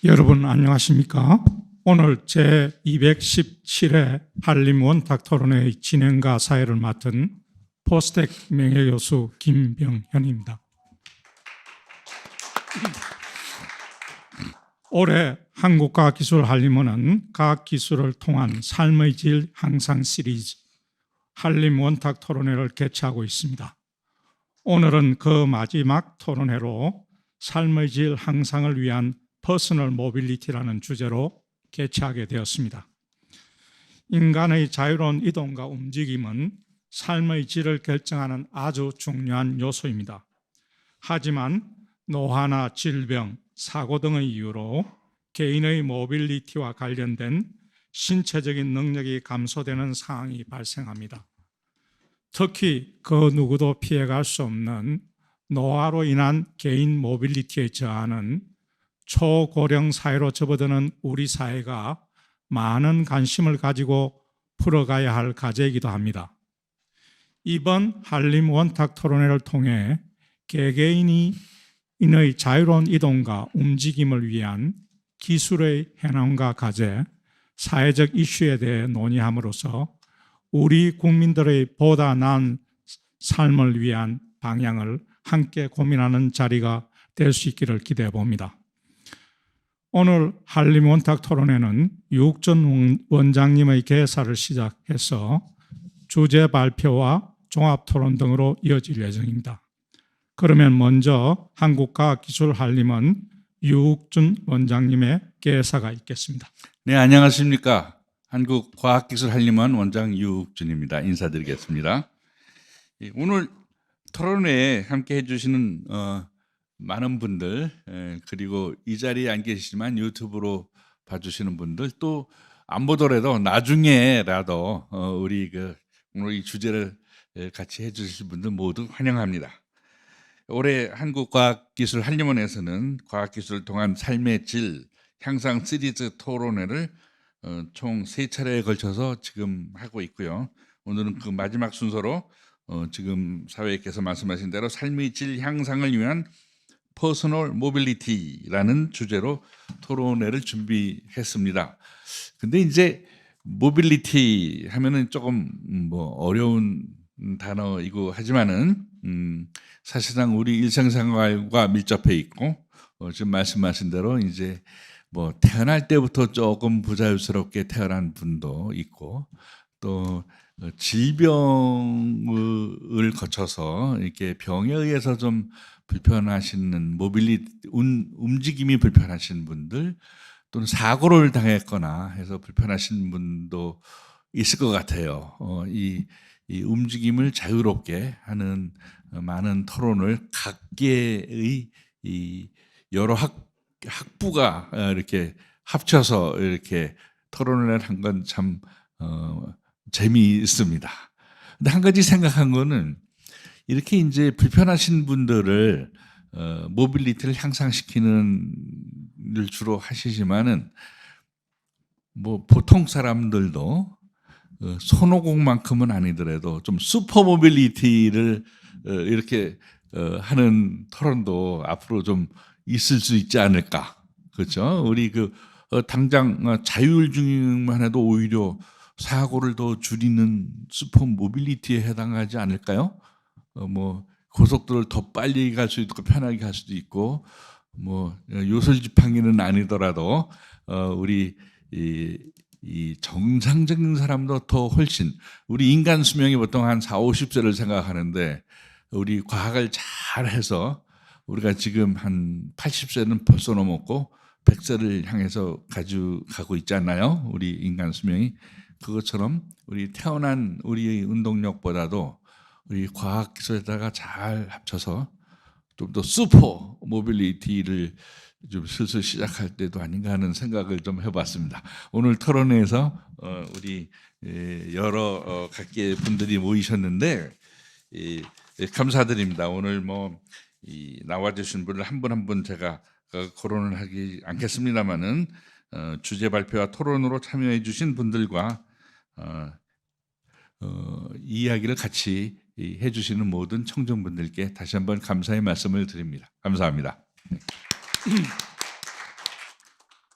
여러분 안녕하십니까? 오늘 제217회 한림 원탁 토론회의 진행과 사회를 맡은 포스텍 명예교수 김병현입니다. 올해 한국과학기술한림원은 과학기술을 통한 삶의 질 향상 시리즈 한림 원탁 토론회를 개최하고 있습니다. 오늘은 그 마지막 토론회로 삶의 질 향상을 위한 퍼스널 모빌리티라는 주제로 개최하게 되었습니다. 인간의 자유로운 이동과 움직임은 삶의 질을 결정하는 아주 중요한 요소입니다. 하지만 노화나 질병, 사고 등의 이유로 개인의 모빌리티와 관련된 신체적인 능력이 감소되는 상황이 발생합니다. 특히 그 누구도 피해갈 수 없는 노화로 인한 개인 모빌리티의 저하는 초고령 사회로 접어드는 우리 사회가 많은 관심을 가지고 풀어가야 할 과제이기도 합니다. 이번 한림 원탁 토론회를 통해 개개인의 자유로운 이동과 움직임을 위한 기술의 해남과 과제, 사회적 이슈에 대해 논의함으로써 우리 국민들의 보다 나은 삶을 위한 방향을 함께 고민하는 자리가 될 수 있기를 기대해 봅니다. 오늘 한림 원탁 토론회는 유욱전 원장님의 개사를 시작해서 주제 발표와 종합 토론 등으로 이어질 예정입니다. 그러면 먼저 한국과학기술한림원 유욱준 원장님의 개사가 있겠습니다. 네, 안녕하십니까. 한국과학기술한림원 원장 유욱준입니다. 인사드리겠습니다. 오늘 토론회에 함께 해주시는 많은 분들, 그리고 이 자리에 안 계시지만 유튜브로 봐주시는 분들, 또 안 보더라도 나중에라도 우리 오늘 이 주제를 같이 해주실 분들 모두 환영합니다. 올해 한국과학기술한림원에서는 과학기술을 통한 삶의 질 향상 시리즈 토론회를 총 3차례에 걸쳐서 지금 하고 있고요. 오늘은 그 마지막 순서로 지금 사회께서 말씀하신 대로 삶의 질 향상을 위한 퍼스널 모빌리티라는 주제로 토론회를 준비했습니다. 근데 이제 모빌리티 하면은 조금 어려운 단어이고 하지만은 사실상 우리 일상생활과 밀접해 있고 지금 말씀하신 대로 이제 태어날 때부터 조금 부자연스럽게 태어난 분도 있고 또 질병을 거쳐서 이렇게 병에 의해서 좀 불편하시는 움직임이 불편하신 분들 또는 사고를 당했거나 해서 불편하신 분도 있을 것 같아요. 이 움직임을 자유롭게 하는 많은 토론을 각계의 이 여러 학부가 이렇게 합쳐서 이렇게 토론을 한 건 참 재미있습니다. 근데 한 가지 생각한 거는 이렇게 이제 불편하신 분들을 모빌리티를 향상시키는 일 주로 하시지만은 보통 사람들도 손오공만큼은 아니더라도 좀 슈퍼 모빌리티를 이렇게 하는 토론도 앞으로 좀 있을 수 있지 않을까. 그렇죠? 우리 당장 자율주행만 해도 오히려 사고를 더 줄이는 슈퍼 모빌리티에 해당하지 않을까요? 고속도로를 더 빨리 갈 수도 있고 편하게 갈 수도 있고 요술지팡이는 아니더라도 우리 이 정상적인 사람도 더 훨씬 우리 인간 수명이 보통 한 4, 50세를 생각하는데 우리 과학을 잘 해서 우리가 지금 한 80세는 벌써 넘었고 100세를 향해서 가고 있지 않나요? 우리 인간 수명이. 그것처럼 우리 태어난 우리의 운동력보다도 우리 과학기술에다가 잘 합쳐서 좀 더 슈퍼 모빌리티를 좀 슬슬 시작할 때도 아닌가 하는 생각을 좀 해봤습니다. 오늘 토론회에서 우리 여러 각계 분들이 모이셨는데 감사드립니다. 오늘 나와주신 분을 한 분 한 분 제가 거론을 하기 않겠습니다만은 주제 발표와 토론으로 참여해 주신 분들과 이 이야기를 같이 해주시는 모든 청중분들께 다시 한번 감사의 말씀을 드립니다. 감사합니다.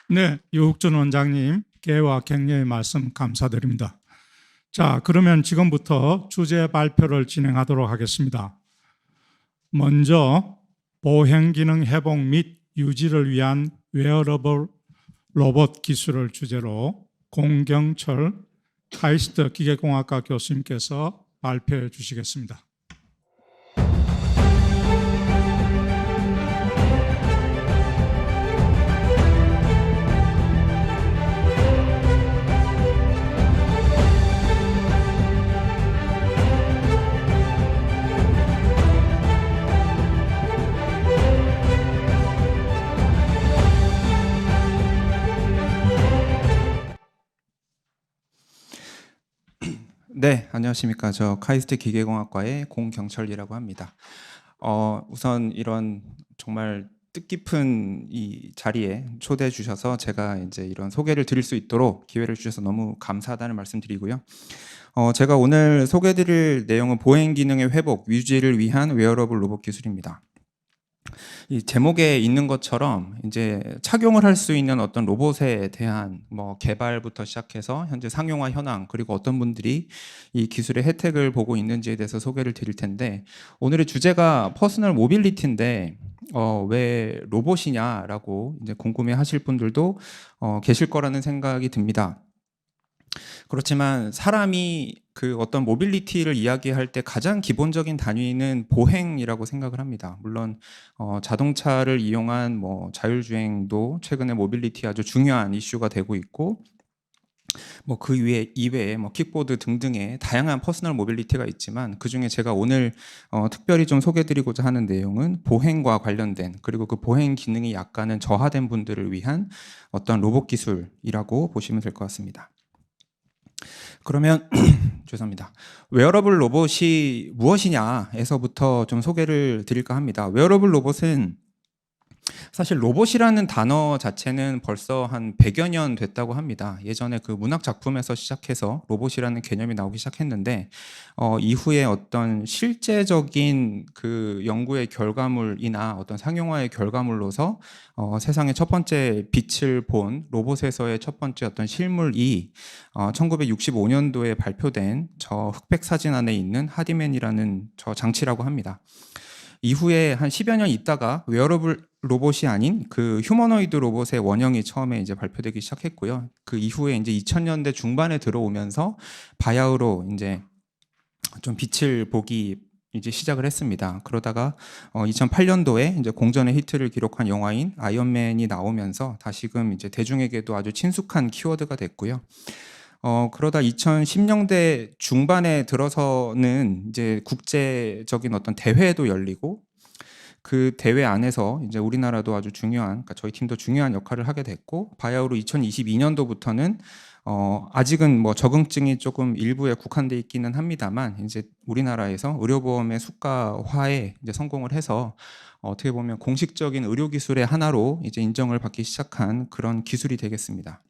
네, 유욱준 원장님 개와 격려의 말씀 감사드립니다. 자, 그러면 지금부터 주제 발표를 진행하도록 하겠습니다. 먼저 보행 기능 회복 및 유지를 위한 웨어러블 로봇 기술을 주제로 공경철 카이스트 기계공학과 교수님께서 발표해 주시겠습니다. 네, 안녕하십니까. 저 카이스트 기계공학과의 공경철이라고 합니다. 우선 이런 정말 뜻깊은 이 자리에 초대해 주셔서 제가 이제 이런 소개를 드릴 수 있도록 기회를 주셔서 너무 감사하다는 말씀 드리고요. 제가 오늘 소개해 드릴 내용은 보행 기능의 회복, 유지를 위한 웨어러블 로봇 기술입니다. 이 제목에 있는 것처럼 이제 착용을 할 수 있는 어떤 로봇에 대한 뭐 개발부터 시작해서 현재 상용화 현황, 그리고 어떤 분들이 이 기술의 혜택을 보고 있는지에 대해서 소개를 드릴 텐데, 오늘의 주제가 퍼스널 모빌리티인데 왜 로봇이냐라고 이제 궁금해 하실 분들도 계실 거라는 생각이 듭니다. 그렇지만 사람이 그 어떤 모빌리티를 이야기할 때 가장 기본적인 단위는 보행이라고 생각을 합니다. 물론 자동차를 이용한 뭐 자율주행도 최근에 모빌리티 아주 중요한 이슈가 되고 있고, 뭐 그 이외에 뭐 킥보드 등등의 다양한 퍼스널 모빌리티가 있지만, 그중에 제가 오늘 특별히 좀 소개드리고자 하는 내용은 보행과 관련된, 그리고 그 보행 기능이 약간은 저하된 분들을 위한 어떤 로봇 기술이라고 보시면 될 것 같습니다. 그러면 죄송합니다. 웨어러블 로봇이 무엇이냐에서부터 좀 소개를 드릴까 합니다. 웨어러블 로봇은 사실 로봇이라는 단어 자체는 벌써 한 100여 년 됐다고 합니다. 예전에 그 문학 작품에서 시작해서 로봇이라는 개념이 나오기 시작했는데, 이후에 어떤 실제적인 그 연구의 결과물이나 어떤 상용화의 결과물로서 세상의 첫 번째 빛을 본 로봇에서의 첫 번째 어떤 실물이 1965년도에 발표된 저 흑백 사진 안에 있는 하디맨이라는 저 장치라고 합니다. 이후에 한 10여 년 있다가 웨어러블 로봇이 아닌 그 휴머노이드 로봇의 원형이 처음에 이제 발표되기 시작했고요. 그 이후에 이제 2000년대 중반에 들어오면서 바야흐로 이제 좀 빛을 보기 이제 시작을 했습니다. 그러다가 2008년도에 이제 공전의 히트를 기록한 영화인 아이언맨이 나오면서 다시금 이제 대중에게도 아주 친숙한 키워드가 됐고요. 그러다 2010년대 중반에 들어서는 이제 국제적인 어떤 대회도 열리고, 그 대회 안에서 이제 우리나라도 아주 중요한, 그러니까 저희 팀도 중요한 역할을 하게 됐고, 바야흐로 2022년도부터는 아직은 뭐 적응증이 조금 일부에 국한돼 있기는 합니다만, 이제 우리나라에서 의료보험의 수가화에 이제 성공을 해서 어떻게 보면 공식적인 의료 기술의 하나로 이제 인정을 받기 시작한 그런 기술이 되겠습니다.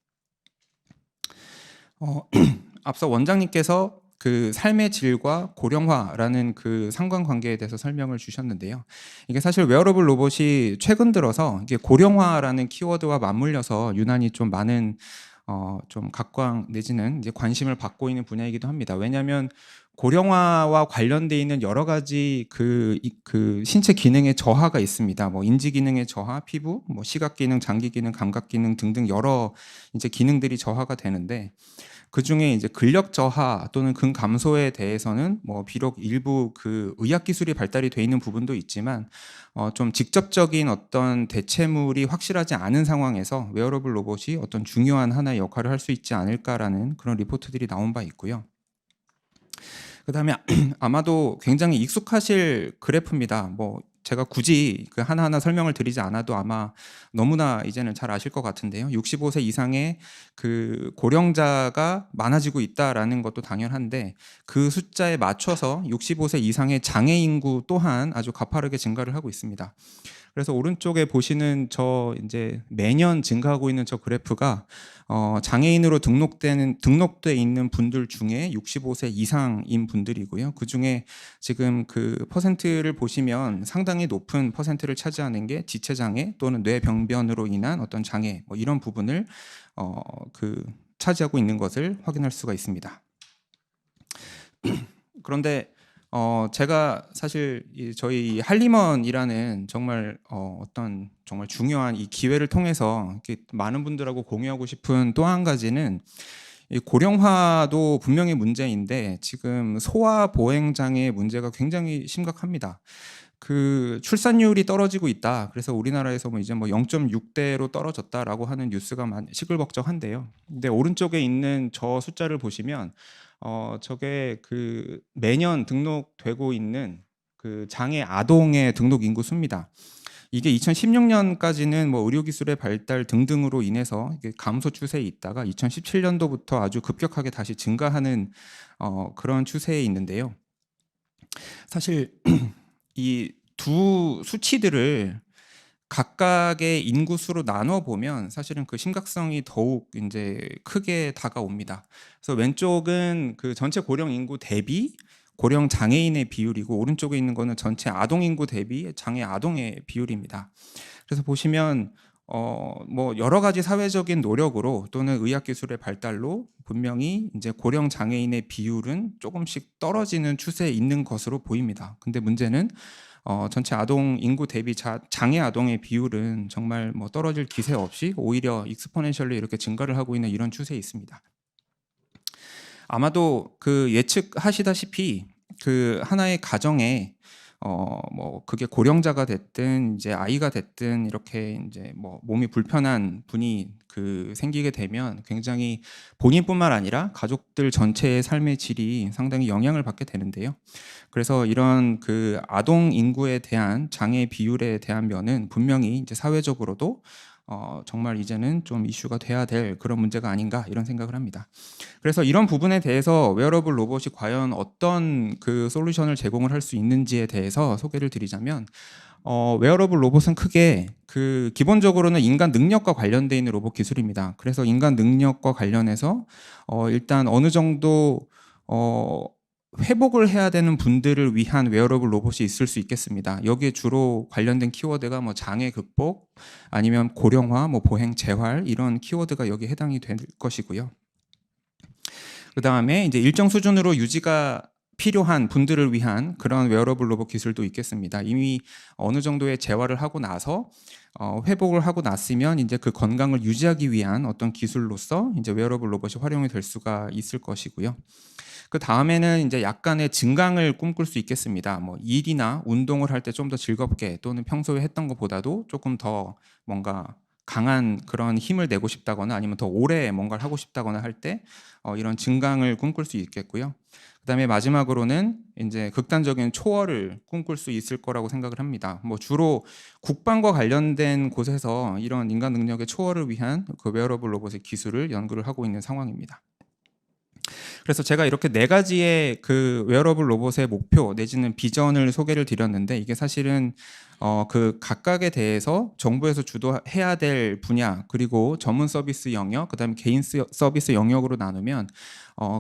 앞서 원장님께서 그 삶의 질과 고령화라는 그 상관관계에 대해서 설명을 주셨는데요. 이게 사실 웨어러블 로봇이 최근 들어서 이게 고령화라는 키워드와 맞물려서 유난히 좀 많은 좀 각광 내지는 이제 관심을 받고 있는 분야이기도 합니다. 왜냐하면 고령화와 관련돼 있는 여러 가지 그 신체 기능의 저하가 있습니다. 뭐 인지 기능의 저하, 피부, 뭐 시각 기능, 장기 기능, 감각 기능 등등 여러 이제 기능들이 저하가 되는데, 그 중에 이제 근력 저하 또는 근감소에 대해서는 뭐 비록 일부 그 의학 기술이 발달이 돼 있는 부분도 있지만 좀 직접적인 어떤 대체물이 확실하지 않은 상황에서 웨어러블 로봇이 어떤 중요한 하나의 역할을 할 수 있지 않을까라는 그런 리포트들이 나온 바 있고요. 그다음에 아마도 굉장히 익숙하실 그래프입니다. 뭐 제가 굳이 그 하나하나 설명을 드리지 않아도 아마 너무나 이제는 잘 아실 것 같은데요. 65세 이상의 그 고령자가 많아지고 있다라는 것도 당연한데, 그 숫자에 맞춰서 65세 이상의 장애 인구 또한 아주 가파르게 증가를 하고 있습니다. 그래서 오른쪽에 보시는 저 이제 매년 증가하고 있는 저 그래프가 장애인으로 등록돼 있는 분들 중에 65세 이상인 분들이고요. 그 중에 지금 그 퍼센트를 보시면 상당히 높은 퍼센트를 차지하는 게 지체 장애 또는 뇌병변으로 인한 어떤 장애 뭐 이런 부분을 차지하고 있는 것을 확인할 수가 있습니다. 그런데 제가 사실 저희 할리먼이라는 정말 어떤 정말 중요한 이 기회를 통해서 이렇게 많은 분들하고 공유하고 싶은 또 한 가지는 이 고령화도 분명히 문제인데 지금 소아 보행 장애 문제가 굉장히 심각합니다. 그 출산율이 떨어지고 있다. 그래서 우리나라에서 뭐 이제 뭐 0.6대로 떨어졌다라고 하는 뉴스가 시끌벅적한데요. 근데 오른쪽에 있는 저 숫자를 보시면 저게 그 매년 등록되고 있는 그 장애 아동의 등록 인구 수입니다. 이게 2016년까지는 뭐 의료기술의 발달 등등으로 인해서 이게 감소 추세에 있다가 2017년도부터 아주 급격하게 다시 증가하는 그런 추세에 있는데요. 사실 이 두 수치들을 각각의 인구수로 나눠 보면 사실은 그 심각성이 더욱 이제 크게 다가옵니다. 그래서 왼쪽은 그 전체 고령 인구 대비 고령 장애인의 비율이고 오른쪽에 있는 거는 전체 아동 인구 대비 장애 아동의 비율입니다. 그래서 보시면 뭐 여러 가지 사회적인 노력으로 또는 의학 기술의 발달로 분명히 이제 고령 장애인의 비율은 조금씩 떨어지는 추세에 있는 것으로 보입니다. 근데 문제는 전체 아동 인구 대비 장애 아동의 비율은 정말 뭐 떨어질 기세 없이 오히려 익스포넨셜리 이렇게 증가를 하고 있는 이런 추세에 있습니다. 아마도 그 예측하시다시피 그 하나의 가정에 뭐 그게 고령자가 됐든 이제 아이가 됐든 이렇게 이제 뭐 몸이 불편한 분이 그 생기게 되면 굉장히 본인뿐만 아니라 가족들 전체의 삶의 질이 상당히 영향을 받게 되는데요. 그래서 이런 그 아동 인구에 대한 장애 비율에 대한 면은 분명히 이제 사회적으로도 정말 이제는 좀 이슈가 돼야 될 그런 문제가 아닌가 이런 생각을 합니다. 그래서 이런 부분에 대해서 웨어러블 로봇이 과연 어떤 그 솔루션을 제공을 할 수 있는지에 대해서 소개를 드리자면 웨어러블 로봇은 크게 그 기본적으로는 인간 능력과 관련돼 있는 로봇 기술입니다. 그래서 인간 능력과 관련해서 일단 어느 정도 회복을 해야 되는 분들을 위한 웨어러블 로봇이 있을 수 있겠습니다. 여기에 주로 관련된 키워드가 뭐 장애 극복 아니면 고령화, 뭐 보행 재활 이런 키워드가 여기에 해당이 될 것이고요. 그 다음에 이제 일정 수준으로 유지가 필요한 분들을 위한 그런 웨어러블 로봇 기술도 있겠습니다. 이미 어느 정도의 재활을 하고 나서 회복을 하고 났으면 이제 그 건강을 유지하기 위한 어떤 기술로서 이제 웨어러블 로봇이 활용이 될 수가 있을 것이고요. 그 다음에는 이제 약간의 증강을 꿈꿀 수 있겠습니다. 뭐 일이나 운동을 할 때 좀 더 즐겁게 또는 평소에 했던 것보다도 조금 더 뭔가 강한 그런 힘을 내고 싶다거나 아니면 더 오래 뭔가를 하고 싶다거나 할 때 이런 증강을 꿈꿀 수 있겠고요. 그다음에 마지막으로는 이제 극단적인 초월을 꿈꿀 수 있을 거라고 생각을 합니다. 뭐 주로 국방과 관련된 곳에서 이런 인간 능력의 초월을 위한 그 웨어러블 로봇의 기술을 연구를 하고 있는 상황입니다. 그래서 제가 이렇게 네 가지의 그 웨어러블 로봇의 목표 내지는 비전을 소개를 드렸는데 이게 사실은 그 각각에 대해서 정부에서 주도해야 될 분야 그리고 전문 서비스 영역 그다음에 개인 서비스 영역으로 나누면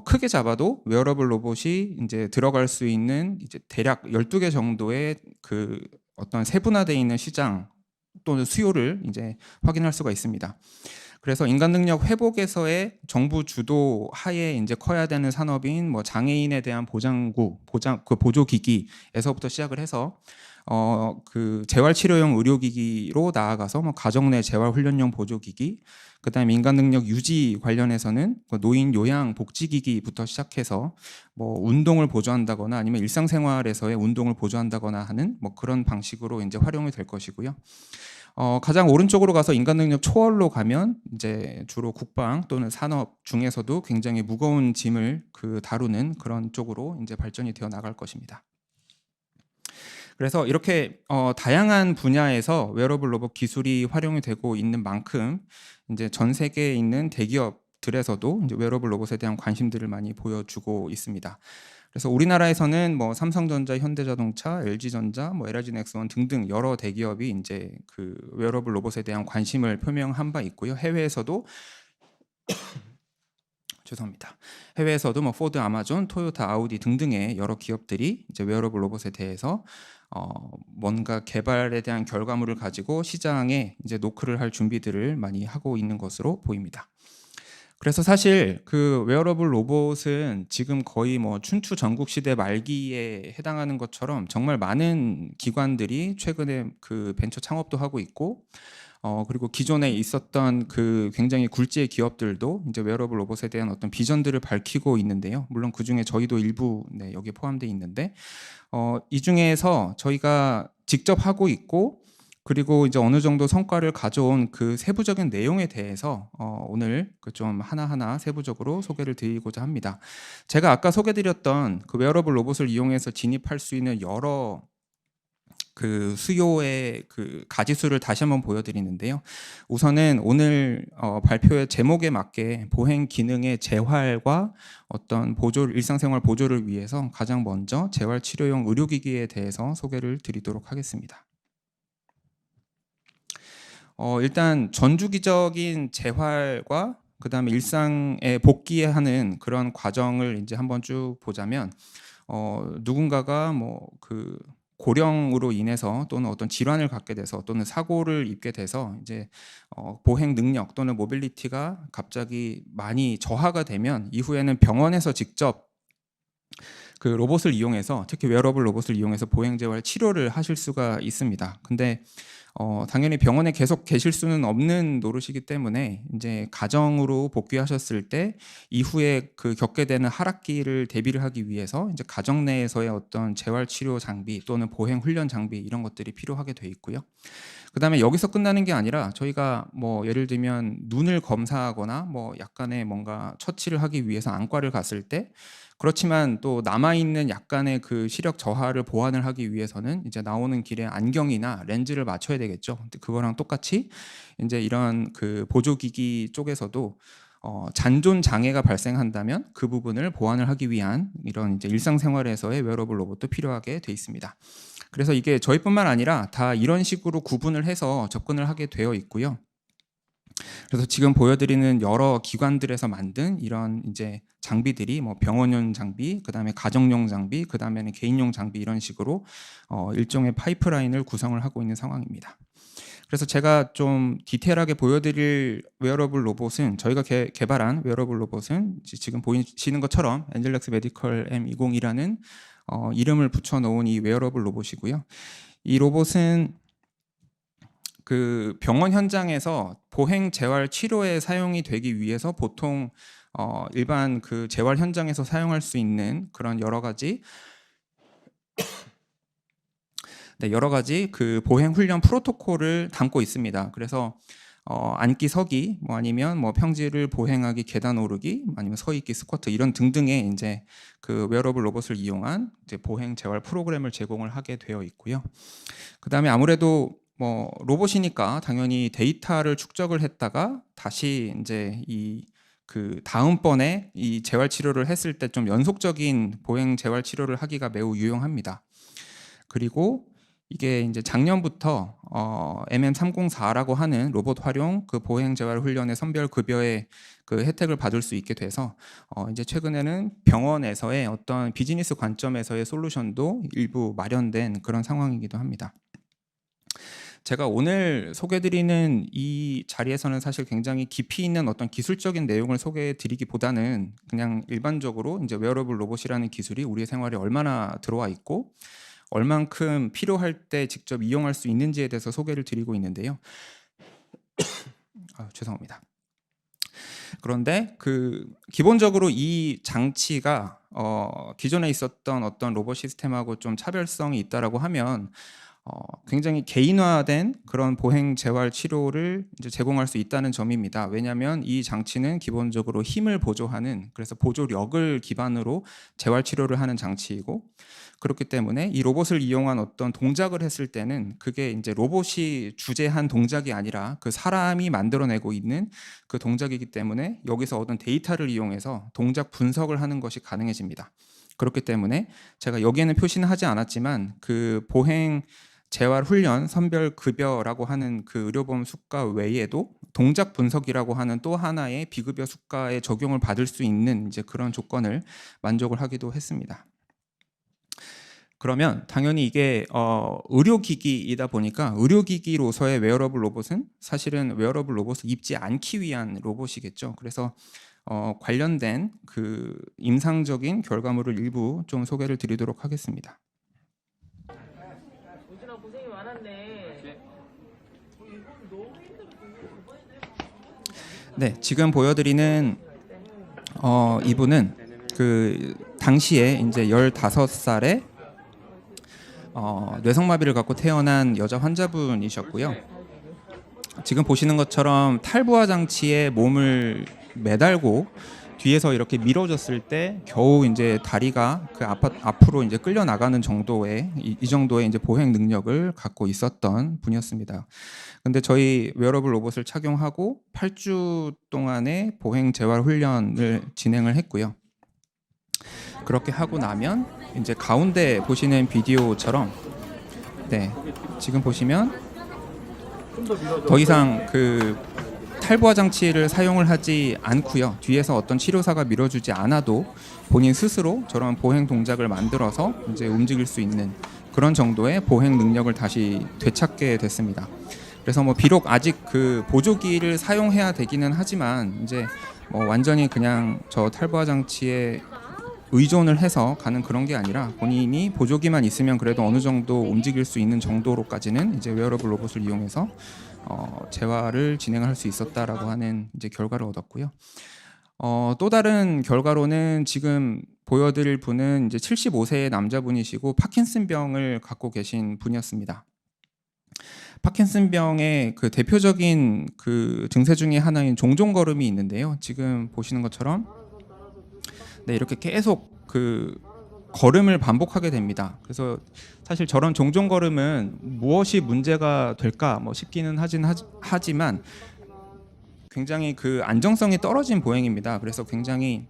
크게 잡아도 웨어러블 로봇이 이제 들어갈 수 있는 이제 대략 12개 정도의 그 어떤 세분화되어 있는 시장 또는 수요를 이제 확인할 수가 있습니다. 그래서 인간 능력 회복에서의 정부 주도 하에 이제 커야 되는 산업인 뭐 장애인에 대한 그 보조기기에서부터 시작을 해서 그 재활치료용 의료기기로 나아가서 뭐 가정 내 재활훈련용 보조기기, 그다음에 인간 능력 유지 관련해서는 노인 요양 복지기기부터 시작해서 뭐 운동을 보조한다거나 아니면 일상생활에서의 운동을 보조한다거나 하는 뭐 그런 방식으로 이제 활용이 될 것이고요. 가장 오른쪽으로 가서 인간 능력 초월로 가면 이제 주로 국방 또는 산업 중에서도 굉장히 무거운 짐을 그 다루는 그런 쪽으로 이제 발전이 되어 나갈 것입니다. 그래서 이렇게 다양한 분야에서 웨어러블 로봇 기술이 활용이 되고 있는 만큼 이제 전 세계에 있는 대기업들에서도 이제 웨어러블 로봇에 대한 관심들을 많이 보여주고 있습니다. 그래서 우리나라에서는 뭐 삼성전자, 현대자동차, LG전자, 뭐 LG넥스원 등등 여러 대기업이 이제 그 웨어러블 로봇에 대한 관심을 표명한 바 있고요. 해외에서도 죄송합니다. 해외에서도 뭐 포드, 아마존, 토요타, 아우디 등등의 여러 기업들이 이제 웨어러블 로봇에 대해서 뭔가 개발에 대한 결과물을 가지고 시장에 이제 노크를 할 준비들을 많이 하고 있는 것으로 보입니다. 그래서 사실 그 웨어러블 로봇은 지금 거의 뭐 춘추 전국 시대 말기에 해당하는 것처럼 정말 많은 기관들이 최근에 그 벤처 창업도 하고 있고 그리고 기존에 있었던 그 굉장히 굴지의 기업들도 이제 웨어러블 로봇에 대한 어떤 비전들을 밝히고 있는데요. 물론 그 중에 저희도 일부 여기에 포함되어 있는데 이 중에서 저희가 직접 하고 있고 그리고 이제 어느 정도 성과를 가져온 그 세부적인 내용에 대해서 오늘 그 좀 하나하나 세부적으로 소개를 드리고자 합니다. 제가 아까 소개드렸던 그 웨어러블 로봇을 이용해서 진입할 수 있는 여러 그 수요의 그 가지수를 다시 한번 보여드리는데요. 우선은 오늘 발표의 제목에 맞게 보행 기능의 재활과 어떤 일상생활 보조를 위해서 가장 먼저 재활 치료용 의료기기에 대해서 소개를 드리도록 하겠습니다. 일단 전주기적인 재활과 그다음에 일상에 복귀하는 그런 과정을 이제 한번 쭉 보자면 누군가가 뭐 그 고령으로 인해서 또는 어떤 질환을 갖게 돼서 또는 사고를 입게 돼서 이제 보행 능력 또는 모빌리티가 갑자기 많이 저하가 되면 이후에는 병원에서 직접 그 로봇을 이용해서 특히 웨어러블 로봇을 이용해서 보행 재활 치료를 하실 수가 있습니다. 근데 당연히 병원에 계속 계실 수는 없는 노릇이기 때문에 이제 가정으로 복귀하셨을 때 이후에 그 겪게 되는 하락기를 대비를 하기 위해서 이제 가정 내에서의 어떤 재활 치료 장비 또는 보행 훈련 장비 이런 것들이 필요하게 돼 있고요. 그다음에 여기서 끝나는 게 아니라 저희가 뭐 예를 들면 눈을 검사하거나 뭐 약간의 뭔가 처치를 하기 위해서 안과를 갔을 때 그렇지만 또 남아있는 약간의 그 시력 저하를 보완을 하기 위해서는 이제 나오는 길에 안경이나 렌즈를 맞춰야 되겠죠. 그거랑 똑같이 이제 이런 그 보조기기 쪽에서도 잔존 장애가 발생한다면 그 부분을 보완을 하기 위한 이런 이제 일상생활에서의 웨어러블 로봇도 필요하게 돼 있습니다. 그래서 이게 저희뿐만 아니라 다 이런 식으로 구분을 해서 접근을 하게 되어 있고요. 그래서 지금 보여드리는 여러 기관들에서 만든 이런 이제 장비들이 뭐 병원용 장비, 그다음에 가정용 장비, 그다음에는 개인용 장비 이런 식으로 일종의 파이프라인을 구성을 하고 있는 상황입니다. 그래서 제가 좀 디테일하게 보여드릴 웨어러블 로봇은 저희가 개발한 웨어러블 로봇은 지금 보이시는 것처럼 엔젤렉스 메디컬 M20이라는 이름을 붙여놓은 이 웨어러블 로봇이고요. 이 로봇은 그 병원 현장에서 보행 재활 치료에 사용이 되기 위해서 보통 일반 그 재활 현장에서 사용할 수 있는 그런 여러 가지 그 보행 훈련 프로토콜을 담고 있습니다. 그래서 앉기, 서기, 뭐 아니면 뭐 평지를 보행하기, 계단 오르기, 아니면 서 있기, 스쿼트 이런 등등의 이제 그 웨어러블 로봇을 이용한 이제 보행 재활 프로그램을 제공을 하게 되어 있고요. 그다음에 아무래도 뭐 로봇이니까 당연히 데이터를 축적을 했다가 다시 이제 그 다음번에 이 재활 치료를 했을 때 좀 연속적인 보행 재활 치료를 하기가 매우 유용합니다. 그리고 이게 이제 작년부터 MM304라고 하는 로봇 활용 그 보행 재활 훈련의 선별 급여의 그 혜택을 받을 수 있게 돼서 이제 최근에는 병원에서의 어떤 비즈니스 관점에서의 솔루션도 일부 마련된 그런 상황이기도 합니다. 제가 오늘 소개드리는 이 자리에서는 사실 굉장히 깊이 있는 어떤 기술적인 내용을 소개드리기보다는 그냥 일반적으로 이제 웨어러블 로봇이라는 기술이 우리의 생활에 얼마나 들어와 있고 얼만큼 필요할 때 직접 이용할 수 있는지에 대해서 소개를 드리고 있는데요. 죄송합니다. 그런데 그 기본적으로 이 장치가 기존에 있었던 어떤 로봇 시스템하고 좀 차별성이 있다라고 하면 굉장히 개인화된 그런 보행 재활 치료를 이제 제공할 수 있다는 점입니다. 왜냐하면 이 장치는 기본적으로 힘을 보조하는 그래서 보조력을 기반으로 재활 치료를 하는 장치이고 그렇기 때문에 이 로봇을 이용한 어떤 동작을 했을 때는 그게 이제 로봇이 주재한 동작이 아니라 그 사람이 만들어내고 있는 그 동작이기 때문에 여기서 얻은 데이터를 이용해서 동작 분석을 하는 것이 가능해집니다. 그렇기 때문에 제가 여기에는 표시는 하지 않았지만 그 보행 재활 훈련 선별 급여라고 하는 그 의료보험 수가 외에도 동작 분석이라고 하는 또 하나의 비급여 수가에 적용을 받을 수 있는 이제 그런 조건을 만족을 하기도 했습니다. 그러면 당연히 이게 의료기기이다 보니까 의료기기로서의 웨어러블 로봇은 사실은 웨어러블 로봇을 입지 않기 위한 로봇이겠죠. 그래서 관련된 그 임상적인 결과물을 일부 좀 소개를 드리도록 하겠습니다. 우진아 고생이 많았네. 네, 지금 보여드리는 이분은 그 당시에 이제 15살에 뇌성마비를 갖고 태어난 여자 환자분이셨고요. 지금 보시는 것처럼 탈부화 장치에 몸을 매달고 뒤에서 이렇게 밀어줬을 때 겨우 이제 다리가 그 앞으로 이제 끌려 나가는 정도의 이 정도의 이제 보행 능력을 갖고 있었던 분이었습니다. 근데 저희 웨어러블 로봇을 착용하고 8주 동안의 보행 재활 훈련을 진행을 했고요. 그렇게 하고 나면 이제 가운데 보시는 비디오처럼 네, 지금 보시면 더 이상 그 탈부화 장치를 사용을 하지 않고요. 뒤에서 어떤 치료사가 밀어주지 않아도 본인 스스로 저런 보행 동작을 만들어서 이제 움직일 수 있는 그런 정도의 보행 능력을 다시 되찾게 됐습니다. 그래서 뭐 비록 아직 그 보조기를 사용해야 되기는 하지만 이제 뭐 완전히 그냥 저 탈부화 장치에 의존을 해서 가는 그런 게 아니라 본인이 보조기만 있으면 그래도 어느 정도 움직일 수 있는 정도로까지는 이제 웨어러블 로봇을 이용해서 재활을 진행할 수 있었다라고 하는 이제 결과를 얻었고요. 또 다른 결과로는 지금 보여드릴 분은 이제 75세의 남자분이시고 파킨슨병을 갖고 계신 분이었습니다. 파킨슨병의 그 대표적인 그 증세 중에 하나인 종종걸음이 있는데요. 지금 보시는 것처럼 네, 이렇게 계속 그 걸음을 반복하게 됩니다. 그래서 사실 저런 종종걸음은 무엇이 문제가 될까 뭐 싶기는 하지만 굉장히 그 안정성이 떨어진 보행입니다. 그래서 굉장히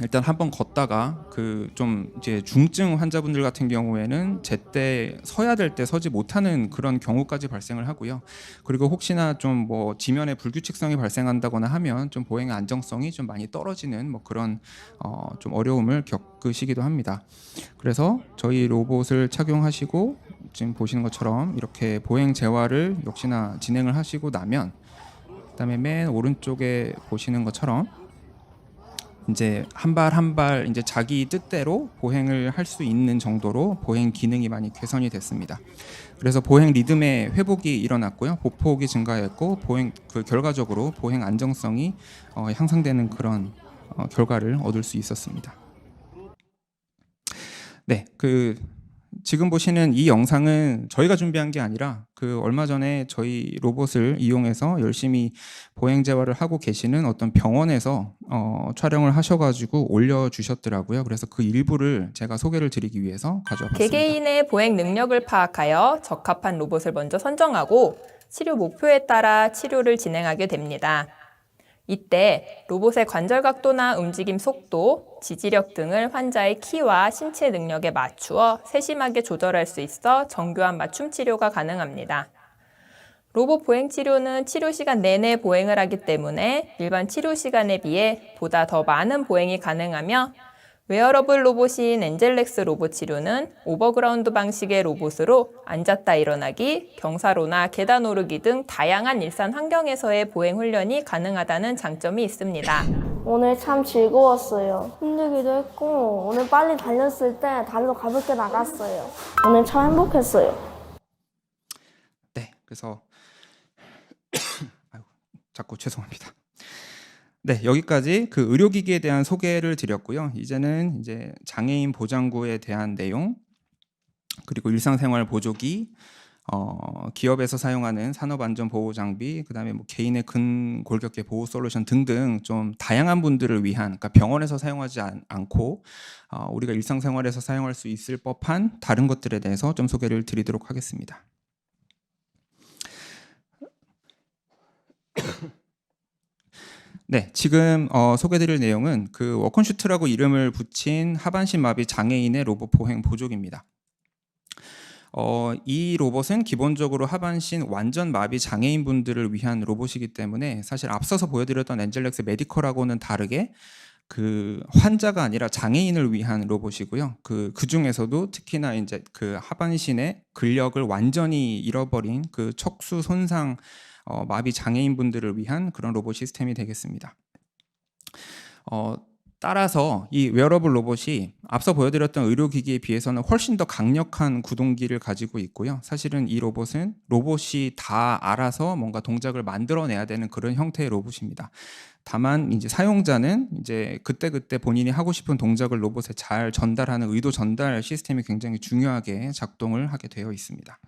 일단 한번 걷다가 그 좀 이제 중증 환자분들 같은 경우에는 제때 서야 될 때 서지 못하는 그런 경우까지 발생을 하고요. 그리고 혹시나 좀 뭐 지면에 불규칙성이 발생한다거나 하면 좀 보행의 안정성이 좀 많이 떨어지는 뭐 그런 좀 어려움을 겪으시기도 합니다. 그래서 저희 로봇을 착용하시고 지금 보시는 것처럼 이렇게 보행 재활을 역시나 진행을 하시고 나면 그다음에 맨 오른쪽에 보시는 것처럼 이제 한 발 한 발 이제 자기 뜻대로 보행을 할 수 있는 정도로 보행 기능이 많이 개선이 됐습니다. 그래서 보행 리듬의 회복이 일어났고요, 보폭이 증가했고 보행 그 결과적으로 보행 안정성이 향상되는 그런 결과를 얻을 수 있었습니다. 네, 그 지금 보시는 이 영상은 저희가 준비한 게 아니라 그 얼마 전에 저희 로봇을 이용해서 열심히 보행 재활을 하고 계시는 어떤 병원에서 촬영을 하셔가지고 올려주셨더라고요. 그래서 그 일부를 제가 소개를 드리기 위해서 가져왔습니다. 개개인의 보행 능력을 파악하여 적합한 로봇을 먼저 선정하고 치료 목표에 따라 치료를 진행하게 됩니다. 이때 로봇의 관절 각도나 움직임 속도, 지지력 등을 환자의 키와 신체 능력에 맞추어 세심하게 조절할 수 있어 정교한 맞춤 치료가 가능합니다. 로봇 보행 치료는 치료 시간 내내 보행을 하기 때문에 일반 치료 시간에 비해 보다 더 많은 보행이 가능하며 웨어러블 로봇인 엔젤렉스 로봇 치료는 오버그라운드 방식의 로봇으로 앉았다 일어나기, 경사로나 계단 오르기 등 다양한 일상 환경에서의 보행 훈련이 가능하다는 장점이 있습니다. 오늘 참 즐거웠어요. 힘들기도 했고 오늘 빨리 달렸을 때 다리도 가볍게 나갔어요. 오늘 참 행복했어요. 네, 그래서 아이고, 자꾸 죄송합니다. 네, 여기까지 그 의료기기에 대한 소개를 드렸고요. 이제는 이제 장애인 보장구에 대한 내용, 그리고 일상생활 보조기, 기업에서 사용하는 산업안전보호장비, 그다음에 뭐 개인의 근골격계 보호 솔루션 등등 좀 다양한 분들을 위한, 그러니까 병원에서 사용하지 않고 우리가 일상생활에서 사용할 수 있을 법한 다른 것들에 대해서 좀 소개를 드리도록 하겠습니다. 네, 지금 소개드릴 내용은 그 워컨슈트라고 이름을 붙인 하반신 마비 장애인의 로봇 보행 보조기입니다. 이 로봇은 기본적으로 하반신 완전 마비 장애인 분들을 위한 로봇이기 때문에 사실 앞서서 보여드렸던 엔젤렉스 메디컬하고는 다르게 그 환자가 아니라 장애인을 위한 로봇이고요. 그 중에서도 특히나 이제 그 하반신의 근력을 완전히 잃어버린 그 척수 손상 마비 장애인 분들을 위한 그런 로봇 시스템이 되겠습니다. 따라서 이 웨어러블 로봇이 앞서 보여드렸던 의료기기에 비해서는 훨씬 더 강력한 구동기를 가지고 있고요. 사실은 이 로봇은 로봇이 다 알아서 뭔가 동작을 만들어내야 되는 그런 형태의 로봇입니다. 다만 이제 사용자는 이제 그때그때 본인이 하고 싶은 동작을 로봇에 잘 전달하는 의도 전달 시스템이 굉장히 중요하게 작동을 하게 되어 있습니다.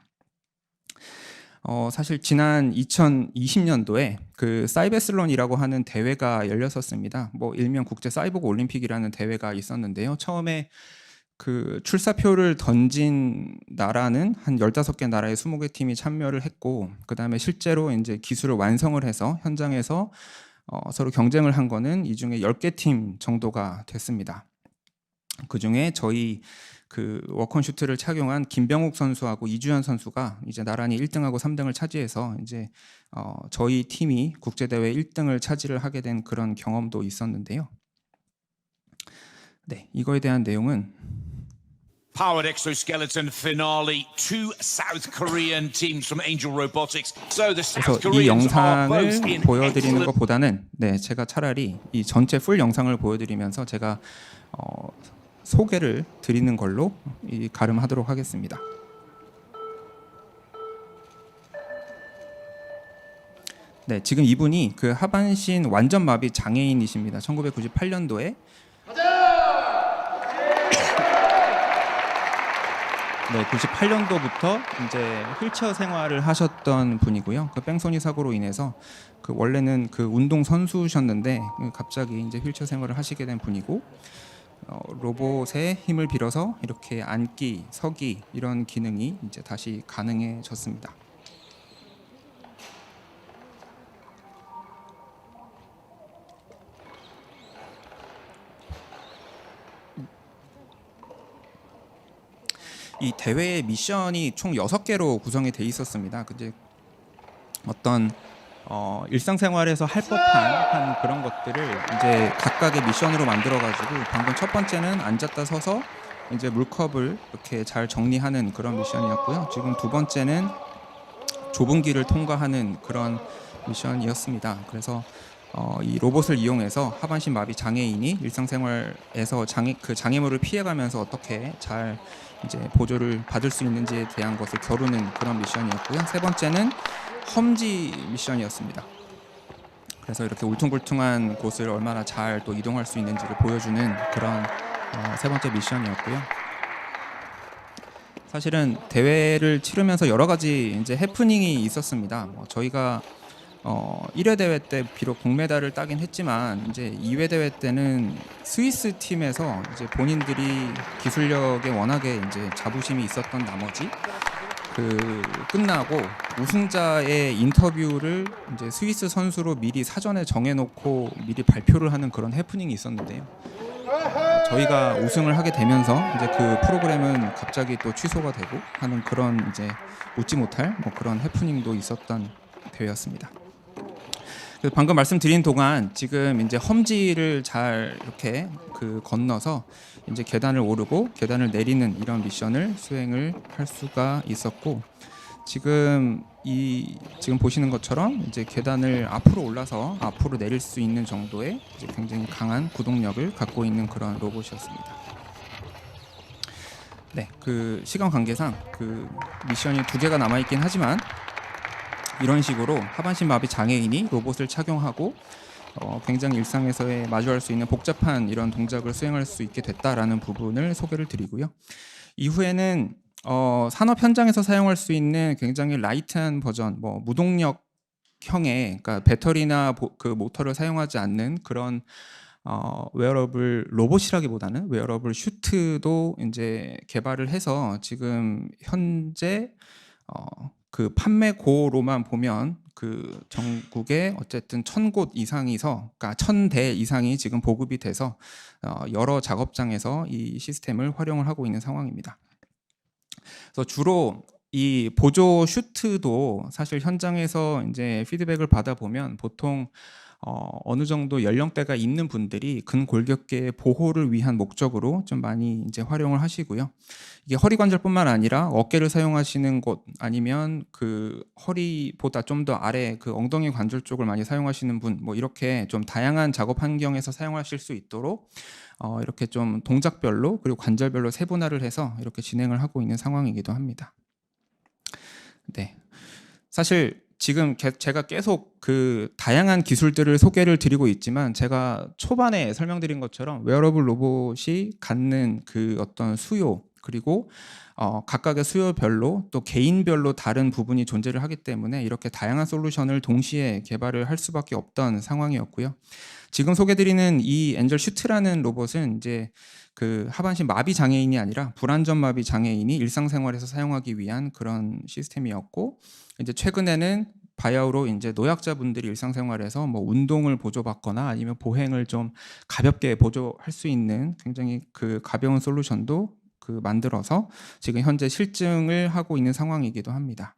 사실 지난 2020년도에 그 사이베슬론이라고 하는 대회가 열렸었습니다. 뭐 일명 국제 사이보그 올림픽이라는 대회가 있었는데요. 처음에 그 출사표를 던진 나라는 한 15개 나라의 20개 팀이 참여를 했고, 그다음에 실제로 이제 기술을 완성을 해서 현장에서 서로 경쟁을 한 거는 이 중에 10개 팀 정도가 됐습니다. 그 중에 저희 그 워컨슈트를 착용한 김병욱 선수하고 이주연 선수가 이제 나란히 1등하고 3등을 차지해서 이제 저희 팀이 국제대회 1등을 차지를 하게 된 그런 경험도 있었는데요. 네, 이거에 대한 내용은 Powered exoskeleton finale, 2 South Korean teams from Angel Robotics. So the South 그래서 이 Koreans are both 영상을 in 보여드리는 excellent 것보다는 제가 차라리 이 전체 풀 영상을 보여드리면서 제가 소개를 드리는 걸로 가름하도록 하겠습니다. 네, 지금 이분이 그 하반신 완전 마비 장애인이십니다. 1998년도에 네, 98년도부터 이제 휠체어 생활을 하셨던 분이고요. 그 뺑소니 사고로 인해서 그 원래는 그 운동 선수셨는데 갑자기 이제 휠체어 생활을 하시게 된 분이고, 로봇의 힘을 빌어서 이렇게 앉기, 서기 이런 기능이 이제 다시 가능해졌습니다. 이 대회의 미션이 총 6개로 구성이 돼 있었습니다. 근데 어떤 일상생활에서 할 법한 그런 것들을 이제 각각의 미션으로 만들어가지고, 방금 첫 번째는 앉았다 서서 이제 물컵을 이렇게 잘 정리하는 그런 미션이었고요. 지금 두 번째는 좁은 길을 통과하는 그런 미션이었습니다. 그래서 이 로봇을 이용해서 하반신 마비 장애인이 일상생활에서 장애물을 피해가면서 어떻게 잘 이제 보조를 받을 수 있는지에 대한 것을 겨루는 그런 미션이었고요. 세 번째는 험지 미션이었습니다. 그래서 이렇게 울퉁불퉁한 곳을 얼마나 잘 또 이동할 수 있는지를 보여주는 그런 세 번째 미션이었고요. 사실은 대회를 치르면서 여러 가지 이제 해프닝이 있었습니다. 저희가 1회 대회 때 비록 동메달을 따긴 했지만 이제 2회 대회 때는 스위스 팀에서 이제 본인들이 기술력에 워낙에 이제 자부심이 있었던 나머지 끝나고 우승자의 인터뷰를 이제 스위스 선수로 미리 사전에 정해놓고 미리 발표를 하는 그런 해프닝이 있었는데요. 저희가 우승을 하게 되면서 이제 그 프로그램은 갑자기 또 취소가 되고 하는 그런 이제 웃지 못할 그런 해프닝도 있었던 대회였습니다. 방금 말씀드린 동안 지금 이제 험지를 잘 이렇게 건너서 이제 계단을 오르고 계단을 내리는 이런 미션을 수행을 할 수가 있었고, 지금 보시는 것처럼 이제 계단을 앞으로 올라서 앞으로 내릴 수 있는 정도의 이제 굉장히 강한 구동력을 갖고 있는 그런 로봇이었습니다. 네, 그 시간 관계상 그 미션이 2개가 남아 있긴 하지만 이런 식으로 하반신 마비 장애인이 로봇을 착용하고 굉장히 일상에서의 마주할 수 있는 복잡한 이런 동작을 수행할 수 있게 됐다라는 부분을 소개를 드리고요. 이후에는 산업 현장에서 사용할 수 있는 굉장히 라이트한 버전, 무동력형의, 그러니까 배터리나 그 모터를 사용하지 않는 그런 웨어러블 로봇이라기보다는 웨어러블 슈트도 이제 개발을 해서 지금 현재 그 판매고로만 보면 그 전국에 어쨌든 1,000곳 이상이서, 그러니까 1,000대 이상이 지금 보급이 돼서 여러 작업장에서 이 시스템을 활용을 하고 있는 상황입니다. 그래서 주로 이 보조 슈트도 사실 현장에서 이제 피드백을 받아보면 보통 어느 정도 연령대가 있는 분들이 근골격계 보호를 위한 목적으로 좀 많이 이제 활용을 하시고요. 이게 허리 관절뿐만 아니라 어깨를 사용하시는 곳 아니면 그 허리보다 좀 더 아래 그 엉덩이 관절 쪽을 많이 사용하시는 분, 뭐 이렇게 좀 다양한 작업 환경에서 사용하실 수 있도록 이렇게 좀 동작별로 그리고 관절별로 세분화를 해서 이렇게 진행을 하고 있는 상황이기도 합니다. 네, 사실 지금 제가 계속 그 다양한 기술들을 소개를 드리고 있지만 제가 초반에 설명드린 것처럼 웨어러블 로봇이 갖는 그 어떤 수요 그리고 각각의 수요별로 또 개인별로 다른 부분이 존재를 하기 때문에 이렇게 다양한 솔루션을 동시에 개발을 할 수밖에 없던 상황이었고요. 지금 소개드리는 이 엔젤 슈트라는 로봇은 이제 그 하반신 마비 장애인이 아니라 불안전 마비 장애인이 일상생활에서 사용하기 위한 그런 시스템이었고, 이제 최근에는 바야흐로 이제 노약자분들이 일상생활에서 뭐 운동을 보조받거나 아니면 보행을 좀 가볍게 보조할 수 있는 굉장히 그 가벼운 솔루션도 그 만들어서 지금 현재 실증을 하고 있는 상황이기도 합니다.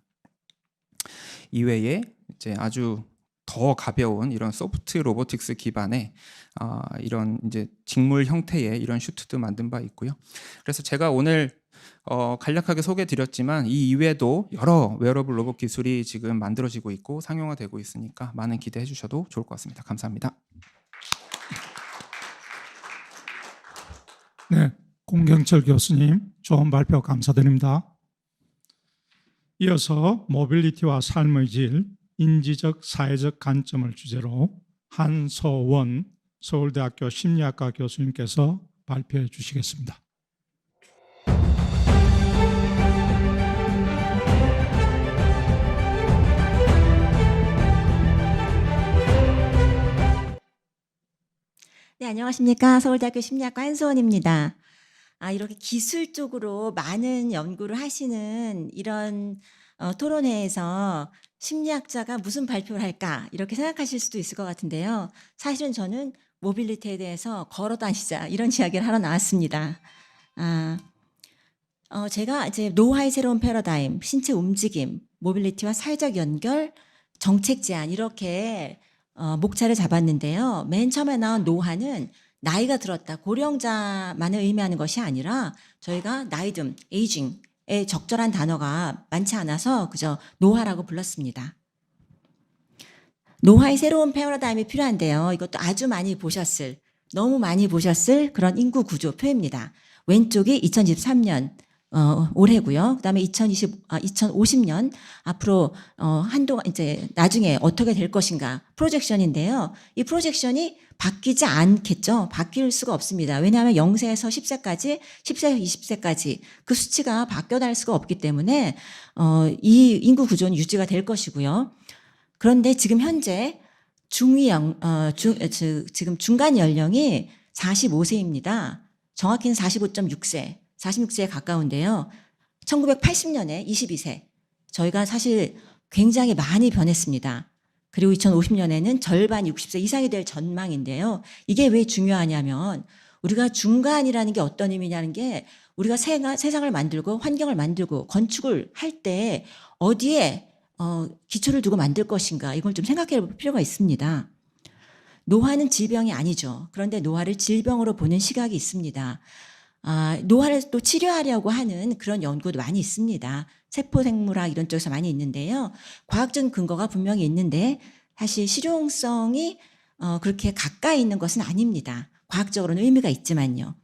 이외에 이제 아주 더 가벼운 이런 소프트 로보틱스 기반의 이런 이제 직물 형태의 이런 슈트도 만든 바 있고요. 그래서 제가 오늘 간략하게 소개드렸지만 이 이외에도 여러 웨어러블 로봇 기술이 지금 만들어지고 있고 상용화되고 있으니까 많은 기대해 주셔도 좋을 것 같습니다. 감사합니다. 네, 공경철 교수님 좋은 발표 감사드립니다. 이어서 모빌리티와 삶의 질, 인지적, 사회적 관점을 주제로 한서원 서울대학교 심리학과 교수님께서 발표해 주시겠습니다. 네, 안녕하십니까. 서울대학교 심리학과 한수원입니다. 이렇게 기술적으로 많은 연구를 하시는 이런 토론회에서 심리학자가 무슨 발표를 할까 이렇게 생각하실 수도 있을 것 같은데요. 사실은 저는 모빌리티에 대해서 걸어 다니자 이런 이야기를 하러 나왔습니다. 제가 이제 노화의 새로운 패러다임, 신체 움직임, 모빌리티와 사회적 연결, 정책 제안 이렇게 목차를 잡았는데요. 맨 처음에 나온 노화는 나이가 들었다, 고령자만을 의미하는 것이 아니라 저희가 나이듦, 에이징의 적절한 단어가 많지 않아서 그저 노화라고 불렀습니다. 노화의 새로운 패러다임이 필요한데요. 이것도 아주 많이 보셨을, 너무 많이 보셨을 그런 인구 구조 표입니다. 왼쪽이 2023년 올해고요. 그다음에 2050년 앞으로 한동안 이제 나중에 어떻게 될 것인가 프로젝션인데요. 이 프로젝션이 바뀌지 않겠죠. 바뀔 수가 없습니다. 왜냐하면 0세에서 10세까지, 10세, 20세까지 그 수치가 바뀌어 날 수가 없기 때문에 이 인구 구조는 유지가 될 것이고요. 그런데 지금 현재 지금 중간 연령이 45세입니다. 정확히는 45.6세. 46세에 가까운데요. 1980년에 22세. 저희가 사실 굉장히 많이 변했습니다. 그리고 2050년에는 절반 60세 이상이 될 전망인데요. 이게 왜 중요하냐면 우리가 중간이라는 게 어떤 의미냐는 게 우리가 세상을 만들고 환경을 만들고 건축을 할 때 어디에 기초를 두고 만들 것인가 이걸 좀 생각해 볼 필요가 있습니다. 노화는 질병이 아니죠. 그런데 노화를 질병으로 보는 시각이 있습니다. 노화를 또 치료하려고 하는 그런 연구도 많이 있습니다. 세포생물학 이런 쪽에서 많이 있는데요. 과학적인 근거가 분명히 있는데 사실 실용성이 그렇게 가까이 있는 것은 아닙니다. 과학적으로는 의미가 있지만요.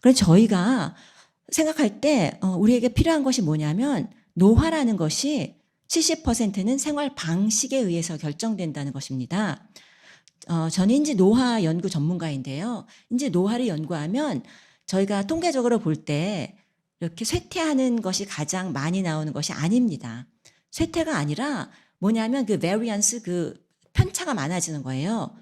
그래서 저희가 생각할 때 우리에게 필요한 것이 뭐냐면 노화라는 것이 70%는 생활 방식에 의해서 결정된다는 것입니다. 저는 인지 노화 연구 전문가인데요. 인지 노화를 연구하면 저희가 통계적으로 볼 때 이렇게 쇠퇴하는 것이 가장 많이 나오는 것이 아닙니다. 쇠퇴가 아니라 뭐냐면 그 variance, 그 편차가 많아지는 거예요.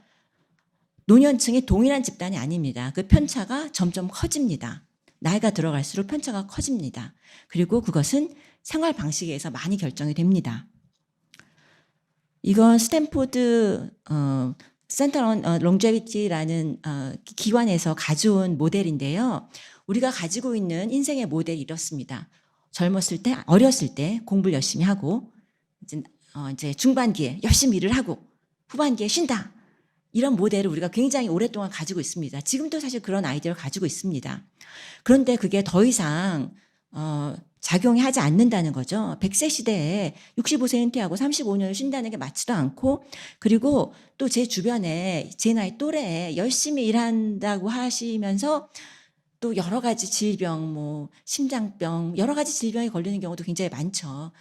노년층이 동일한 집단이 아닙니다. 그 편차가 점점 커집니다. 나이가 들어갈수록 편차가 커집니다. 그리고 그것은 생활 방식에 의해서 많이 결정이 됩니다. 이건 스탠포드 센터 온 롱제비티라는 기관에서 가져온 모델인데요. 우리가 가지고 있는 인생의 모델이 이렇습니다. 젊었을 때, 어렸을 때 공부를 열심히 하고 이제 중반기에 열심히 일을 하고 후반기에 쉰다. 이런 모델을 우리가 굉장히 오랫동안 가지고 있습니다. 지금도 사실 그런 아이디어를 가지고 있습니다. 그런데 그게 더 이상 작용이 하지 않는다는 거죠. 100세 시대에 65세 은퇴하고 35년을 쉰다는 게 맞지도 않고, 그리고 또 제 주변에 제 나이 또래에 열심히 일한다고 하시면서 또 여러 가지 질병, 뭐 심장병, 여러 가지 질병에 걸리는 경우도 굉장히 많죠.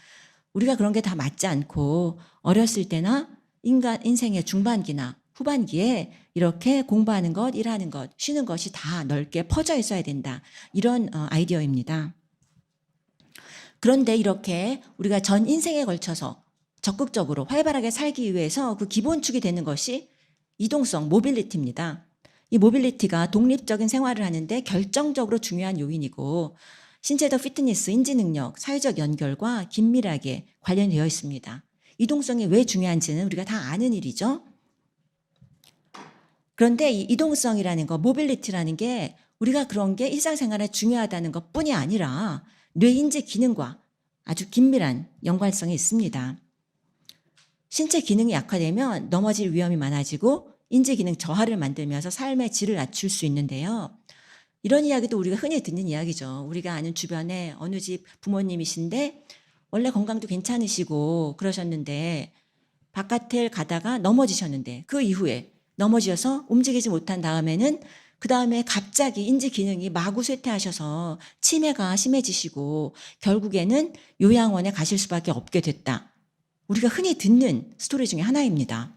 우리가 그런 게 다 맞지 않고 어렸을 때나 인생의 중반기나 후반기에 이렇게 공부하는 것, 일하는 것, 쉬는 것이 다 넓게 퍼져 있어야 된다. 이런 아이디어입니다. 그런데 이렇게 우리가 전 인생에 걸쳐서 적극적으로 활발하게 살기 위해서 그 기본축이 되는 것이 이동성, 모빌리티입니다. 이 모빌리티가 독립적인 생활을 하는데 결정적으로 중요한 요인이고, 신체적 피트니스, 인지 능력, 사회적 연결과 긴밀하게 관련되어 있습니다. 이동성이 왜 중요한지는 우리가 다 아는 일이죠. 그런데 이 이동성이라는 거, 모빌리티라는 게 우리가 그런 게 일상생활에 중요하다는 것뿐이 아니라 뇌인지 기능과 아주 긴밀한 연관성이 있습니다. 신체 기능이 약화되면 넘어질 위험이 많아지고 인지 기능 저하를 만들면서 삶의 질을 낮출 수 있는데요. 이런 이야기도 우리가 흔히 듣는 이야기죠. 우리가 아는 주변에 어느 집 부모님이신데 원래 건강도 괜찮으시고 그러셨는데 바깥을 가다가 넘어지셨는데 그 이후에 넘어지셔서 움직이지 못한 다음에는 그 다음에 갑자기 인지 기능이 마구 쇠퇴하셔서 치매가 심해지시고 결국에는 요양원에 가실 수밖에 없게 됐다. 우리가 흔히 듣는 스토리 중에 하나입니다.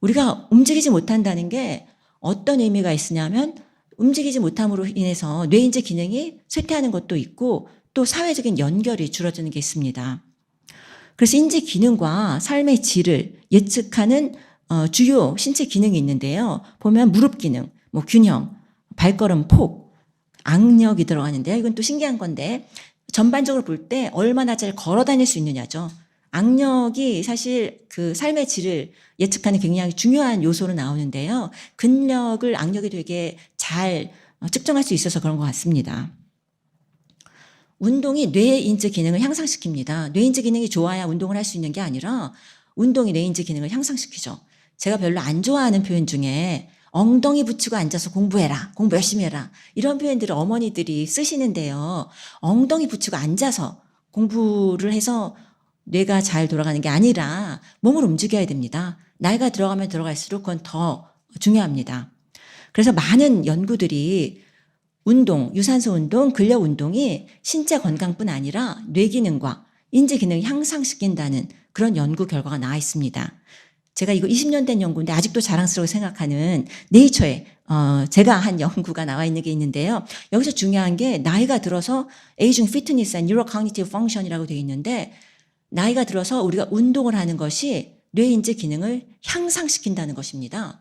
우리가 움직이지 못한다는 게 어떤 의미가 있으냐면 움직이지 못함으로 인해서 뇌인지 기능이 쇠퇴하는 것도 있고 또 사회적인 연결이 줄어드는 게 있습니다. 그래서 인지 기능과 삶의 질을 예측하는 주요 신체 기능이 있는데요. 보면 무릎 기능, 뭐 균형, 발걸음 폭, 악력이 들어가는데요. 이건 또 신기한 건데 전반적으로 볼 때 얼마나 잘 걸어 다닐 수 있느냐죠. 악력이 사실 그 삶의 질을 예측하는 굉장히 중요한 요소로 나오는데요. 근력을 악력이 되게 잘 측정할 수 있어서 그런 것 같습니다. 운동이 뇌인지 기능을 향상시킵니다. 뇌인지 기능이 좋아야 운동을 할 수 있는 게 아니라 운동이 뇌인지 기능을 향상시키죠. 제가 별로 안 좋아하는 표현 중에 엉덩이 붙이고 앉아서 공부해라, 공부 열심히 해라, 이런 표현들을 어머니들이 쓰시는데요. 엉덩이 붙이고 앉아서 공부를 해서 뇌가 잘 돌아가는 게 아니라 몸을 움직여야 됩니다. 나이가 들어가면 들어갈수록 그건 더 중요합니다. 그래서 많은 연구들이 운동, 유산소 운동, 근력 운동이 신체 건강뿐 아니라 뇌 기능과 인지 기능을 향상시킨다는 그런 연구 결과가 나와 있습니다. 제가 이거 20년 된 연구인데 아직도 자랑스럽게 생각하는 네이처에 제가 한 연구가 나와 있는 게 있는데요. 여기서 중요한 게 나이가 들어서 에이징 피트니스 앤 뉴로 커그니티브 펑션이라고 되어 있는데 나이가 들어서 우리가 운동을 하는 것이 뇌인지 기능을 향상시킨다는 것입니다.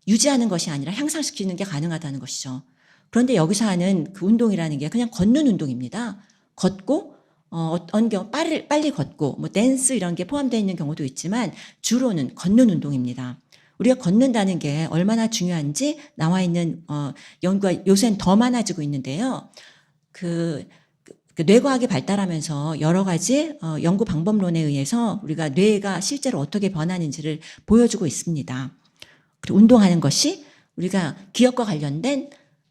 유지하는 것이 아니라 향상시키는 게 가능하다는 것이죠. 그런데 여기서 하는 그 운동이라는 게 그냥 걷는 운동입니다. 걷고 어떤 경우 빨리 걷고 뭐 댄스 이런 게 포함되어 있는 경우도 있지만 주로는 걷는 운동입니다. 우리가 걷는다는 게 얼마나 중요한지 나와 있는 연구가 요새는 더 많아지고 있는데요. 그 뇌과학이 발달하면서 여러 가지 연구 방법론에 의해서 우리가 뇌가 실제로 어떻게 변하는지를 보여주고 있습니다. 그리고 운동하는 것이 우리가 기억과 관련된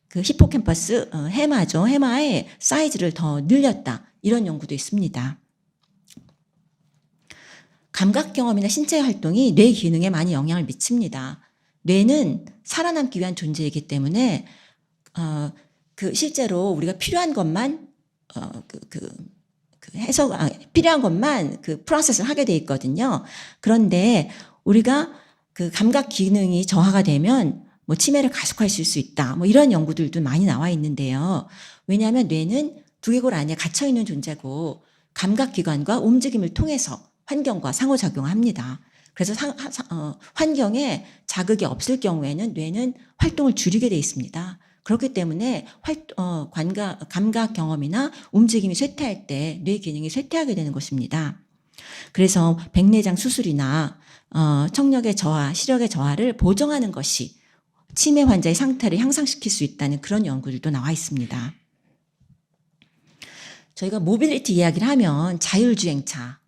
그 히포캠퍼스 해마죠. 해마의 사이즈를 더 늘렸다. 이런 연구도 있습니다. 감각 경험이나 신체 활동이 뇌 기능에 많이 영향을 미칩니다. 뇌는 살아남기 위한 존재이기 때문에 그 실제로 우리가 필요한 것만 필요한 것만 그 프로세스를 하게 돼 있거든요. 그런데 우리가 그 감각 기능이 저하가 되면 뭐 치매를 가속화시킬 수 있다. 뭐 이런 연구들도 많이 나와 있는데요. 왜냐하면 뇌는 두개골 안에 갇혀 있는 존재고 감각기관과 움직임을 통해서 환경과 상호작용합니다. 그래서 환경에 자극이 없을 경우에는 뇌는 활동을 줄이게 돼 있습니다. 그렇기 때문에 감각 경험이나 움직임이 쇠퇴할 때 뇌 기능이 쇠퇴하게 되는 것입니다. 그래서 백내장 수술이나 청력의 저하, 시력의 저하를 보정하는 것이 치매 환자의 상태를 향상시킬 수 있다는 그런 연구들도 나와 있습니다. 저희가 모빌리티 이야기를 하면 자율주행차,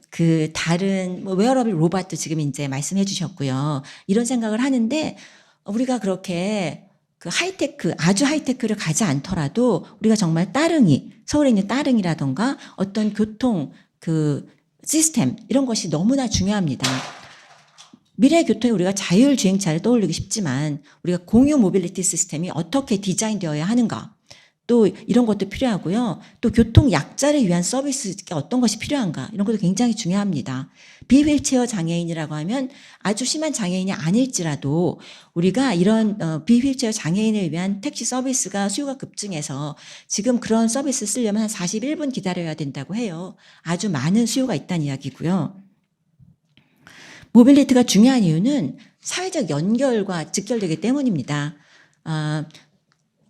그 다른 웨어러블 로봇도 지금 이제 말씀해 주셨고요. 이런 생각을 하는데 우리가 그렇게 그 하이테크, 아주 하이테크를 가지 않더라도 우리가 정말 따릉이, 서울에 있는 따릉이라던가 어떤 교통 그 시스템 이런 것이 너무나 중요합니다. 미래 교통에 우리가 자율주행차를 떠올리기 쉽지만 우리가 공유 모빌리티 시스템이 어떻게 디자인되어야 하는가, 또 이런 것도 필요하고요. 또 교통 약자를 위한 서비스가 어떤 것이 필요한가, 이런 것도 굉장히 중요합니다. 비휠체어 장애인이라고 하면 아주 심한 장애인이 아닐지라도 우리가 이런 비휠체어 장애인을 위한 택시 서비스가 수요가 급증해서 지금 그런 서비스 쓰려면 한 41분 기다려야 된다고 해요. 아주 많은 수요가 있다는 이야기고요. 모빌리티가 중요한 이유는 사회적 연결과 직결되기 때문입니다.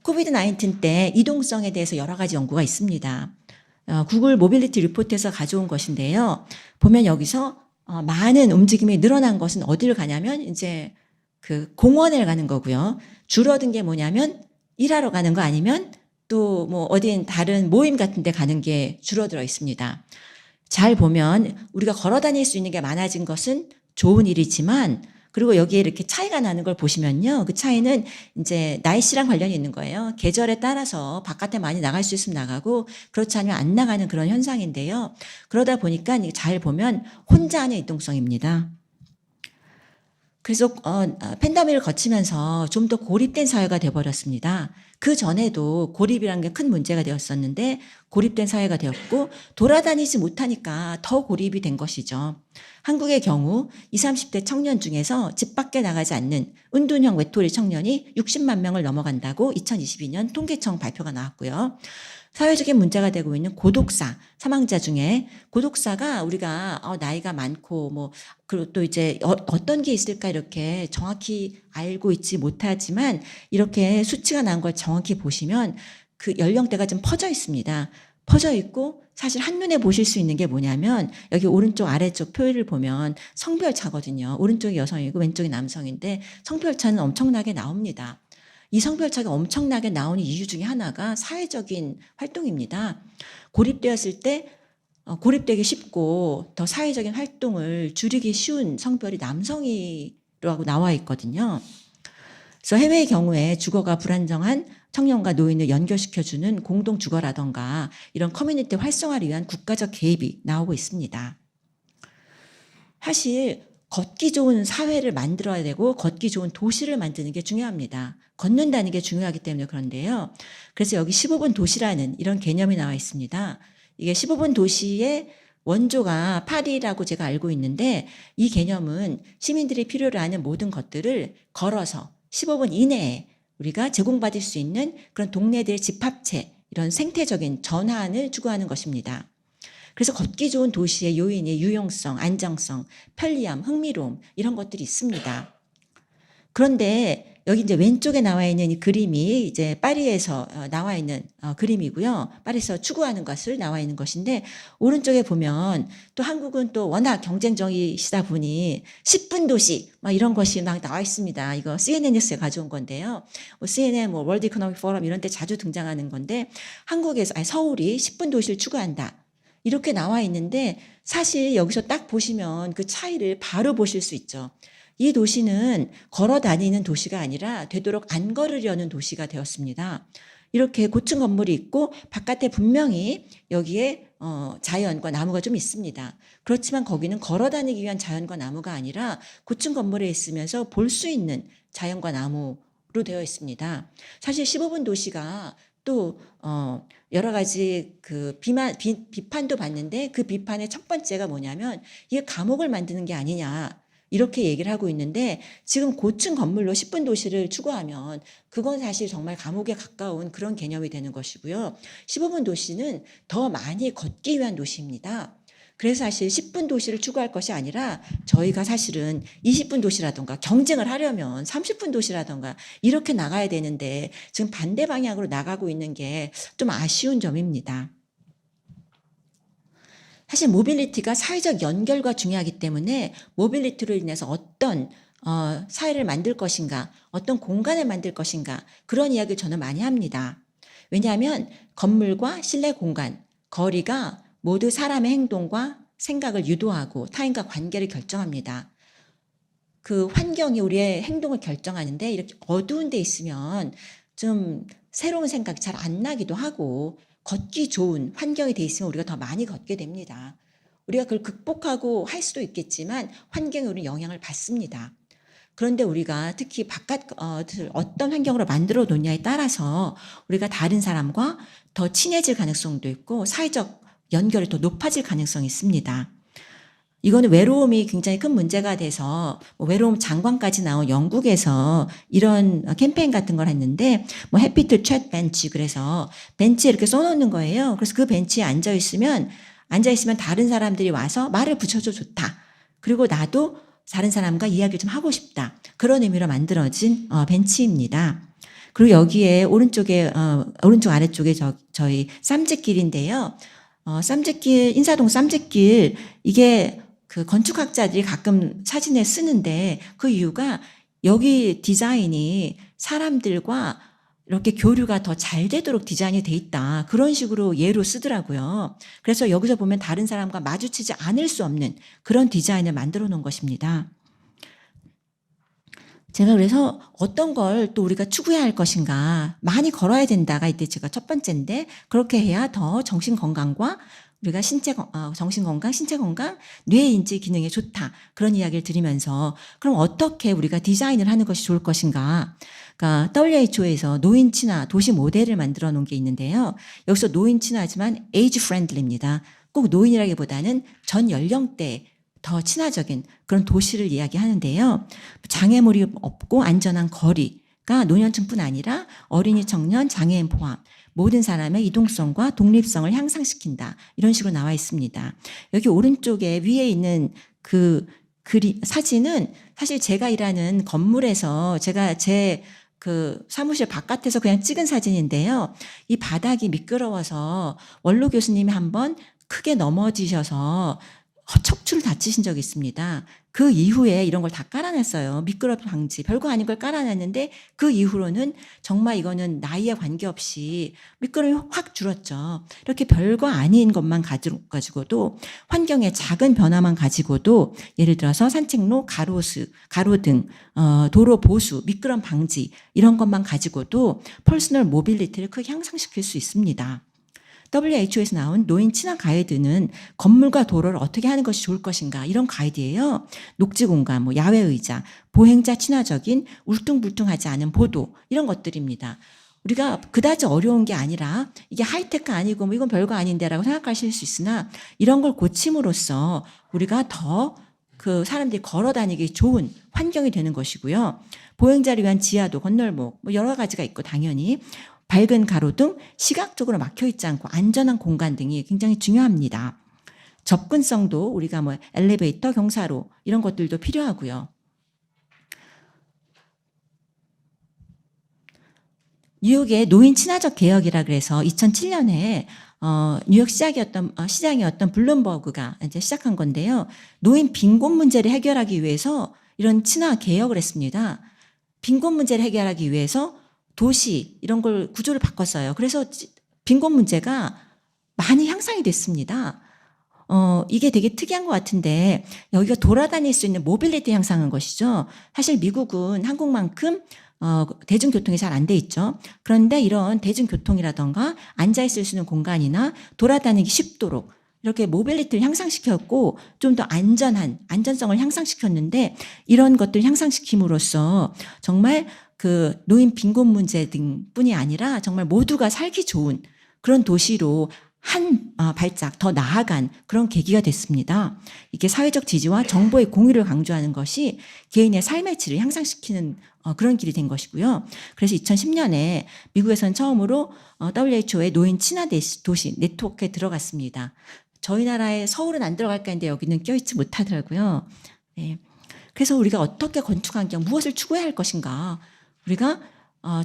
코비드-19 때 이동성에 대해서 여러 가지 연구가 있습니다. 구글 모빌리티 리포트에서 가져온 것인데요. 보면 여기서 많은 움직임이 늘어난 것은 어디를 가냐면 이제 그 공원에 가는 거고요. 줄어든 게 뭐냐면 일하러 가는 거 아니면 또 뭐 어딘 다른 모임 같은 데 가는 게 줄어들어 있습니다. 잘 보면 우리가 걸어 다닐 수 있는 게 많아진 것은 좋은 일이지만, 그리고 여기에 이렇게 차이가 나는 걸 보시면요. 그 차이는 이제 날씨랑 관련이 있는 거예요. 계절에 따라서 바깥에 많이 나갈 수 있으면 나가고 그렇지 않으면 안 나가는 그런 현상인데요. 그러다 보니까 잘 보면 혼자 하는 이동성입니다. 그래서 팬데믹을 거치면서 좀 더 고립된 사회가 되어버렸습니다. 그 전에도 고립이라는 게 큰 문제가 되었었는데 고립된 사회가 되었고 돌아다니지 못하니까 더 고립이 된 것이죠. 한국의 경우 20, 30대 청년 중에서 집 밖에 나가지 않는 은둔형 외톨이 청년이 60만 명을 넘어간다고 2022년 통계청 발표가 나왔고요. 사회적인 문제가 되고 있는 고독사, 사망자 중에 고독사가 우리가 나이가 많고 그리고 또 이제 어떤 게 있을까 이렇게 정확히 알고 있지 못하지만 이렇게 수치가 나온 걸 정확히 보시면 그 연령대가 좀 퍼져 있습니다. 퍼져 있고 사실 한눈에 보실 수 있는 게 뭐냐면 여기 오른쪽 아래쪽 표를 보면 성별차거든요. 오른쪽이 여성이고 왼쪽이 남성인데 성별차는 엄청나게 나옵니다. 이 성별차가 엄청나게 나오는 이유 중에 하나가 사회적인 활동입니다. 고립되었을 때 고립되기 쉽고 더 사회적인 활동을 줄이기 쉬운 성별이 남성이라고 나와 있거든요. 그래서 해외의 경우에 주거가 불안정한 청년과 노인을 연결시켜주는 공동주거라던가 이런 커뮤니티 활성화를 위한 국가적 개입이 나오고 있습니다. 사실 걷기 좋은 사회를 만들어야 되고 걷기 좋은 도시를 만드는 게 중요합니다. 걷는다는 게 중요하기 때문에 그런데요. 그래서 여기 15분 도시라는 이런 개념이 나와 있습니다. 이게 15분 도시의 원조가 파리라고 제가 알고 있는데 이 개념은 시민들이 필요로 하는 모든 것들을 걸어서 15분 이내에 우리가 제공받을 수 있는 그런 동네들의 집합체, 이런 생태적인 전환을 추구하는 것입니다. 그래서 걷기 좋은 도시의 요인이 유용성, 안정성, 편리함, 흥미로움 이런 것들이 있습니다. 그런데 여기 이제 왼쪽에 나와 있는 이 그림이 이제 파리에서 나와 있는 그림이고요. 파리에서 추구하는 것을 나와 있는 것인데 오른쪽에 보면 또 한국은 또 워낙 경쟁적이시다 보니 10분 도시 막 이런 것이 막 나와 있습니다. 이거 CNN 뉴스에 가져온 건데요. CNN 월드 이코노믹 포럼 이런 데 자주 등장하는 건데 한국에서 서울이 10분 도시를 추구한다. 이렇게 나와 있는데 사실 여기서 딱 보시면 그 차이를 바로 보실 수 있죠. 이 도시는 걸어 다니는 도시가 아니라 되도록 안 걸으려는 도시가 되었습니다. 이렇게 고층 건물이 있고 바깥에 분명히 여기에 자연과 나무가 좀 있습니다. 그렇지만 거기는 걸어 다니기 위한 자연과 나무가 아니라 고층 건물에 있으면서 볼 수 있는 자연과 나무로 되어 있습니다. 사실 15분 도시가 또 여러 가지 그 비판도 받는데 그 비판의 첫 번째가 뭐냐면 이게 감옥을 만드는 게 아니냐 이렇게 얘기를 하고 있는데 지금 고층 건물로 10분 도시를 추구하면 그건 사실 정말 감옥에 가까운 그런 개념이 되는 것이고요. 15분 도시는 더 많이 걷기 위한 도시입니다. 그래서 사실 10분 도시를 추구할 것이 아니라 저희가 사실은 20분 도시라던가 경쟁을 하려면 30분 도시라던가 이렇게 나가야 되는데 지금 반대 방향으로 나가고 있는 게 좀 아쉬운 점입니다. 사실 모빌리티가 사회적 연결과 중요하기 때문에 모빌리티로 인해서 어떤 사회를 만들 것인가, 어떤 공간을 만들 것인가 그런 이야기를 저는 많이 합니다. 왜냐하면 건물과 실내 공간, 거리가 모두 사람의 행동과 생각을 유도하고 타인과 관계를 결정합니다. 그 환경이 우리의 행동을 결정하는데 이렇게 어두운 데 있으면 좀 새로운 생각이 잘 안 나기도 하고 걷기 좋은 환경이 돼 있으면 우리가 더 많이 걷게 됩니다. 우리가 그걸 극복하고 할 수도 있겠지만 환경에 우리는 영향을 받습니다. 그런데 우리가 특히 바깥 어떤 환경으로 만들어 놓냐에 따라서 우리가 다른 사람과 더 친해질 가능성도 있고 사회적 연결이 더 높아질 가능성이 있습니다. 이거는 외로움이 굉장히 큰 문제가 돼서 외로움 장관까지 나온 영국에서 이런 캠페인 같은 걸 했는데 해피 투 챗 벤치 그래서 벤치에 이렇게 써놓는 거예요. 그래서 그 벤치에 앉아 있으면 다른 사람들이 와서 말을 붙여줘 좋다. 그리고 나도 다른 사람과 이야기를 좀 하고 싶다. 그런 의미로 만들어진 벤치입니다. 그리고 여기에 오른쪽 아래쪽에 저희 쌈짓길인데요. 쌈짓길 인사동 쌈짓길 이게 그 건축학자들이 가끔 사진에 쓰는데 그 이유가 여기 디자인이 사람들과 이렇게 교류가 더 잘 되도록 디자인이 돼 있다. 그런 식으로 예로 쓰더라고요. 그래서 여기서 보면 다른 사람과 마주치지 않을 수 없는 그런 디자인을 만들어 놓은 것입니다. 제가 그래서 어떤 걸 또 우리가 추구해야 할 것인가 많이 걸어야 된다가 이때 제가 첫 번째인데 그렇게 해야 더 정신 건강과 우리가 정신 건강, 신체 건강, 뇌 인지 기능에 좋다. 그런 이야기를 드리면서 그럼 어떻게 우리가 디자인을 하는 것이 좋을 것인가? 그러니까 WHO에서 노인 친화 도시 모델을 만들어 놓은 게 있는데요. 여기서 노인 친화지만 에이지 프렌들리입니다. 꼭 노인이라기보다는 전 연령대 더 친화적인 그런 도시를 이야기하는데요. 장애물이 없고 안전한 거리가 노년층뿐 아니라 어린이, 청년, 장애인 포함 모든 사람의 이동성과 독립성을 향상시킨다. 이런 식으로 나와 있습니다. 여기 오른쪽에 위에 있는 그 사진은 사실 제가 일하는 건물에서 제가 제 그 사무실 바깥에서 그냥 찍은 사진인데요. 이 바닥이 미끄러워서 원로 교수님이 한번 크게 넘어지셔서 척추를 다치신 적이 있습니다. 그 이후에 이런 걸 다 깔아놨어요. 미끄럼 방지 별거 아닌 걸 깔아놨는데 그 이후로는 정말 이거는 나이에 관계없이 미끄럼이 확 줄었죠. 이렇게 별거 아닌 것만 가지고도 환경의 작은 변화만 가지고도 예를 들어서 산책로, 가로등, 도로 보수, 미끄럼 방지 이런 것만 가지고도 퍼스널 모빌리티를 크게 향상시킬 수 있습니다. WHO에서 나온 노인 친화 가이드는 건물과 도로를 어떻게 하는 것이 좋을 것인가 이런 가이드예요. 녹지 공간, 야외 의자, 보행자 친화적인 울퉁불퉁하지 않은 보도 이런 것들입니다. 우리가 그다지 어려운 게 아니라 이게 하이테크 아니고 이건 별거 아닌데라고 생각하실 수 있으나 이런 걸 고침으로써 우리가 더 그 사람들이 걸어 다니기 좋은 환경이 되는 것이고요. 보행자를 위한 지하도, 건널목 여러 가지가 있고 당연히 밝은 가로등, 시각적으로 막혀 있지 않고 안전한 공간 등이 굉장히 중요합니다. 접근성도 우리가 엘리베이터, 경사로 이런 것들도 필요하고요. 뉴욕의 노인 친화적 개혁이라 그래서 2007년에 뉴욕 시장이었던 블룸버그가 이제 시작한 건데요. 노인 빈곤 문제를 해결하기 위해서 이런 친화 개혁을 했습니다. 빈곤 문제를 해결하기 위해서 도시 이런 걸 구조를 바꿨어요. 그래서 빈곤 문제가 많이 향상이 됐습니다. 이게 되게 특이한 것 같은데 여기가 돌아다닐 수 있는 모빌리티 향상한 것이죠. 사실 미국은 한국만큼 대중교통이 잘 안 돼 있죠. 그런데 이런 대중교통이라던가 앉아있을 수 있는 공간이나 돌아다니기 쉽도록 이렇게 모빌리티를 향상시켰고 좀 더 안전성을 향상시켰는데 이런 것들을 향상시킴으로써 정말 그 노인 빈곤 문제 등뿐이 아니라 정말 모두가 살기 좋은 그런 도시로 한 발짝 더 나아간 그런 계기가 됐습니다. 이게 사회적 지지와 정보의 공유를 강조하는 것이 개인의 삶의 질을 향상시키는 그런 길이 된 것이고요. 그래서 2010년에 미국에서는 처음으로 WHO의 노인 친화 도시 네트워크에 들어갔습니다. 저희 나라의 서울은 안 들어갈까 했는데 여기는 껴있지 못하더라고요. 네. 그래서 우리가 어떻게 건축 환경, 무엇을 추구해야 할 것인가. 우리가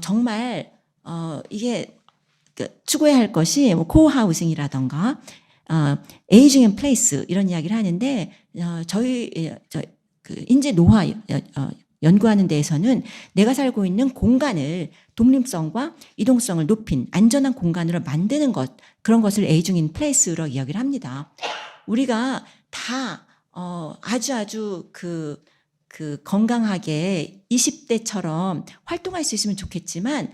정말 이게 추구해야 할 것이 코어 하우징이라던가 에이징 인 플레이스 이런 이야기를 하는데 그 인재 노화 연구하는 데에서는 내가 살고 있는 공간을 독립성과 이동성을 높인 안전한 공간으로 만드는 것, 그런 것을 에이징 인 플레이스로 이야기를 합니다. 우리가 다 아주 그 건강하게 20대처럼 활동할 수 있으면 좋겠지만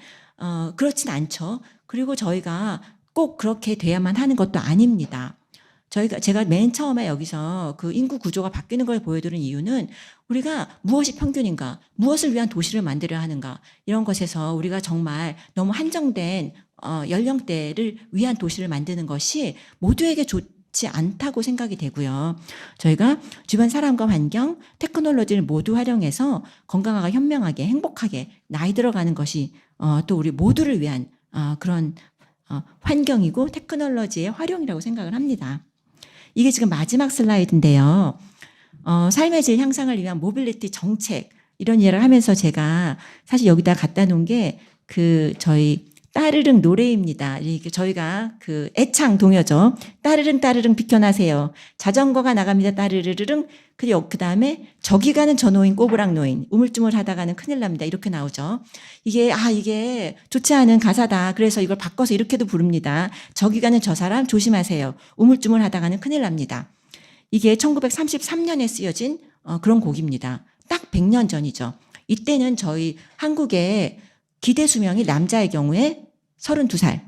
그렇진 않죠. 그리고 저희가 꼭 그렇게 돼야만 하는 것도 아닙니다. 제가 맨 처음에 여기서 그 인구 구조가 바뀌는 걸 보여드린 이유는 우리가 무엇이 평균인가, 무엇을 위한 도시를 만들어야 하는가, 이런 것에서 우리가 정말 너무 한정된 연령대를 위한 도시를 만드는 것이 모두에게 좋지 않다고 생각이 되고요. 저희가 주변 사람과 환경, 테크놀로지를 모두 활용해서 건강하고 현명하게 행복하게 나이 들어가는 것이 또 우리 모두를 위한 그런 환경이고 테크놀로지의 활용이라고 생각을 합니다. 이게 지금 마지막 슬라이드인데요. 삶의 질 향상을 위한 모빌리티 정책, 이런 이야기를 하면서 제가 사실 여기다 갖다 놓은 게 저희 따르릉 노래입니다. 이게 저희가 그 애창 동요죠. 따르릉 따르릉 비켜나세요. 자전거가 나갑니다. 따르르르릉. 그리고 그 다음에 저기 가는 저 노인 꼬부랑 노인 우물쭈물 하다가는 큰일 납니다. 이렇게 나오죠. 이게 좋지 않은 가사다. 그래서 이걸 바꿔서 이렇게도 부릅니다. 저기 가는 저 사람 조심하세요. 우물쭈물 하다가는 큰일 납니다. 이게 1933년에 쓰여진 그런 곡입니다. 딱 100년 전이죠. 이때는 저희 한국의 기대 수명이 남자의 경우에 32살,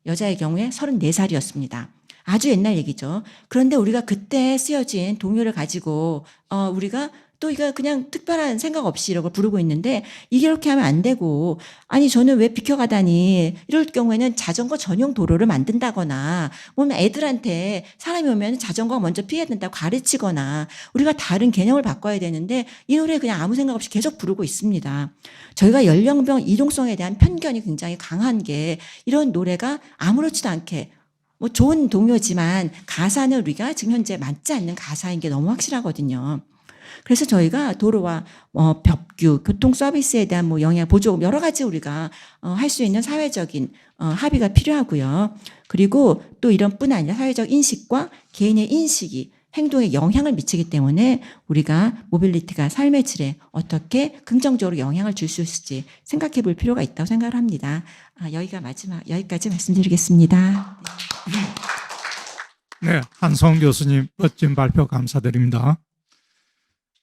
여자의 경우에 34살이었습니다. 아주 옛날 얘기죠. 그런데 우리가 그때 쓰여진 동요를 가지고 우리가 또 이거 그냥 특별한 생각 없이 이러고 부르고 있는데 이게 이렇게 하면 안 되고, 아니 저는 왜 비켜가다니, 이럴 경우에는 자전거 전용 도로를 만든다거나 뭐면 애들한테 사람이 오면 자전거가 먼저 피해야 된다고 가르치거나 우리가 다른 개념을 바꿔야 되는데 이 노래 그냥 아무 생각 없이 계속 부르고 있습니다. 저희가 연령별 이동성에 대한 편견이 굉장히 강한 게 이런 노래가 아무렇지도 않게 뭐 좋은 동요지만 가사는 우리가 지금 현재 맞지 않는 가사인 게 너무 확실하거든요. 그래서 저희가 도로와 법규, 교통 서비스에 대한 뭐 영향, 보조금 여러 가지 우리가 할 수 있는 사회적인 합의가 필요하고요. 그리고 또 이런 뿐 아니라 사회적 인식과 개인의 인식이 행동에 영향을 미치기 때문에 우리가 모빌리티가 삶의 질에 어떻게 긍정적으로 영향을 줄 수 있을지 생각해 볼 필요가 있다고 생각을 합니다. 여기까지 말씀드리겠습니다. 네, 한성훈 교수님 멋진 발표 감사드립니다.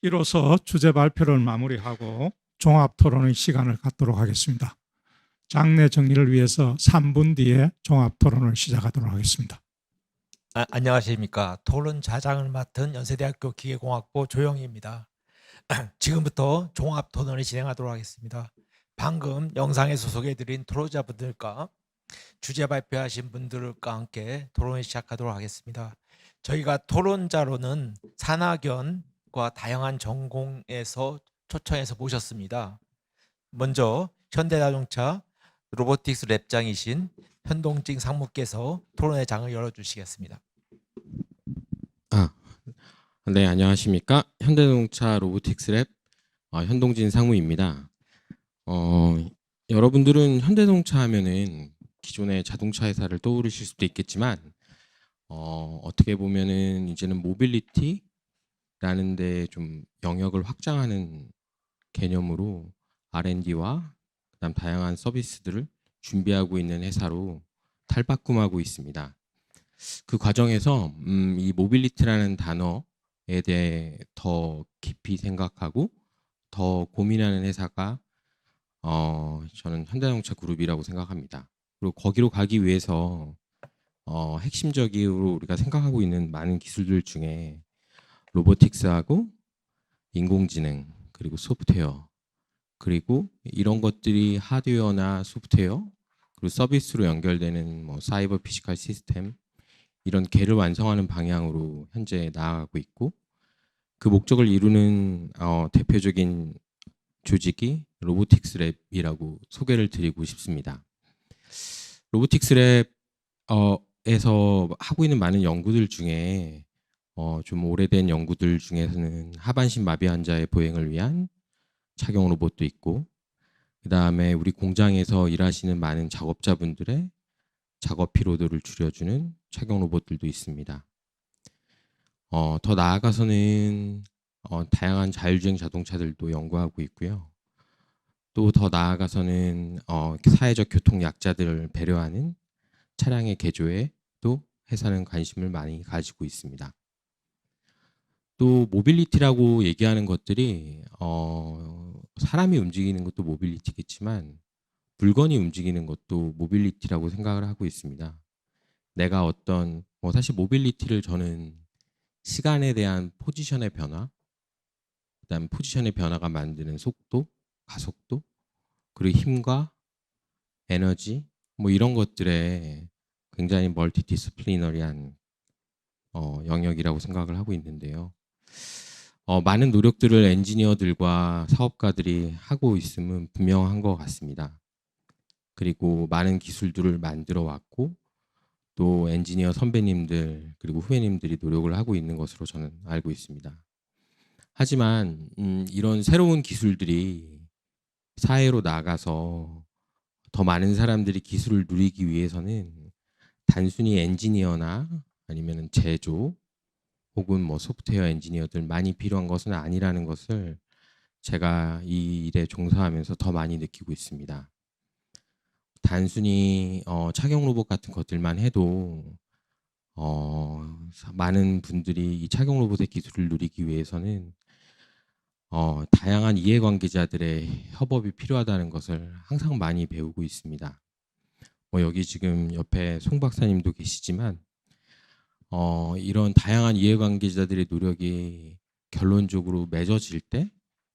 이로써 주제 발표를 마무리하고 종합 토론의 시간을 갖도록 하겠습니다. 장내 정리를 위해서 3분 뒤에 종합 토론을 시작하도록 하겠습니다. 안녕하십니까. 토론 자장을 맡은 연세대학교 기계공학부 조영희입니다. 지금부터 종합 토론을 진행하도록 하겠습니다. 방금 영상에서 소개해드린 토론자분들과 주제 발표하신 분들과 함께 토론을 시작하도록 하겠습니다. 저희가 토론자로는 산학연과 다양한 전공에서 초청해서 모셨습니다. 먼저 현대자동차 로보틱스 랩장이신 현동진 상무께서 토론의 장을 열어주시겠습니다. 네, 안녕하십니까. 현대자동차 로보틱스 랩 현동진 상무입니다. 여러분들은 현대자동차 하면은 기존의 자동차 회사를 떠오르실 수도 있겠지만 어떻게 보면은 이제는 모빌리티라는 데 좀 영역을 확장하는 개념으로 R&D와 그다음 다양한 서비스들을 준비하고 있는 회사로 탈바꿈하고 있습니다. 그 과정에서 이 모빌리티라는 단어에 대해 더 깊이 생각하고 더 고민하는 회사가 저는 현대자동차 그룹이라고 생각합니다. 그리고 거기로 가기 위해서 핵심적으로 우리가 생각하고 있는 많은 기술들 중에 로보틱스하고 인공지능 그리고 소프트웨어, 그리고 이런 것들이 하드웨어나 소프트웨어 그리고 서비스로 연결되는 뭐 사이버 피지컬 시스템, 이런 개를 완성하는 방향으로 현재 나아가고 있고, 그 목적을 이루는 대표적인 조직이 로보틱스 랩이라고 소개를 드리고 싶습니다. 로보틱스 랩에서 하고 있는 많은 연구들 중에 좀 오래된 연구들 중에서는 하반신 마비 환자의 보행을 위한 착용 로봇도 있고, 그 다음에 우리 공장에서 일하시는 많은 작업자분들의 작업 피로도를 줄여주는 착용 로봇들도 있습니다. 더 나아가서는 다양한 자율주행 자동차들도 연구하고 있고요. 또 더 나아가서는 사회적 교통 약자들을 배려하는 차량의 개조에 또 회사는 관심을 많이 가지고 있습니다. 또 모빌리티라고 얘기하는 것들이 사람이 움직이는 것도 모빌리티겠지만 물건이 움직이는 것도 모빌리티라고 생각을 하고 있습니다. 내가 어떤 사실 모빌리티를 저는 시간에 대한 포지션의 변화, 그다음 포지션의 변화가 만드는 속도, 가속도, 그리고 힘과 에너지 이런 것들에 굉장히 멀티 디스플리너리한 영역이라고 생각을 하고 있는데요. 많은 노력들을 엔지니어들과 사업가들이 하고 있음은 분명한 것 같습니다. 그리고 많은 기술들을 만들어 왔고 또 엔지니어 선배님들 그리고 후배님들이 노력을 하고 있는 것으로 저는 알고 있습니다. 하지만 이런 새로운 기술들이 사회로 나가서 더 많은 사람들이 기술을 누리기 위해서는 단순히 엔지니어나 아니면 제조 혹은 소프트웨어 엔지니어들 많이 필요한 것은 아니라는 것을 제가 이 일에 종사하면서 더 많이 느끼고 있습니다. 단순히 착용 로봇 같은 것들만 해도 많은 분들이 이 착용 로봇의 기술을 누리기 위해서는 다양한 이해관계자들의 협업이 필요하다는 것을 항상 많이 배우고 있습니다. 여기 지금 옆에 송 박사님도 계시지만 이런 다양한 이해관계자들의 노력이 결론적으로 맺어질 때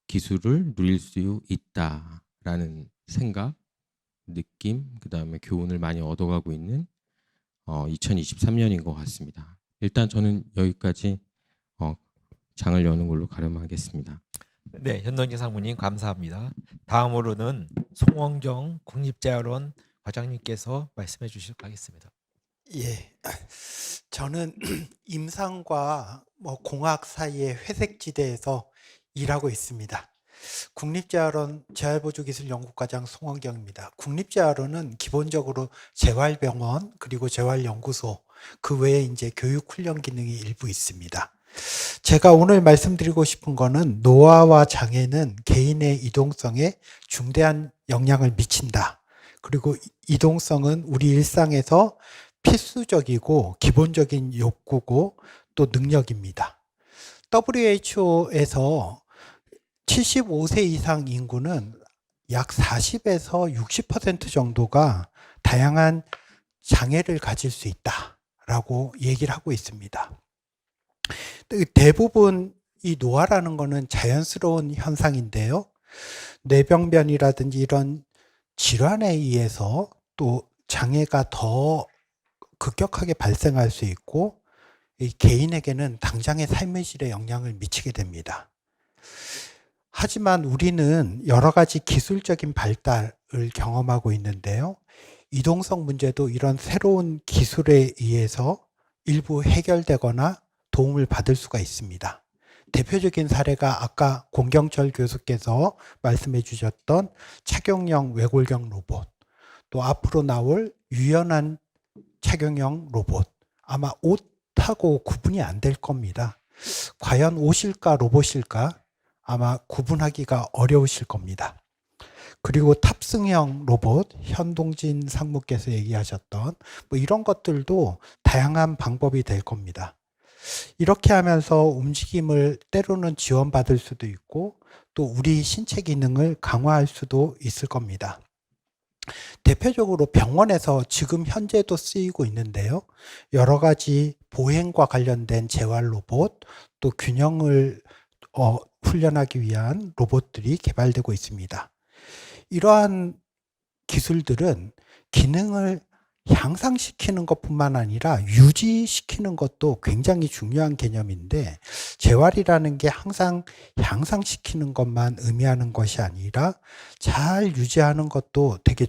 기술을 누릴 수 있다라는 생각, 느낌, 그 다음에 교훈을 많이 얻어가고 있는 2023년인 것 같습니다. 일단 저는 여기까지 장을 여는 걸로 가름하겠습니다. 네, 현동진 상무님 감사합니다. 다음으로는 송원경 국립재활원 과장님께서 말씀해 주시도록 하겠습니다. 예, 저는 임상과 공학 사이의 회색지대에서 일하고 있습니다. 국립재활원 재활보조기술연구과장 송원경입니다. 국립재활원은 기본적으로 재활병원 그리고 재활연구소 그 외에 이제 교육훈련 기능이 일부 있습니다. 제가 오늘 말씀드리고 싶은 거는 노화와 장애는 개인의 이동성에 중대한 영향을 미친다. 그리고 이동성은 우리 일상에서 필수적이고 기본적인 욕구고 또 능력입니다. WHO에서 75세 이상 인구는 약 40에서 60% 정도가 다양한 장애를 가질 수 있다라고 얘기를 하고 있습니다. 대부분 이 노화라는 거는 자연스러운 현상인데요. 뇌병변이라든지 이런 질환에 의해서 또 장애가 더 급격하게 발생할 수 있고 이 개인에게는 당장의 삶의 질에 영향을 미치게 됩니다. 하지만 우리는 여러 가지 기술적인 발달을 경험하고 있는데요. 이동성 문제도 이런 새로운 기술에 의해서 일부 해결되거나 도움을 받을 수가 있습니다. 대표적인 사례가 아까 공경철 교수께서 말씀해 주셨던 착용형 외골경 로봇, 또 앞으로 나올 유연한 착용형 로봇, 아마 옷하고 구분이 안 될 겁니다. 과연 옷일까 로봇일까 아마 구분하기가 어려우실 겁니다. 그리고 탑승형 로봇, 현동진 상무께서 얘기하셨던 이런 것들도 다양한 방법이 될 겁니다. 이렇게 하면서 움직임을 때로는 지원받을 수도 있고 또 우리 신체 기능을 강화할 수도 있을 겁니다. 대표적으로 병원에서 지금 현재도 쓰이고 있는데요. 여러 가지 보행과 관련된 재활 로봇, 또 균형을 훈련하기 위한 로봇들이 개발되고 있습니다. 이러한 기술들은 기능을 향상시키는 것뿐만 아니라 유지시키는 것도 굉장히 중요한 개념인데 재활이라는 게 항상 향상시키는 것만 의미하는 것이 아니라 잘 유지하는 것도 되게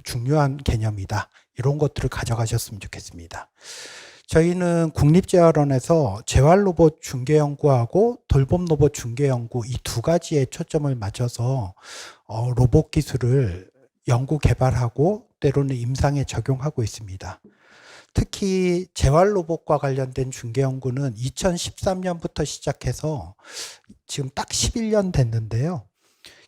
중요한 개념이다. 이런 것들을 가져가셨으면 좋겠습니다. 저희는 국립재활원에서 재활로봇 중개연구하고 돌봄로봇 중개연구 이 두 가지에 초점을 맞춰서 로봇 기술을 연구 개발하고 계획대로는 임상에 적용하고 있습니다. 특히 재활 로봇과 관련된 중개 연구는 2013년부터 시작해서 지금 딱 11년 됐는데요.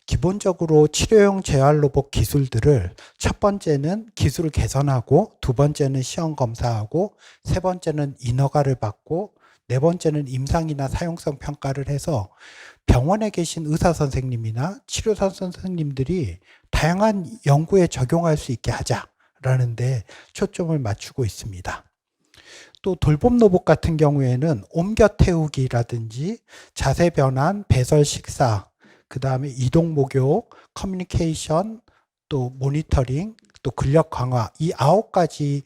기본적으로 치료용 재활 로봇 기술들을 첫 번째는 기술을 개선하고, 두 번째는 시험 검사하고, 세 번째는 인허가를 받고, 네 번째는 임상이나 사용성 평가를 해서 병원에 계신 의사 선생님이나 치료사 선생님들이 다양한 연구에 적용할 수 있게 하자라는 데 초점을 맞추고 있습니다. 또 돌봄 로봇 같은 경우에는 옮겨 태우기라든지 자세 변환, 배설 식사, 그 다음에 이동 목욕, 커뮤니케이션, 또 모니터링, 또 근력 강화, 이 9가지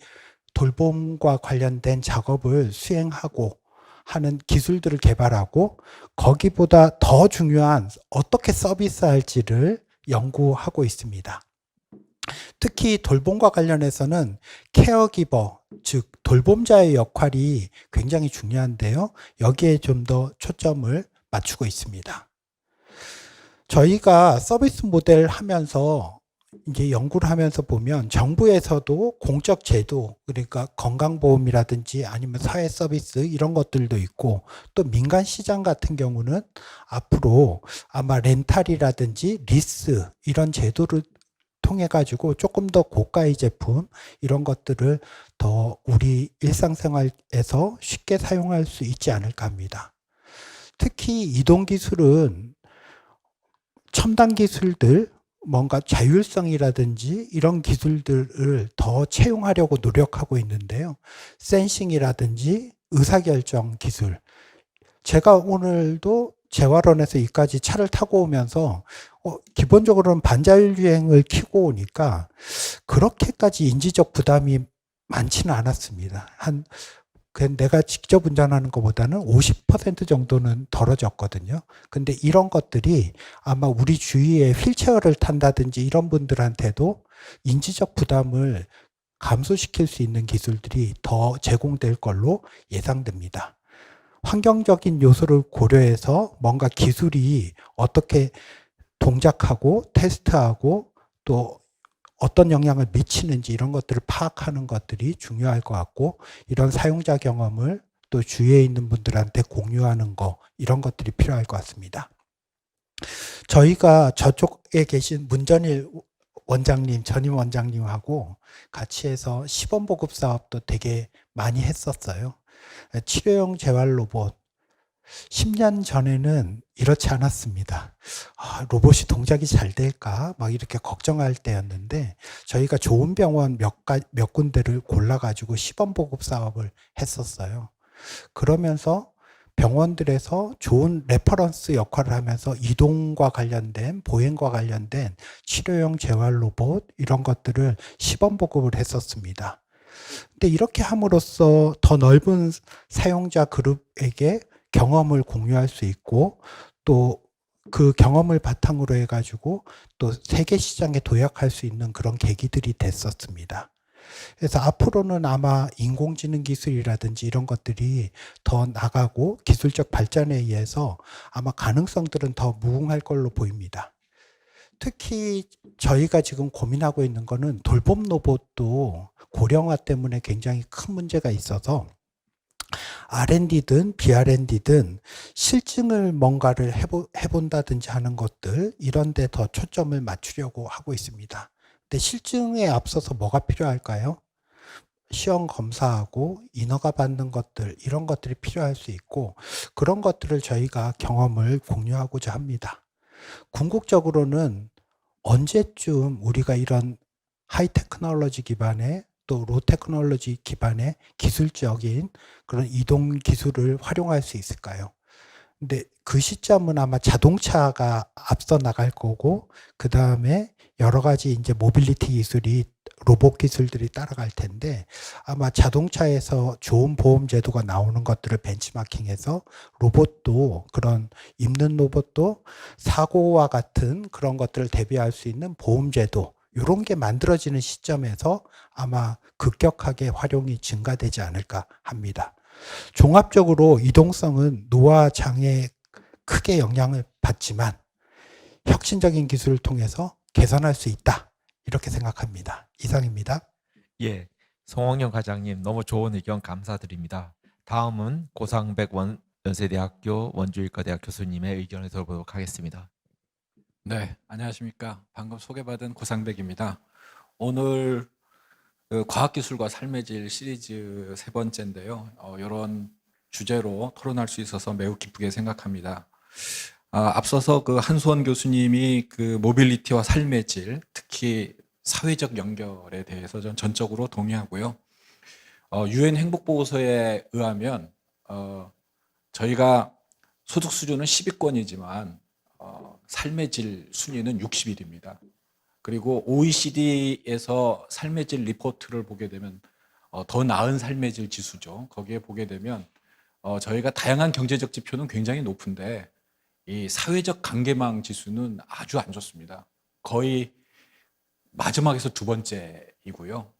돌봄과 관련된 작업을 수행하고 하는 기술들을 개발하고, 거기보다 더 중요한 어떻게 서비스할지를 연구하고 있습니다. 특히 돌봄과 관련해서는 케어기버, 즉 돌봄자의 역할이 굉장히 중요한데요. 여기에 좀 더 초점을 맞추고 있습니다. 저희가 서비스 모델 하면서 이제 연구를 하면서 보면 정부에서도 공적 제도, 그러니까 건강보험이라든지 아니면 사회 서비스 이런 것들도 있고, 또 민간 시장 같은 경우는 앞으로 아마 렌탈이라든지 리스 이런 제도를 통해 가지고 조금 더 고가의 제품 이런 것들을 더 우리 일상생활에서 쉽게 사용할 수 있지 않을까 합니다. 특히 이동 기술은 첨단 기술들, 뭔가 자율성이라든지 이런 기술들을 더 채용하려고 노력하고 있는데요. 센싱이라든지 의사결정 기술. 제가 오늘도 재활원에서 이까지 차를 타고 오면서 기본적으로는 반자율주행을 켜고 오니까 그렇게까지 인지적 부담이 많지는 않았습니다. 내가 직접 운전하는 것보다는 50% 정도는 덜어졌거든요. 근데 이런 것들이 아마 우리 주위에 휠체어를 탄다든지 이런 분들한테도 인지적 부담을 감소시킬 수 있는 기술들이 더 제공될 걸로 예상됩니다. 환경적인 요소를 고려해서 뭔가 기술이 어떻게 동작하고 테스트하고 또 어떤 영향을 미치는지 이런 것들을 파악하는 것들이 중요할 것 같고, 이런 사용자 경험을 또 주위에 있는 분들한테 공유하는 거, 이런 것들이 필요할 것 같습니다. 저희가 저쪽에 계신 문전일 원장님, 전임 원장님하고 같이 해서 시범 보급 사업도 되게 많이 했었어요. 치료용 재활 로봇. 10년 전에는 이렇지 않았습니다. 로봇이 동작이 잘 될까? 막 이렇게 걱정할 때였는데, 저희가 좋은 병원 몇 군데를 골라가지고 시범 보급 사업을 했었어요. 그러면서 병원들에서 좋은 레퍼런스 역할을 하면서 이동과 관련된, 보행과 관련된 치료용 재활 로봇 이런 것들을 시범 보급을 했었습니다. 근데 이렇게 함으로써 더 넓은 사용자 그룹에게 경험을 공유할 수 있고, 또 그 경험을 바탕으로 해가지고 또 세계 시장에 도약할 수 있는 그런 계기들이 됐었습니다. 그래서 앞으로는 아마 인공지능 기술이라든지 이런 것들이 더 나가고 기술적 발전에 의해서 아마 가능성들은 더 무궁할 걸로 보입니다. 특히 저희가 지금 고민하고 있는 거는 돌봄 로봇도 고령화 때문에 굉장히 큰 문제가 있어서 R&D든 BR&D든 실증을 뭔가를 해본다든지 하는 것들, 이런 데 더 초점을 맞추려고 하고 있습니다. 근데 실증에 앞서서 뭐가 필요할까요? 시험 검사하고 인허가 받는 것들, 이런 것들이 필요할 수 있고, 그런 것들을 저희가 경험을 공유하고자 합니다. 궁극적으로는 언제쯤 우리가 이런 하이 테크놀로지 기반의 또 로 테크놀로지 기반의 기술적인 그런 이동 기술을 활용할 수 있을까요? 근데 그 시점은 아마 자동차가 앞서 나갈 거고, 그 다음에 여러 가지 이제 모빌리티 기술이, 로봇 기술들이 따라갈 텐데, 아마 자동차에서 좋은 보험 제도가 나오는 것들을 벤치마킹해서 로봇도, 그런 입는 로봇도 사고와 같은 그런 것들을 대비할 수 있는 보험 제도, 이런 게 만들어지는 시점에서 아마 급격하게 활용이 증가되지 않을까 합니다. 종합적으로 이동성은 노화 장애에 크게 영향을 받지만 혁신적인 기술을 통해서 개선할 수 있다. 이렇게 생각합니다. 이상입니다. 예, 송홍영 과장님 너무 좋은 의견 감사드립니다. 다음은 고상백 연세대학교 원주일과대학 교수님의 의견을 들어보도록 하겠습니다. 네, 안녕하십니까. 방금 소개받은 고상백입니다. 오늘 그 과학기술과 삶의 질 시리즈 세 번째인데요. 이런 주제로 토론할 수 있어서 매우 기쁘게 생각합니다. 앞서서 그 한수원 교수님이 그 모빌리티와 삶의 질, 특히 사회적 연결에 대해서 전 전적으로 동의하고요. 유엔 행복보고서에 의하면 저희가 소득 수준은 10위권이지만 삶의 질 순위는 60위입니다. 그리고 OECD에서 삶의 질 리포트를 보게 되면 더 나은 삶의 질 지수죠. 거기에 보게 되면 저희가 다양한 경제적 지표는 굉장히 높은데 이 사회적 관계망 지수는 아주 안 좋습니다. 거의 마지막에서 두 번째이고요.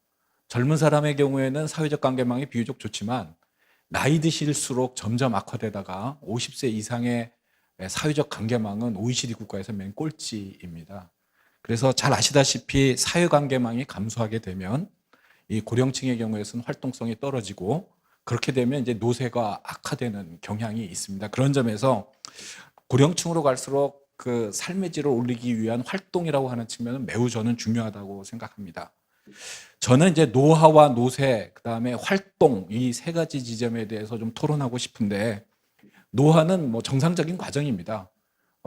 젊은 사람의 경우에는 사회적 관계망이 비교적 좋지만 나이 드실수록 점점 악화되다가 50세 이상의 사회적 관계망은 OECD 국가에서 맨 꼴찌입니다. 그래서 잘 아시다시피 사회관계망이 감소하게 되면 이 고령층의 경우에서는 활동성이 떨어지고 그렇게 되면 이제 노쇠가 악화되는 경향이 있습니다. 그런 점에서 고령층으로 갈수록 그 삶의 질을 올리기 위한 활동이라고 하는 측면은 매우 저는 중요하다고 생각합니다. 저는 이제 노화와 노쇠, 그다음에 활동 이 세 가지 지점에 대해서 좀 토론하고 싶은데 노화는 뭐 정상적인 과정입니다.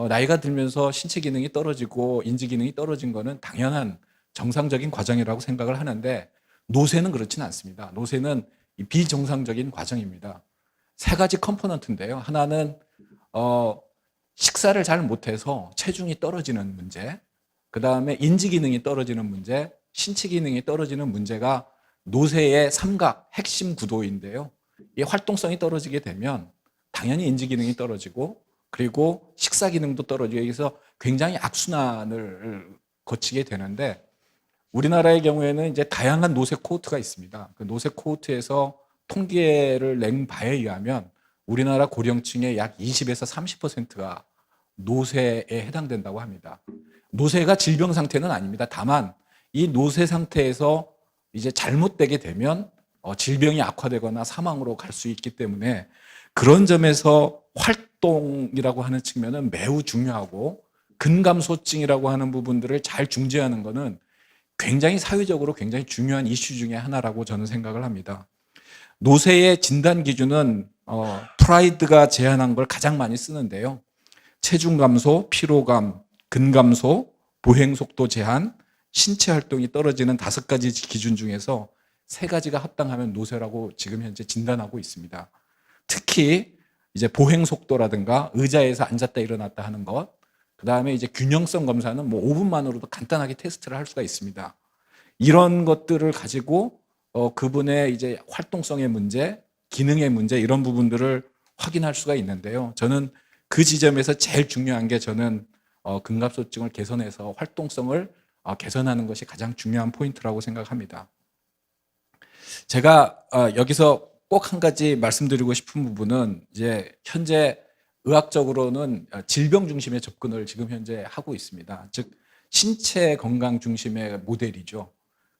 나이가 들면서 신체 기능이 떨어지고 인지 기능이 떨어진 거는 당연한 정상적인 과정이라고 생각을 하는데 노쇠는 그렇지는 않습니다. 노쇠는 비정상적인 과정입니다. 세 가지 컴포넌트인데요. 하나는 식사를 잘 못해서 체중이 떨어지는 문제, 그 다음에 인지 기능이 떨어지는 문제, 신체 기능이 떨어지는 문제가 노쇠의 삼각 핵심 구도인데요. 이 활동성이 떨어지게 되면 당연히 인지 기능이 떨어지고 그리고 식사 기능도 떨어지고 여기서 굉장히 악순환을 거치게 되는데 우리나라의 경우에는 이제 다양한 노쇠 코호트가 있습니다. 그 노쇠 코호트에서 통계를 낸 바에 의하면 우리나라 고령층의 약 20에서 30%가 노쇠에 해당된다고 합니다. 노쇠가 질병 상태는 아닙니다. 다만 이 노쇠 상태에서 이제 잘못되게 되면 질병이 악화되거나 사망으로 갈 수 있기 때문에 그런 점에서 활동이라고 하는 측면은 매우 중요하고 근감소증이라고 하는 부분들을 잘 중재하는 것은 굉장히 사회적으로 굉장히 중요한 이슈 중에 하나라고 저는 생각을 합니다. 노쇠의 진단 기준은 프라이드가 제안한 걸 가장 많이 쓰는데요. 체중 감소, 피로감, 근감소, 보행 속도 제한, 신체 활동이 떨어지는 5가지 기준 중에서 3가지가 합당하면 노쇠라고 지금 현재 진단하고 있습니다. 특히 이제 보행 속도라든가 의자에서 앉았다 일어났다 하는 것, 그 다음에 이제 균형성 검사는 뭐 5분만으로도 간단하게 테스트를 할 수가 있습니다. 이런 것들을 가지고 그분의 이제 활동성의 문제, 기능의 문제 이런 부분들을 확인할 수가 있는데요. 저는 그 지점에서 제일 중요한 게 저는 근감소증을 개선해서 활동성을 개선하는 것이 가장 중요한 포인트라고 생각합니다. 제가 여기서 꼭 한 가지 말씀드리고 싶은 부분은 이제 현재 의학적으로는 질병 중심의 접근을 지금 현재 하고 있습니다. 즉 신체 건강 중심의 모델이죠.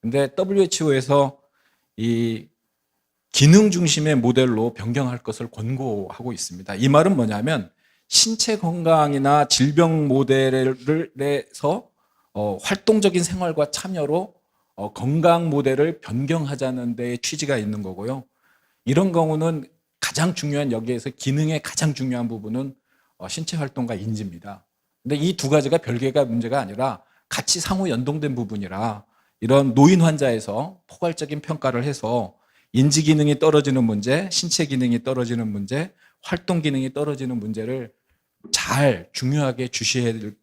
근데 WHO에서 이 기능 중심의 모델로 변경할 것을 권고하고 있습니다. 이 말은 뭐냐면 신체 건강이나 질병 모델에서 활동적인 생활과 참여로 건강 모델을 변경하자는 데에 취지가 있는 거고요. 이런 경우는 가장 중요한 여기에서 기능의 가장 중요한 부분은 신체 활동과 인지입니다. 근데 이 두 가지가 별개가 문제가 아니라 같이 상호 연동된 부분이라 이런 노인 환자에서 포괄적인 평가를 해서 인지 기능이 떨어지는 문제, 신체 기능이 떨어지는 문제, 활동 기능이 떨어지는 문제를 잘 중요하게 주시해야 될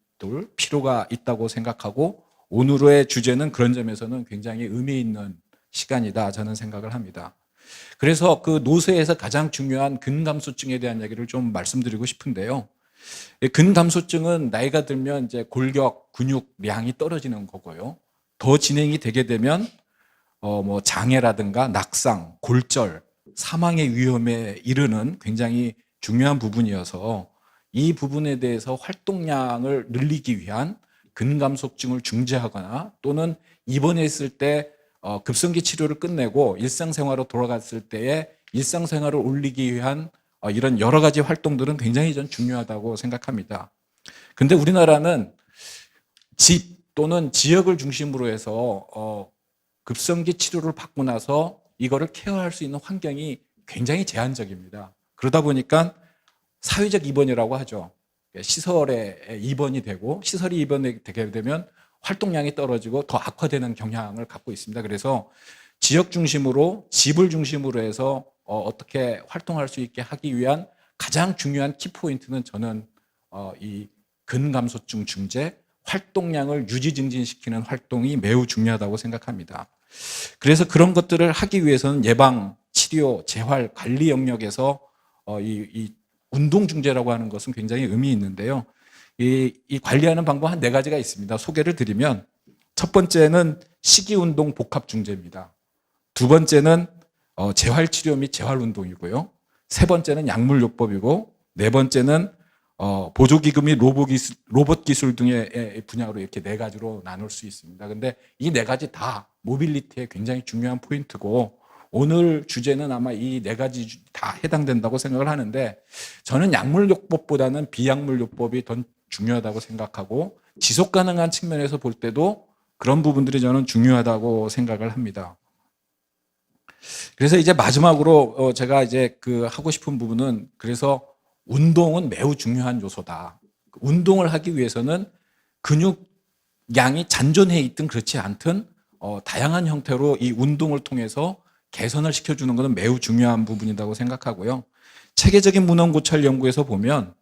필요가 있다고 생각하고 오늘의 주제는 그런 점에서는 굉장히 의미 있는 시간이다 저는 생각을 합니다. 그래서 그 노쇠에서 가장 중요한 근감소증에 대한 얘기를 좀 말씀드리고 싶은데요. 근감소증은 나이가 들면 이제 골격, 근육량이 떨어지는 거고요. 더 진행이 되게 되면 뭐 장애라든가 낙상, 골절, 사망의 위험에 이르는 굉장히 중요한 부분이어서 이 부분에 대해서 활동량을 늘리기 위한 근감속증을 중재하거나 또는 입원했을 때 급성기 치료를 끝내고 일상생활로 돌아갔을 때의 일상생활을 올리기 위한 이런 여러 가지 활동들은 굉장히 전 중요하다고 생각합니다. 근데 우리나라는 집 또는 지역을 중심으로 해서 급성기 치료를 받고 나서 이거를 케어할 수 있는 환경이 굉장히 제한적입니다. 그러다 보니까 사회적 입원이라고 하죠. 시설에 입원이 되고 시설이 입원이 되게 되면 활동량이 떨어지고 더 악화되는 경향을 갖고 있습니다. 그래서 지역 중심으로 집을 중심으로 해서 어떻게 활동할 수 있게 하기 위한 가장 중요한 키포인트는 저는 이 근감소증 중재, 활동량을 유지 증진시키는 활동이 매우 중요하다고 생각합니다. 그래서 그런 것들을 하기 위해서는 예방, 치료, 재활, 관리 영역에서 이 운동 중재라고 하는 것은 굉장히 의미 있는데요. 이 관리하는 방법 한 4가지가 있습니다. 소개를 드리면 첫 번째는 식이운동 복합 중재입니다. 두 번째는 재활치료 및 재활운동이고요. 세 번째는 약물요법이고 네 번째는 보조기구 및 로봇 기술 등의 분야로 이렇게 4가지로 나눌 수 있습니다. 근데 이 4가지 다 모빌리티에 굉장히 중요한 포인트고 오늘 주제는 아마 이 4가지 다 해당된다고 생각을 하는데 저는 약물요법보다는 비약물요법이 더 중요하다고 생각하고 지속 가능한 측면에서 볼 때도 그런 부분들이 저는 중요하다고 생각을 합니다. 그래서 이제 마지막으로 제가 이제 하고 싶은 부분은 그래서 운동은 매우 중요한 요소다. 운동을 하기 위해서는 근육량이 잔존해 있든 그렇지 않든 다양한 형태로 이 운동을 통해서 개선을 시켜주는 것은 매우 중요한 부분이라고 생각하고요. 체계적인 문헌고찰 연구에서 보면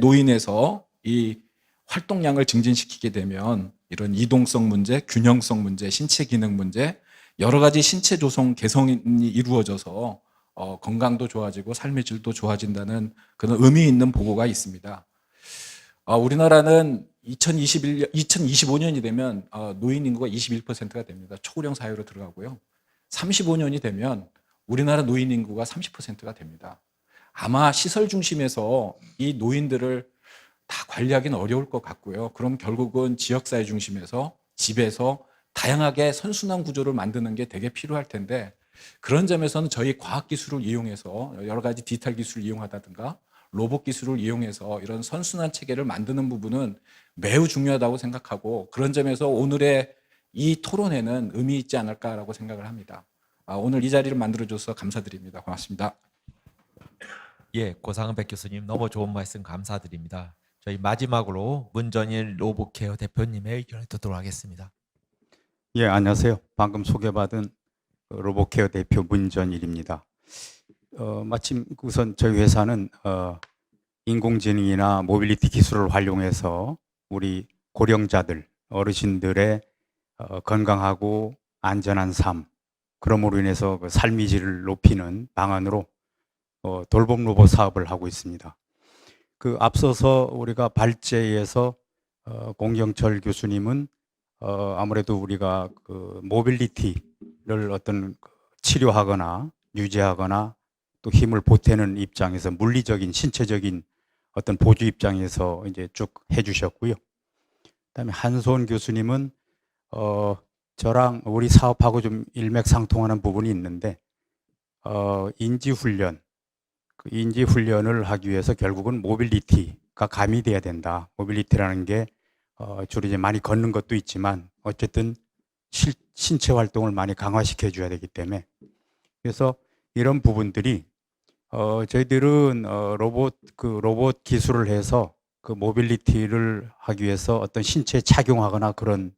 노인에서 이 활동량을 증진시키게 되면 이런 이동성 문제, 균형성 문제, 신체 기능 문제, 여러 가지 신체 조성 개선이 이루어져서 건강도 좋아지고 삶의 질도 좋아진다는 그런 의미 있는 보고가 있습니다. 우리나라는 2025년이 되면 노인 인구가 21%가 됩니다. 초고령 사회로 들어가고요. 35년이 되면 우리나라 노인 인구가 30%가 됩니다. 아마 시설 중심에서 이 노인들을 다 관리하기는 어려울 것 같고요. 그럼 결국은 지역사회 중심에서 집에서 다양하게 선순환 구조를 만드는 게 되게 필요할 텐데 그런 점에서는 저희 과학기술을 이용해서 여러 가지 디지털 기술을 이용하다든가 로봇 기술을 이용해서 이런 선순환 체계를 만드는 부분은 매우 중요하다고 생각하고 그런 점에서 오늘의 이 토론회는 의미 있지 않을까라고 생각을 합니다. 오늘 이 자리를 만들어줘서 감사드립니다. 고맙습니다. 예, 고상백 교수님 너무 좋은 말씀 감사드립니다. 저희 마지막으로 문전일 로봇케어 대표님의 의견을 듣도록 하겠습니다. 예, 안녕하세요. 방금 소개받은 로봇케어 대표 문전일입니다. 마침 우선 저희 회사는 인공지능이나 모빌리티 기술을 활용해서 우리 고령자들, 어르신들의 건강하고 안전한 삶, 그럼으로 인해서 그 삶의 질을 높이는 방안으로 돌봄 로봇 사업을 하고 있습니다. 앞서서 우리가 발제에서 공경철 교수님은 아무래도 우리가 모빌리티를 어떤 치료하거나 유지하거나 또 힘을 보태는 입장에서 물리적인 신체적인 어떤 보조 입장에서 이제 쭉 해주셨고요. 그다음에 한소원 교수님은 저랑 우리 사업하고 좀 일맥상통하는 부분이 있는데 인지훈련, 인지훈련을 하기 위해서 결국은 모빌리티가 가미돼야 된다. 모빌리티라는 게 주로 이제 많이 걷는 것도 있지만 어쨌든 신체 활동을 많이 강화시켜 줘야 되기 때문에 그래서 이런 부분들이 저희들은 로봇 기술을 해서 그 모빌리티를 하기 위해서 어떤 신체에 착용하거나 그런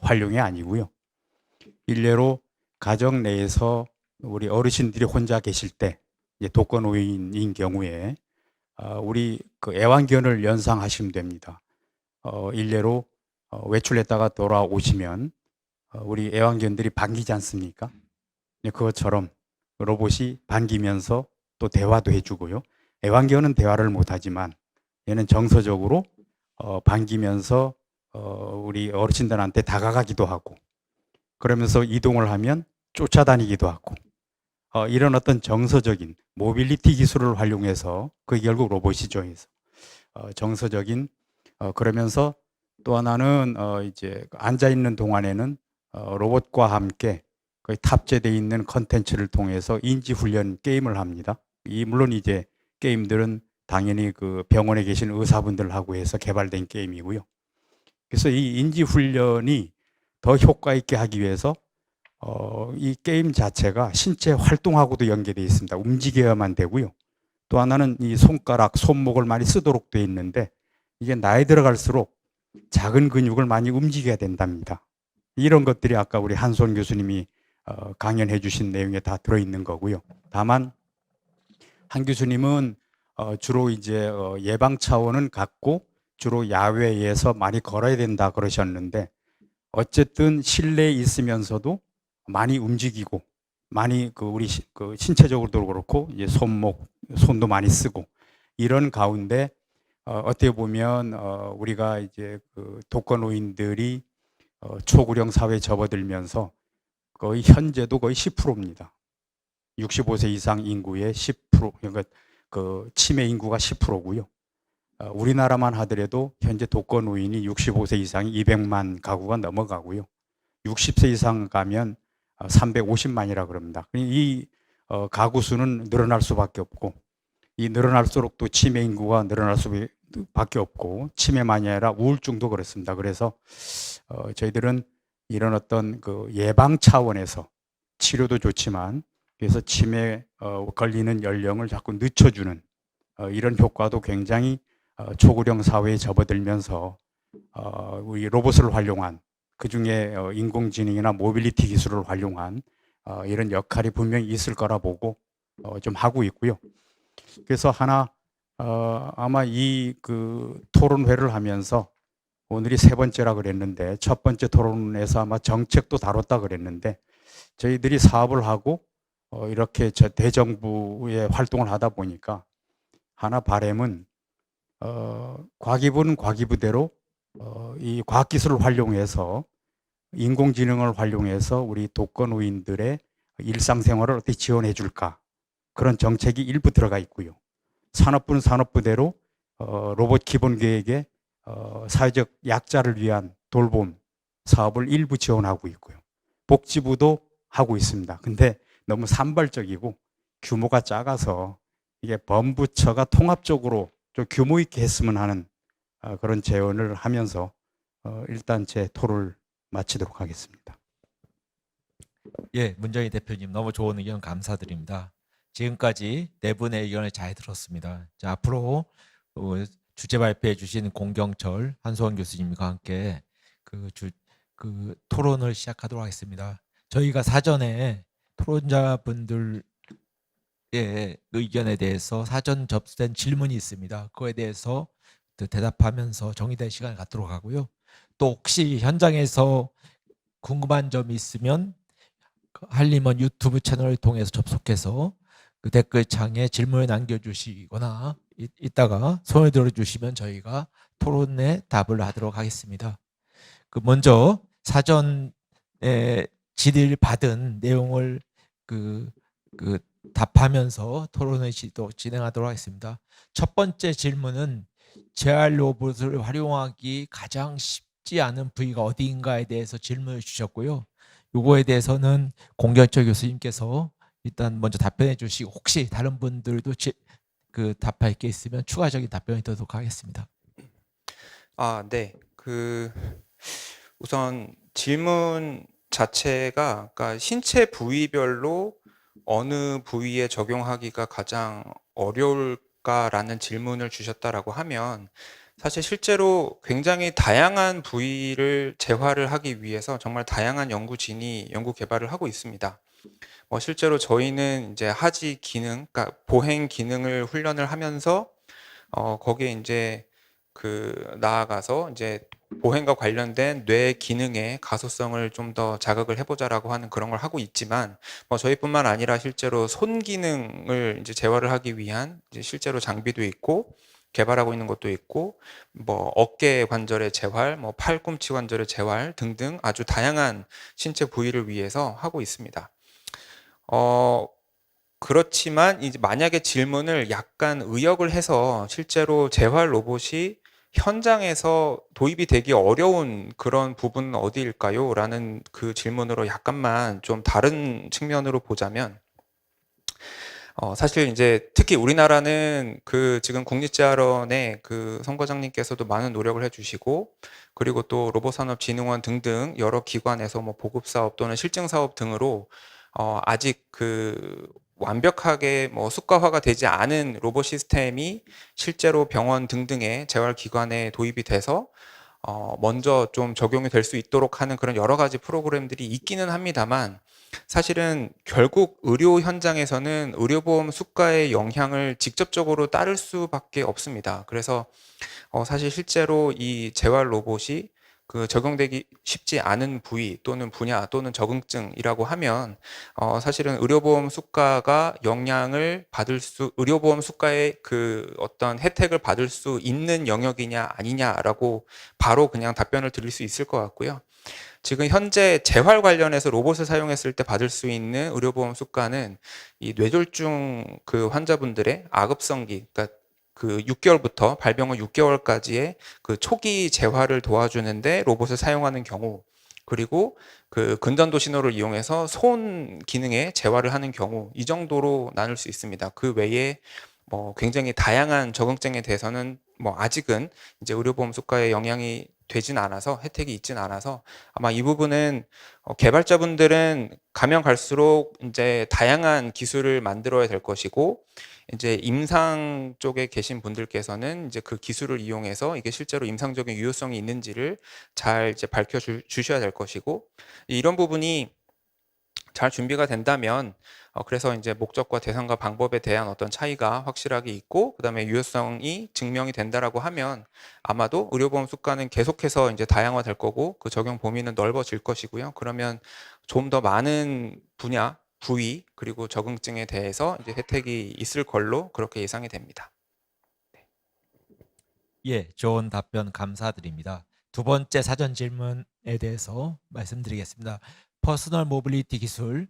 활용이 아니고요. 일례로 가정 내에서 우리 어르신들이 혼자 계실 때 이제 독거노인인 경우에 우리 애완견을 연상하시면 됩니다. 일례로 외출했다가 돌아오시면 우리 애완견들이 반기지 않습니까? 그것처럼 로봇이 반기면서 또 대화도 해주고요. 애완견은 대화를 못하지만 얘는 정서적으로 반기면서 우리 어르신들한테 다가가기도 하고 그러면서 이동을 하면 쫓아다니기도 하고 이런 어떤 정서적인 모빌리티 기술을 활용해서 그게 결국 로봇이죠. 정서적인 그러면서 또 하나는 이제 앉아 있는 동안에는 로봇과 함께 거의 탑재되어 있는 컨텐츠를 통해서 인지 훈련 게임을 합니다. 물론 이제 게임들은 당연히 그 병원에 계신 의사분들하고 해서 개발된 게임이고요. 그래서 이 인지 훈련이 더 효과 있게 하기 위해서 이 게임 자체가 신체 활동하고도 연계되어 있습니다. 움직여야만 되고요. 또 하나는 이 손가락, 손목을 많이 쓰도록 되어 있는데 이게 나이 들어갈수록 작은 근육을 많이 움직여야 된답니다. 이런 것들이 아까 우리 한수원 교수님이 강연해 주신 내용에 다 들어있는 거고요. 다만 한 교수님은 주로 이제 예방 차원은 갖고 주로 야외에서 많이 걸어야 된다 그러셨는데 어쨌든 실내에 있으면서도 많이 움직이고 많이 우리 그 신체적으로도 그렇고 이제 손도 많이 쓰고 이런 가운데 어떻게 보면 우리가 이제 그 독거노인들이 초고령 사회에 접어들면서 거의 현재도 거의 10%입니다. 65세 이상 인구의 10%, 그러니까 그 치매 인구가 10%고요. 우리나라만 하더라도 현재 독거노인이 65세 이상이 200만 가구가 넘어가고요. 60세 이상 가면 350만이라 그럽니다. 이 가구 수는 늘어날 수밖에 없고 이 늘어날수록 또 치매 인구가 늘어날 수밖에 없고 치매만이 아니라 우울증도 그렇습니다. 그래서 저희들은 이런 어떤 그 예방 차원에서 치료도 좋지만 그래서 치매 걸리는 연령을 자꾸 늦춰주는 이런 효과도 굉장히 초고령 사회에 접어들면서 우리 로봇을 활용한 그중에 인공지능이나 모빌리티 기술을 활용한 이런 역할이 분명히 있을 거라 보고 좀 하고 있고요. 그래서 아마 이 그 토론회를 하면서 오늘이 세 번째라 그랬는데 첫 번째 토론에서 아마 정책도 다뤘다 그랬는데 저희들이 사업을 하고 이렇게 대정부의 활동을 하다 보니까 하나 바람은 과기부는 과기부대로 이 과학기술을 활용해서 인공지능을 활용해서 우리 독거노인들의 일상생활을 어떻게 지원해 줄까 그런 정책이 일부 들어가 있고요. 산업부는 산업부대로 로봇 기본계획에 사회적 약자를 위한 돌봄 사업을 일부 지원하고 있고요. 복지부도 하고 있습니다. 근데 너무 산발적이고 규모가 작아서 이게 범부처가 통합적으로 좀 규모 있게 했으면 하는 그런 제언을 하면서 일단 제 토론을 마치도록 하겠습니다. 예, 문정희 대표님 너무 좋은 의견 감사드립니다. 지금까지 네 분의 의견을 잘 들었습니다. 자, 앞으로 주제 발표해 주신 공경철 한수원 교수님과 함께 그 토론을 시작하도록 하겠습니다. 저희가 사전에 토론자분들의 의견에 대해서 사전 접수된 질문이 있습니다. 그거에 대해서 대답하면서 정리된 시간을 갖도록 하고요. 또 혹시 현장에서 궁금한 점이 있으면 한림원 유튜브 채널을 통해서 접속해서 그 댓글창에 질문을 남겨주시거나 이따가 손을 들어주시면 저희가 토론에 답을 하도록 하겠습니다. 먼저 사전에 질의를 받은 내용을 답하면서 토론을 진행하도록 하겠습니다. 첫 번째 질문은 재활 로봇을 활용하기 가장 쉽지 않은 부위가 어디인가에 대해서 질문을 주셨고요. 요거에 대해서는 공경철 교수님께서 일단 먼저 답변해 주시고 혹시 다른 분들도 답할 게 있으면 추가적인 답변을 드리도록 하겠습니다. 네. 우선 질문 자체가 그러니까 신체 부위별로 어느 부위에 적용하기가 가장 어려울까라는 질문을 주셨다라고 하면 사실 실제로 굉장히 다양한 부위를 재활을 하기 위해서 정말 다양한 연구진이 연구 개발을 하고 있습니다. 실제로 저희는 이제 하지 기능, 그러니까 보행 기능을 훈련을 하면서 거기에 이제 나아가서 이제 보행과 관련된 뇌 기능의 가소성을 좀 더 자극을 해보자라고 하는 그런 걸 하고 있지만 저희뿐만 아니라 실제로 손 기능을 이제 재활을 하기 위한 이제 실제로 장비도 있고 개발하고 있는 것도 있고 어깨 관절의 재활, 팔꿈치 관절의 재활 등등 아주 다양한 신체 부위를 위해서 하고 있습니다. 그렇지만 이제 만약에 질문을 약간 의역을 해서 실제로 재활 로봇이 현장에서 도입이 되기 어려운 그런 부분은 어디일까요? 라는 그 질문으로 약간만 좀 다른 측면으로 보자면, 사실 이제 특히 우리나라는 그 지금 국립재활원의 그 성 과장님께서도 많은 노력을 해주시고, 그리고 또 로봇산업진흥원 등등 여러 기관에서 뭐 보급사업 또는 실증사업 등으로 아직 그 완벽하게 뭐 수가화가 되지 않은 로봇 시스템이 실제로 병원 등등의 재활기관에 도입이 돼서 먼저 좀 적용이 될 수 있도록 하는 그런 여러 가지 프로그램들이 있기는 합니다만, 사실은 결국 의료 현장에서는 의료보험 수가의 영향을 직접적으로 따를 수밖에 없습니다. 그래서 사실 실제로 이 재활 로봇이 그 적용되기 쉽지 않은 부위 또는 분야 또는 적응증이라고 하면 사실은 의료보험 수가가 영향을 받을 수, 의료보험 수가의 그 어떤 혜택을 받을 수 있는 영역이냐 아니냐라고 바로 그냥 답변을 드릴 수 있을 것 같고요. 지금 현재 재활 관련해서 로봇을 사용했을 때 받을 수 있는 의료보험 수가는 이 뇌졸중 그 환자분들의 악업성기, 그러니까 그 6개월부터 발병 후 6개월까지의 그 초기 재활을 도와주는데 로봇을 사용하는 경우, 그리고 그 근전도 신호를 이용해서 손 기능의 재활을 하는 경우, 이 정도로 나눌 수 있습니다. 그 외에 뭐 굉장히 다양한 적응증에 대해서는 뭐 아직은 이제 의료보험 수가에 영향이 되진 않아서, 혜택이 있진 않아서 아마 이 부분은 개발자분들은 가면 갈수록 이제 다양한 기술을 만들어야 될 것이고, 이제 임상 쪽에 계신 분들께서는 이제 그 기술을 이용해서 이게 실제로 임상적인 유효성이 있는지를 잘 이제 밝혀 주셔야 될 것이고, 이런 부분이 잘 준비가 된다면 그래서 이제 목적과 대상과 방법에 대한 어떤 차이가 확실하게 있고, 그다음에 유효성이 증명이 된다라고 하면 아마도 의료보험 수가는 계속해서 이제 다양화될 거고 그 적용 범위는 넓어질 것이고요. 그러면 좀 더 많은 분야, 부위, 그리고 적응증에 대해서 이제 혜택이 있을 걸로 그렇게 예상이 됩니다. 예, 좋은 답변 감사드립니다. 두 번째 사전 질문에 대해서 말씀드리겠습니다. 퍼스널 모빌리티 기술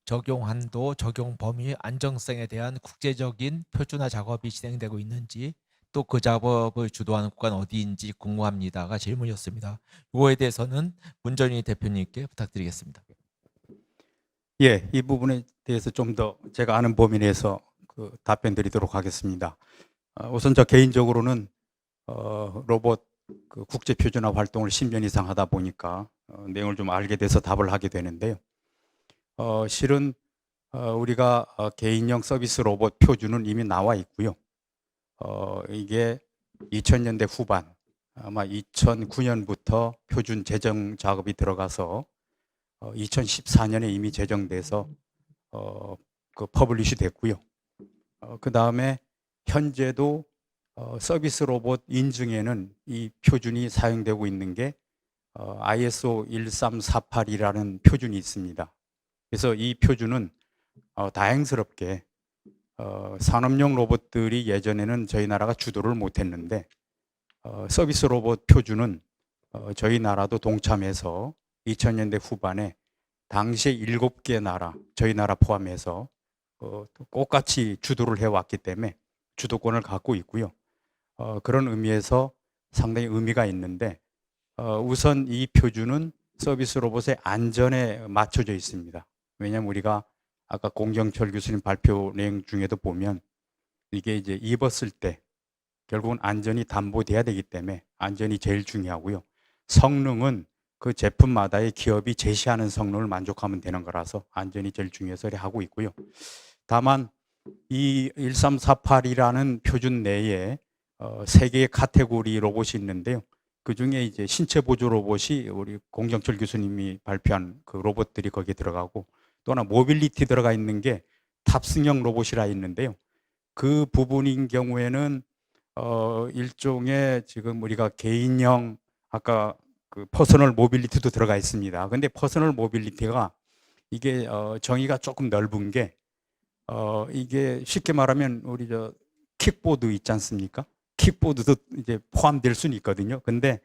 적용 한도, 적용 범위, 안정성에 대한 국제적인 표준화 작업이 진행되고 있는지, 또 그 작업을 주도하는 국가는 어디인지 궁금합니다가 질문이었습니다. 이거에 대해서는 문전희 대표님께 부탁드리겠습니다. 예, 이 부분에 대해서 좀 더 제가 아는 범위 내에서 그 답변 드리도록 하겠습니다. 우선 저 개인적으로는 로봇 그 국제 표준화 활동을 10년 이상 하다 보니까 내용을 좀 알게 돼서 답을 하게 되는데요. 실은 우리가 개인형 서비스 로봇 표준은 이미 나와 있고요. 이게 2000년대 후반, 아마 2009년부터 표준 제정 작업이 들어가서 2014년에 이미 제정돼서 그 퍼블리시 됐고요. 그 다음에 현재도 서비스 로봇 인증에는 이 표준이 사용되고 있는 게 ISO 13482라는 표준이 있습니다. 그래서 이 표준은 다행스럽게 산업용 로봇들이 예전에는 저희 나라가 주도를 못했는데 서비스 로봇 표준은 저희 나라도 동참해서 2000년대 후반에 당시에 7개 나라, 저희 나라 포함해서 똑같이 주도를 해왔기 때문에 주도권을 갖고 있고요. 그런 의미에서 상당히 의미가 있는데 우선 이 표준은 서비스 로봇의 안전에 맞춰져 있습니다. 왜냐하면 우리가 아까 공경철 교수님 발표 내용 중에도 보면 이게 이제 입었을 때 결국은 안전이 담보돼야 되기 때문에 안전이 제일 중요하고요. 성능은 그 제품마다의 기업이 제시하는 성능을 만족하면 되는 거라서 안전이 제일 중요해서 하고 있고요. 다만 이 13482라는 표준 내에 3개의 카테고리 로봇이 있는데요. 그 중에 이제 신체 보조 로봇이 우리 공경철 교수님이 발표한 그 로봇들이 거기에 들어가고, 또 하나 모빌리티 들어가 있는 게 탑승형 로봇이라 있는데요. 그 부분인 경우에는 일종의 지금 우리가 개인형, 아까 그 퍼스널 모빌리티도 들어가 있습니다. 근데 퍼스널 모빌리티가 이게 정의가 조금 넓은 게 이게 쉽게 말하면 우리 저 킥보드 있지 않습니까? 킥보드도 이제 포함될 수는 있거든요. 근데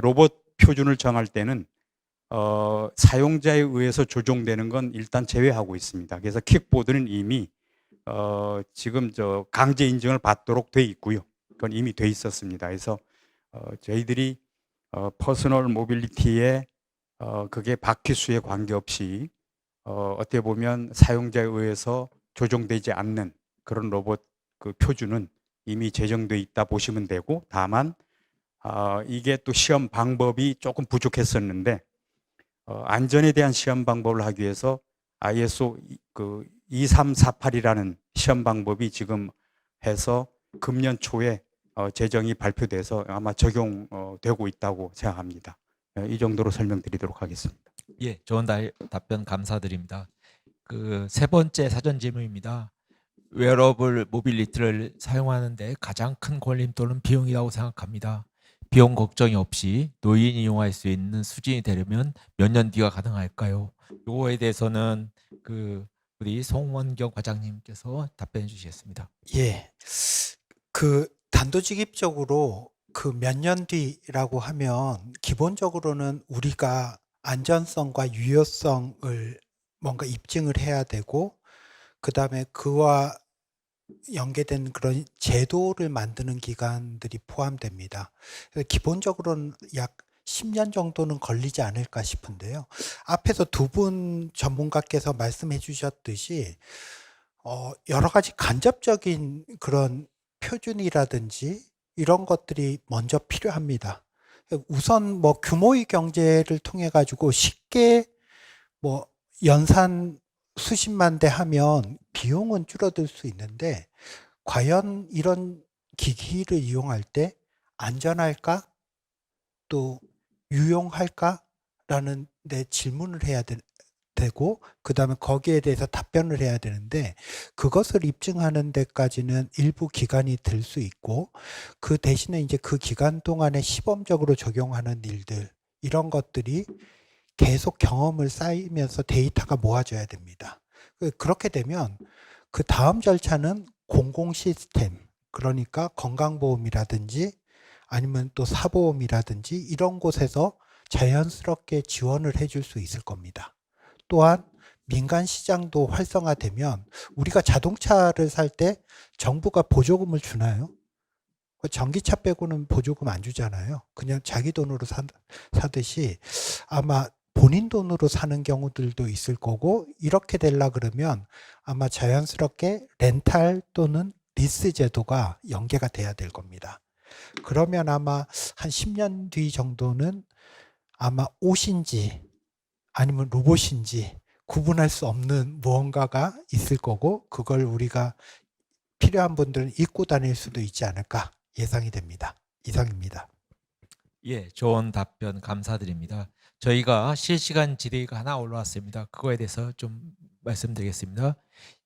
로봇 표준을 정할 때는 사용자에 의해서 조정되는 건 일단 제외하고 있습니다. 그래서 킥보드는 이미 지금 저 강제 인증을 받도록 돼 있고요. 그건 이미 돼 있었습니다. 그래서 저희들이 퍼스널 모빌리티에 그게 바퀴수에 관계없이 어떻게 보면 사용자에 의해서 조정되지 않는 그런 로봇 그 표준은 이미 제정돼 있다 보시면 되고, 다만 이게 또 시험 방법이 조금 부족했었는데 안전에 대한 시험 방법을 하기 위해서 ISO 2348이라는 시험 방법이 지금 해서 금년 초에 제정이 발표돼서 아마 적용되고 있다고 생각합니다. 이 정도로 설명드리도록 하겠습니다. 예, 좋은 답변 감사드립니다. 그 세 번째 사전 질문입니다. 웨어러블 모빌리티를 사용하는데 가장 큰 걸림돌은 비용이라고 생각합니다. 비용 걱정이 없이 노인이 이용할 수 있는 수준이 되려면 몇 년 뒤가 가능할까요? 이거에 대해서는 우리 송원경 과장님께서 답변해 주시겠습니다. 예. 단도직입적으로 몇 년 뒤라고 하면 기본적으로는 우리가 안전성과 유효성을 뭔가 입증을 해야 되고, 그다음에 그와 연계된 그런 제도를 만드는 기간들이 포함됩니다. 그래서 기본적으로는 약 10년 정도는 걸리지 않을까 싶은데요. 앞에서 두 분 전문가께서 말씀해 주셨듯이 여러 가지 간접적인 그런 표준이라든지 이런 것들이 먼저 필요합니다. 우선 규모의 경제를 통해 가지고 쉽게 연산 수십만 대 하면 비용은 줄어들 수 있는데, 과연 이런 기기를 이용할 때 안전할까? 또 유용할까?라는 데 질문을 해야 되고, 그 다음에 거기에 대해서 답변을 해야 되는데, 그것을 입증하는 데까지는 일부 기간이 들 수 있고, 그 대신에 이제 그 기간 동안에 시범적으로 적용하는 일들, 이런 것들이 계속 경험을 쌓이면서 데이터가 모아져야 됩니다. 그렇게 되면 그 다음 절차는 공공 시스템, 그러니까 건강보험이라든지 아니면 또 사보험이라든지 이런 곳에서 자연스럽게 지원을 해줄 수 있을 겁니다. 또한 민간 시장도 활성화되면 우리가 자동차를 살 때 정부가 보조금을 주나요? 전기차 빼고는 보조금 안 주잖아요. 그냥 자기 돈으로 사듯이 아마 본인 돈으로 사는 경우들도 있을 거고, 이렇게 되려 그러면 아마 자연스럽게 렌탈 또는 리스 제도가 연계가 돼야 될 겁니다. 그러면 아마 한 10년 뒤 정도는 아마 옷인지 아니면 로봇인지 구분할 수 없는 무언가가 있을 거고, 그걸 우리가 필요한 분들은 입고 다닐 수도 있지 않을까 예상이 됩니다. 이상입니다. 예, 좋은 답변 감사드립니다. 저희가 실시간 질의가 하나 올라왔습니다. 그거에 대해서 좀 말씀드리겠습니다.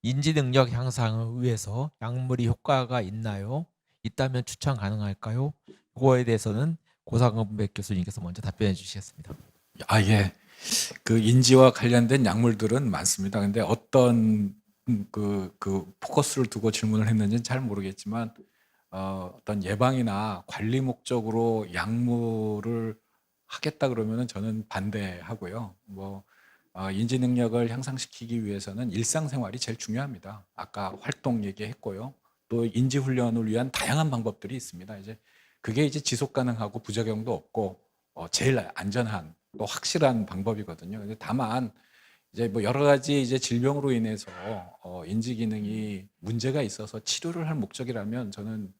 인지 능력 향상을 위해서 약물이 효과가 있나요? 있다면 추천 가능할까요? 그거에 대해서는 고상근백 교수님께서 먼저 답변해 주시겠습니다. 예. 그 인지와 관련된 약물들은 많습니다. 근데 어떤 그 포커스를 두고 질문을 했는지는 잘 모르겠지만 어떤 예방이나 관리 목적으로 약물을 하겠다 그러면은 저는 반대하고요. 인지 능력을 향상시키기 위해서는 일상생활이 제일 중요합니다. 아까 활동 얘기했고요. 또 인지 훈련을 위한 다양한 방법들이 있습니다. 그게 지속 가능하고 부작용도 없고 제일 안전한 또 확실한 방법이거든요. 근데 다만 여러 가지 질병으로 인해서 인지 기능이 문제가 있어서 치료를 할 목적이라면 저는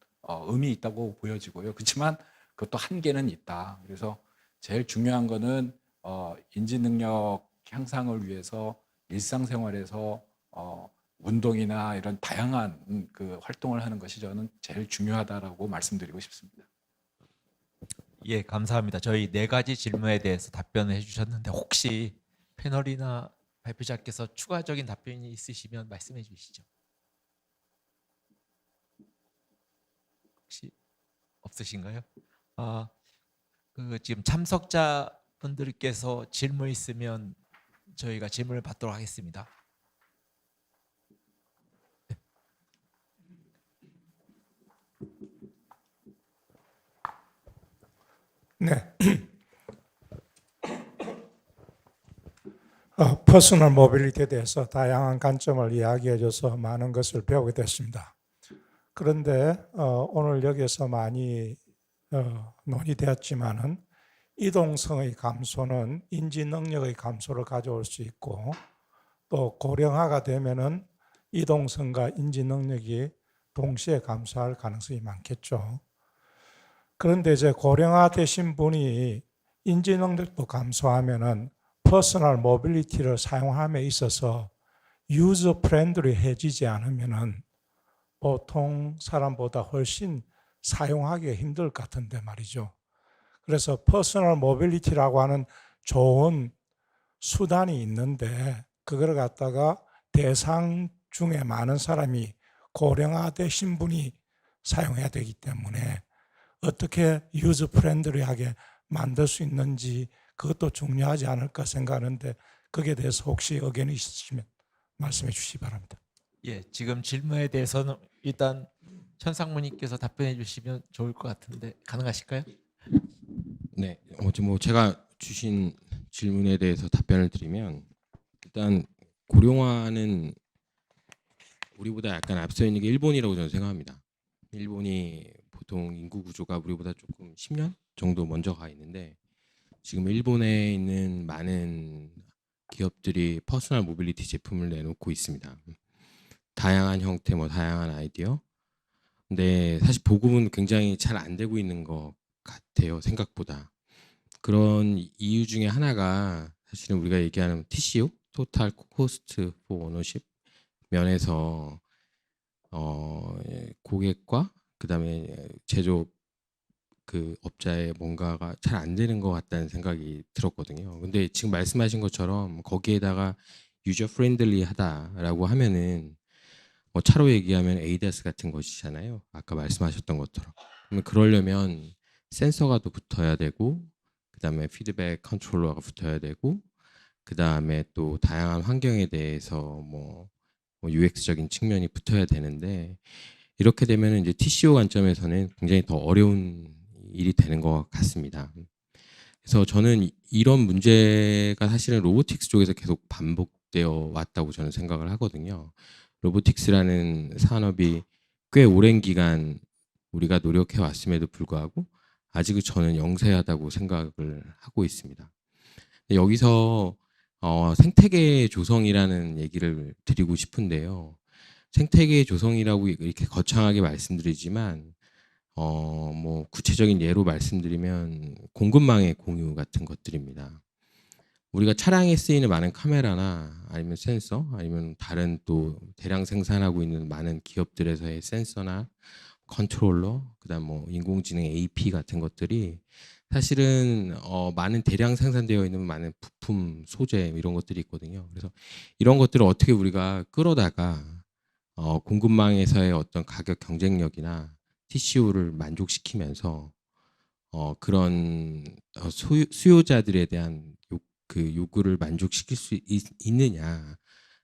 의미 있다고 보여지고요. 그렇지만 그것도 한계는 있다. 그래서 제일 중요한 거는 인지 능력 향상을 위해서 일상생활에서 운동이나 이런 다양한 그 활동을 하는 것이 저는 제일 중요하다라고 말씀드리고 싶습니다. 예, 감사합니다. 저희 네 가지 질문에 대해서 답변을 해주셨는데 혹시 패널이나 발표자께서 추가적인 답변이 있으시면 말씀해 주시죠. 혹시 없으신가요? 지금 참석자 분들께서 질문 있으면 저희가 질문을 받도록 하겠습니다. 네. 퍼스널 모빌리티에 대해서 다양한 관점을 이야기해 줘서 많은 것을 배우게 됐습니다. 그런데 오늘 여기서 많이 논의되었지만은 이동성의 감소는 인지 능력의 감소를 가져올 수 있고 또 고령화가 되면은 이동성과 인지 능력이 동시에 감소할 가능성이 많겠죠. 그런데 이제 고령화 되신 분이 인지 능력도 감소하면은 퍼스널 모빌리티를 사용함에 있어서 유저 프렌들리해지지 않으면은 보통 사람보다 훨씬 사용하기가 힘들 것 같은데 말이죠. 그래서 퍼스널 모빌리티라고 하는 좋은 수단이 있는데 그걸 갖다가 대상 중에 많은 사람이 고령화되신 분이 사용해야 되기 때문에 어떻게 유저 프렌들리하게 만들 수 있는지 그것도 중요하지 않을까 생각하는데 거기에 대해서 혹시 의견이 있으시면 말씀해 주시기 바랍니다. 예, 지금 질문에 대해서는 일단 천상무님께서 답변해 주시면 좋을 것 같은데 가능하실까요? 네, 뭐 제가 주신 질문에 대해서 답변을 드리면 일단 고령화는 우리보다 약간 앞서 있는 게 일본이라고 저는 생각합니다. 일본이 보통 인구 구조가 우리보다 조금 10년 정도 먼저 가 있는데 지금 일본에 있는 많은 기업들이 퍼스널 모빌리티 제품을 내놓고 있습니다. 다양한 형태, 다양한 아이디어. 근데 사실 보급은 굉장히 잘 안 되고 있는 것 같아요, 생각보다. 그런 이유 중에 하나가 사실은 우리가 얘기하는 TCO, Total Cost for Ownership 면에서 고객과 그다음에 제조 그 업자의 뭔가가 잘 안 되는 것 같다는 생각이 들었거든요. 근데 지금 말씀하신 것처럼 거기에다가 유저 프렌들리하다라고 하면은 차로 얘기하면 ADAS 같은 것이잖아요. 아까 말씀하셨던 것처럼. 그러면 그러려면 센서가 또 붙어야 되고 그다음에 피드백 컨트롤러가 붙어야 되고 그다음에 또 다양한 환경에 대해서 뭐 UX적인 측면이 붙어야 되는데 이렇게 되면 이제 TCO 관점에서는 굉장히 더 어려운 일이 되는 것 같습니다. 그래서 저는 이런 문제가 사실은 로보틱스 쪽에서 계속 반복되어 왔다고 저는 생각을 하거든요. 로보틱스라는 산업이 꽤 오랜 기간 우리가 노력해 왔음에도 불구하고 아직은 저는 영세하다고 생각을 하고 있습니다. 여기서 생태계 조성이라는 얘기를 드리고 싶은데요. 생태계 조성이라고 이렇게 거창하게 말씀드리지만 뭐 구체적인 예로 말씀드리면 공급망의 공유 같은 것들입니다. 우리가 차량에 쓰이는 많은 카메라나 아니면 센서 아니면 다른 또 대량 생산하고 있는 많은 기업들에서의 센서나 컨트롤러 그다음 뭐 인공지능 AP 같은 것들이 사실은 많은 대량 생산되어 있는 많은 부품 소재 이런 것들이 있거든요. 그래서 이런 것들을 어떻게 우리가 끌어다가 공급망에서의 어떤 가격 경쟁력이나 TCO를 만족시키면서 그런 수요자들에 대한 그 요구를 만족시킬 수 있느냐.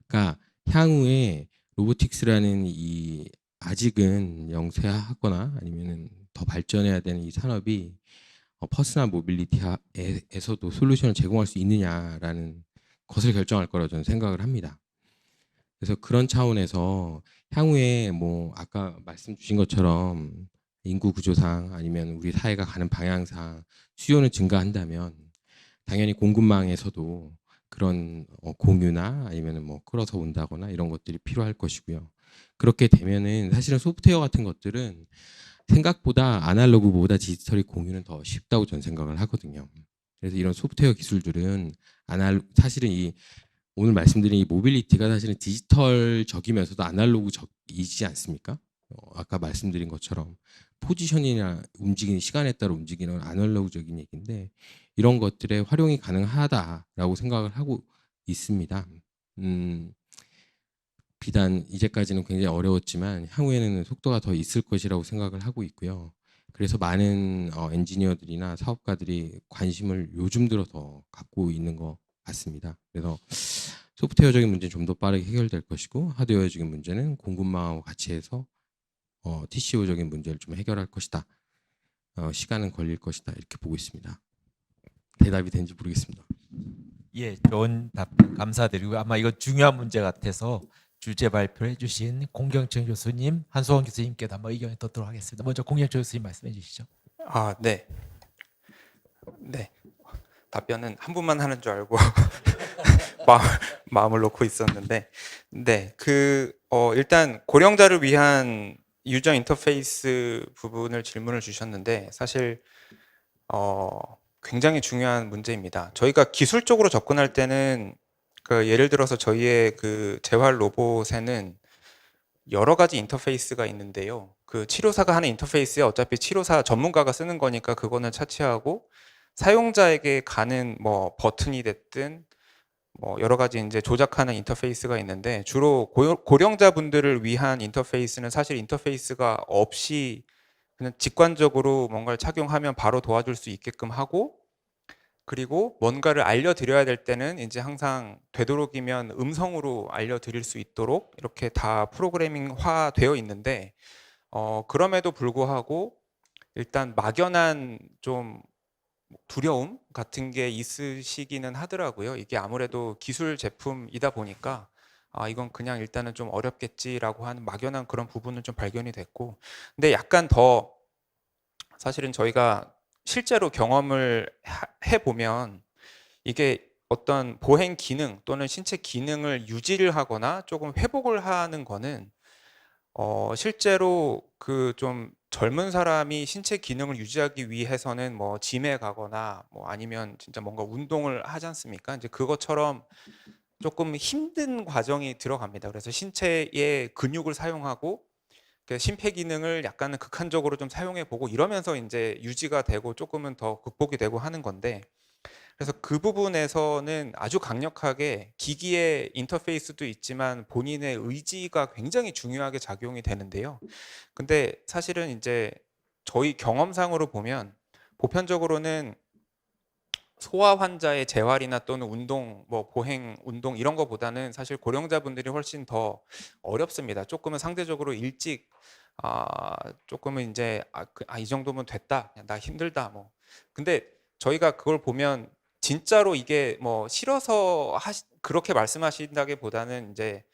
그러니까 향후에 로보틱스라는 이 아직은 영세하거나 아니면은 더 발전해야 되는 이 산업이 퍼스널 모빌리티에서도 솔루션을 제공할 수 있느냐라는 것을 결정할 거라고 저는 생각을 합니다. 그래서 그런 차원에서 향후에 뭐 아까 말씀 주신 것처럼 인구 구조상 아니면 우리 사회가 가는 방향상 수요는 증가한다면 당연히 공급망에서도 그런 공유나 아니면 뭐 끌어서 온다거나 이런 것들이 필요할 것이고요. 그렇게 되면은 사실은 소프트웨어 같은 것들은 생각보다 아날로그보다 디지털이 공유는 더 쉽다고 저는 생각을 하거든요. 그래서 이런 소프트웨어 기술들은 사실은 이 오늘 말씀드린 이 모빌리티가 사실은 디지털적이면서도 아날로그적이지 않습니까? 아까 말씀드린 것처럼 포지션이나 움직이는 시간에 따라 움직이는 아날로그적인 얘기인데 이런 것들의 활용이 가능하다라고 생각을 하고 있습니다. 비단 이제까지는 굉장히 어려웠지만 향후에는 속도가 더 있을 것이라고 생각을 하고 있고요. 그래서 많은 엔지니어들이나 사업가들이 관심을 요즘 들어 더 갖고 있는 것 같습니다. 그래서 소프트웨어적인 문제는 좀 더 빠르게 해결될 것이고 하드웨어적인 문제는 공급망하고 같이 해서 TCO적인 문제를 좀 해결할 것이다. 시간은 걸릴 것이다. 이렇게 보고 있습니다. 대답이 된지 모르겠습니다. 예, 좋은 답변 감사드리고 아마 이거 중요한 문제 같아서 주제 발표해 주신 공경청 교수님, 한수원 교수님께도 한번 의견을 듣도록 하겠습니다. 먼저 공경청 교수님 말씀해 주시죠. 네. 네. 답변은 한 분만 하는 줄 알고 마음을 놓고 있었는데, 네. 일단 고령자를 위한 유저 인터페이스 부분을 질문을 주셨는데, 사실 굉장히 중요한 문제입니다. 저희가 기술적으로 접근할 때는 예를 들어서 저희의 재활 로봇에는 여러 가지 인터페이스가 있는데요. 치료사가 하는 인터페이스에 어차피 치료사 전문가가 쓰는 거니까 그거는 차치하고, 사용자에게 가는 뭐 버튼이 됐든 뭐 여러 가지 이제 조작하는 인터페이스가 있는데, 주로 고령자분들을 위한 인터페이스는 사실 인터페이스가 없이 그냥 직관적으로 뭔가를 착용하면 바로 도와줄 수 있게끔 하고, 그리고 뭔가를 알려드려야 될 때는 이제 항상 되도록이면 음성으로 알려드릴 수 있도록 이렇게 다 프로그래밍화 되어 있는데, 그럼에도 불구하고 일단 막연한 좀 두려움 같은 게 있으시기는 하더라고요. 이게 아무래도 기술 제품이다 보니까 이건 그냥 일단은 좀 어렵겠지라고 하는 막연한 그런 부분은 좀 발견이 됐고, 근데 약간 더 사실은 저희가 실제로 경험을 해보면 이게 어떤 보행 기능 또는 신체 기능을 유지를 하거나 조금 회복을 하는 거는 실제로 좀 젊은 사람이 신체 기능을 유지하기 위해서는 뭐 짐에 가거나 뭐 아니면 진짜 뭔가 운동을 하지 않습니까? 이제 그것처럼 조금 힘든 과정이 들어갑니다. 그래서 신체의 근육을 사용하고 심폐 기능을 약간은 극한적으로 좀 사용해 보고 이러면서 이제 유지가 되고 조금은 더 극복이 되고 하는 건데, 그래서 그 부분에서는 아주 강력하게 기기의 인터페이스도 있지만 본인의 의지가 굉장히 중요하게 작용이 되는데요. 근데 사실은 이제 저희 경험상으로 보면 보편적으로는 소아 환자의 재활이나 또는 운동, 뭐 보행 운동 이런 거보다는 사실 고령자분들이 훨씬 더 어렵습니다. 조금은 상대적으로 일찍 조금은 이제 이 정도면 됐다, 나 힘들다 뭐. 근데 저희가 그걸 보면 진짜로 이게 뭐 싫어서 그렇게 말씀하신다기보다는 이제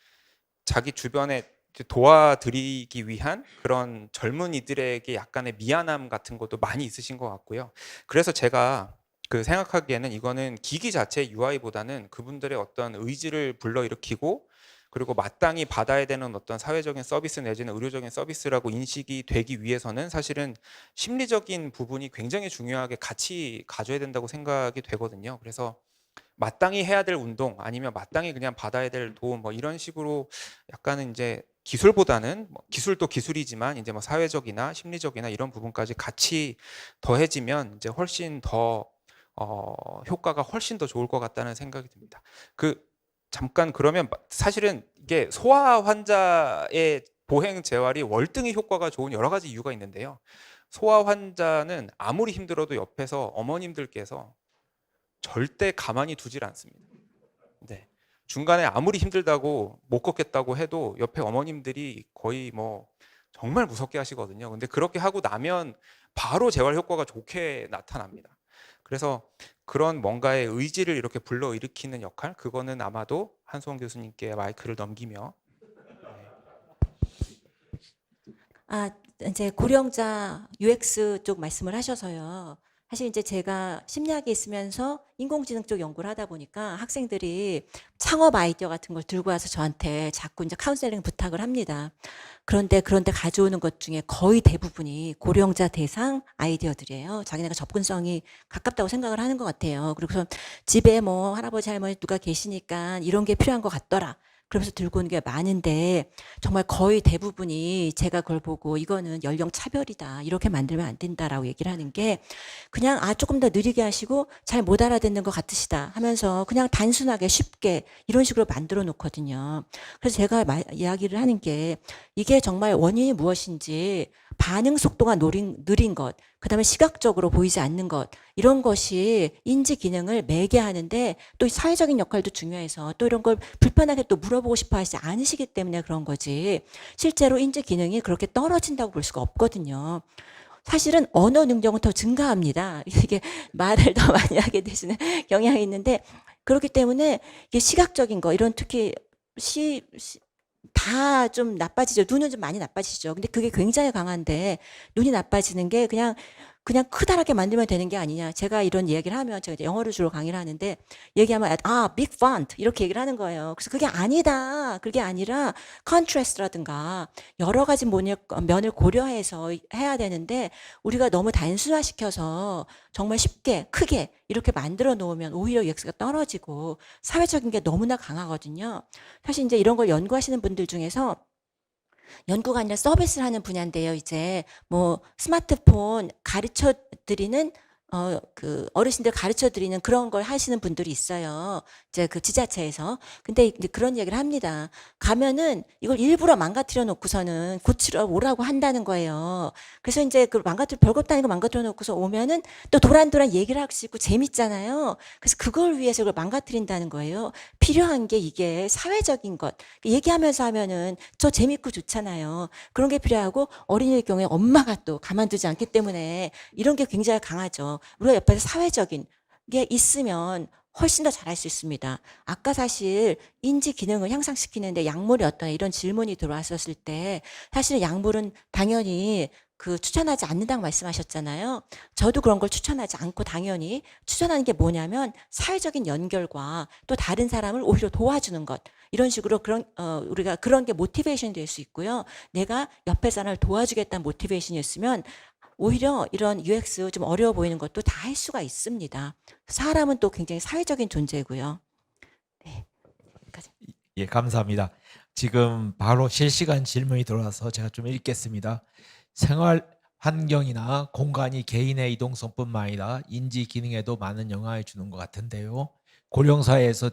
자기 주변에 도와드리기 위한 그런 젊은이들에게 약간의 미안함 같은 것도 많이 있으신 것 같고요. 그래서 제가 생각하기에는 이거는 기기 자체의 UI보다는 그분들의 어떤 의지를 불러일으키고, 그리고 마땅히 받아야 되는 어떤 사회적인 서비스 내지는 의료적인 서비스라고 인식이 되기 위해서는 사실은 심리적인 부분이 굉장히 중요하게 같이 가져야 된다고 생각이 되거든요. 그래서 마땅히 해야 될 운동 아니면 마땅히 그냥 받아야 될 도움 뭐 이런 식으로 약간은 이제 기술보다는 기술도 기술이지만 이제 뭐 사회적이나 심리적이나 이런 부분까지 같이 더해지면 이제 훨씬 더 효과가 훨씬 더 좋을 것 같다는 생각이 듭니다. 잠깐 그러면 사실은 이게 소아 환자의 보행 재활이 월등히 효과가 좋은 여러 가지 이유가 있는데요. 소아 환자는 아무리 힘들어도 옆에서 어머님들께서 절대 가만히 두질 않습니다. 네. 중간에 아무리 힘들다고 못 걷겠다고 해도 옆에 어머님들이 거의 뭐 정말 무섭게 하시거든요. 근데 그렇게 하고 나면 바로 재활 효과가 좋게 나타납니다. 그래서 그런 뭔가의 의지를 이렇게 불러일으키는 역할, 그거는 아마도 한수원 교수님께 마이크를 넘기며. 이제 고령자 UX 쪽 말씀을 하셔서요. 사실 이제 제가 심리학에 있으면서 인공지능 쪽 연구를 하다 보니까 학생들이 창업 아이디어 같은 걸 들고 와서 저한테 자꾸 이제 카운셀링 부탁을 합니다. 그런데 가져오는 것 중에 거의 대부분이 고령자 대상 아이디어들이에요. 자기네가 접근성이 가깝다고 생각을 하는 것 같아요. 그리고 집에 뭐 할아버지 할머니 누가 계시니까 이런 게 필요한 것 같더라. 그러면서 들고 오는 게 많은데 정말 거의 대부분이 제가 그걸 보고 이거는 연령 차별이다, 이렇게 만들면 안 된다라고 얘기를 하는 게, 그냥 조금 더 느리게 하시고 잘 못 알아듣는 것 같으시다 하면서 그냥 단순하게 쉽게 이런 식으로 만들어 놓거든요. 그래서 제가 이야기를 하는 게, 이게 정말 원인이 무엇인지 반응 속도가 느린 것, 그다음에 시각적으로 보이지 않는 것, 이런 것이 인지 기능을 매개하는데 또 사회적인 역할도 중요해서 또 이런 걸 불편하게 또 물어보고 싶어 하지 않으시기 때문에 그런 거지, 실제로 인지 기능이 그렇게 떨어진다고 볼 수가 없거든요. 사실은 언어 능력은 더 증가합니다. 이게 말을 더 많이 하게 되시는 경향이 있는데, 그렇기 때문에 이게 시각적인 거, 이런 특히 다 좀 나빠지죠. 눈은 좀 많이 나빠지죠. 근데 그게 굉장히 강한데, 눈이 나빠지는 게 그냥 그냥 크다랗게 만들면 되는 게 아니냐. 제가 이런 이야기를 하면 제가 이제 영어를 주로 강의를 하는데 얘기하면 big font 이렇게 얘기를 하는 거예요. 그래서 그게 아니다. 그게 아니라 contrast라든가 여러 가지 면을 고려해서 해야 되는데 우리가 너무 단순화시켜서 정말 쉽게 크게 이렇게 만들어 놓으면 오히려 UX가 떨어지고 사회적인 게 너무나 강하거든요. 사실 이제 이런 걸 연구하시는 분들 중에서 연구가 아니라 서비스를 하는 분야인데요. 이제 뭐 스마트폰 가르쳐 드리는 그 어르신들 가르쳐 드리는 그런 걸 하시는 분들이 있어요. 이제 그 지자체에서. 근데 이제 그런 얘기를 합니다. 가면은 이걸 일부러 망가뜨려 놓고서는 고치러 오라고 한다는 거예요. 그래서 이제 그 별것도 아니고 망가뜨려 놓고서 오면은 또 도란도란 얘기를 할 수 있고 재밌잖아요. 그래서 그걸 위해서 그걸 망가뜨린다는 거예요. 필요한 게 이게 사회적인 것. 얘기하면서 하면은 저 재밌고 좋잖아요. 그런 게 필요하고 어린이의 경우에 엄마가 또 가만두지 않기 때문에 이런 게 굉장히 강하죠. 우리가 옆에서 사회적인 게 있으면 훨씬 더 잘할 수 있습니다. 아까 사실 인지 기능을 향상시키는데 약물이 어떠냐 이런 질문이 들어왔었을 때 사실 약물은 당연히 그 추천하지 않는다고 말씀하셨잖아요. 저도 그런 걸 추천하지 않고 당연히 추천하는 게 뭐냐면 사회적인 연결과 또 다른 사람을 오히려 도와주는 것. 이런 식으로 우리가 그런 게 모티베이션이 될 수 있고요. 내가 옆에 사람을 도와주겠다는 모티베이션이었으면 오히려 이런 UX 좀 어려워 보이는 것도 다 할 수가 있습니다. 사람은 또 굉장히 사회적인 존재고요. 네. 예, 감사합니다. 지금 바로 실시간 질문이 들어와서 제가 좀 읽겠습니다. 생활 환경이나 공간이 개인의 이동성뿐만 아니라 인지 기능에도 많은 영향을 주는 것 같은데요. 고령사회에서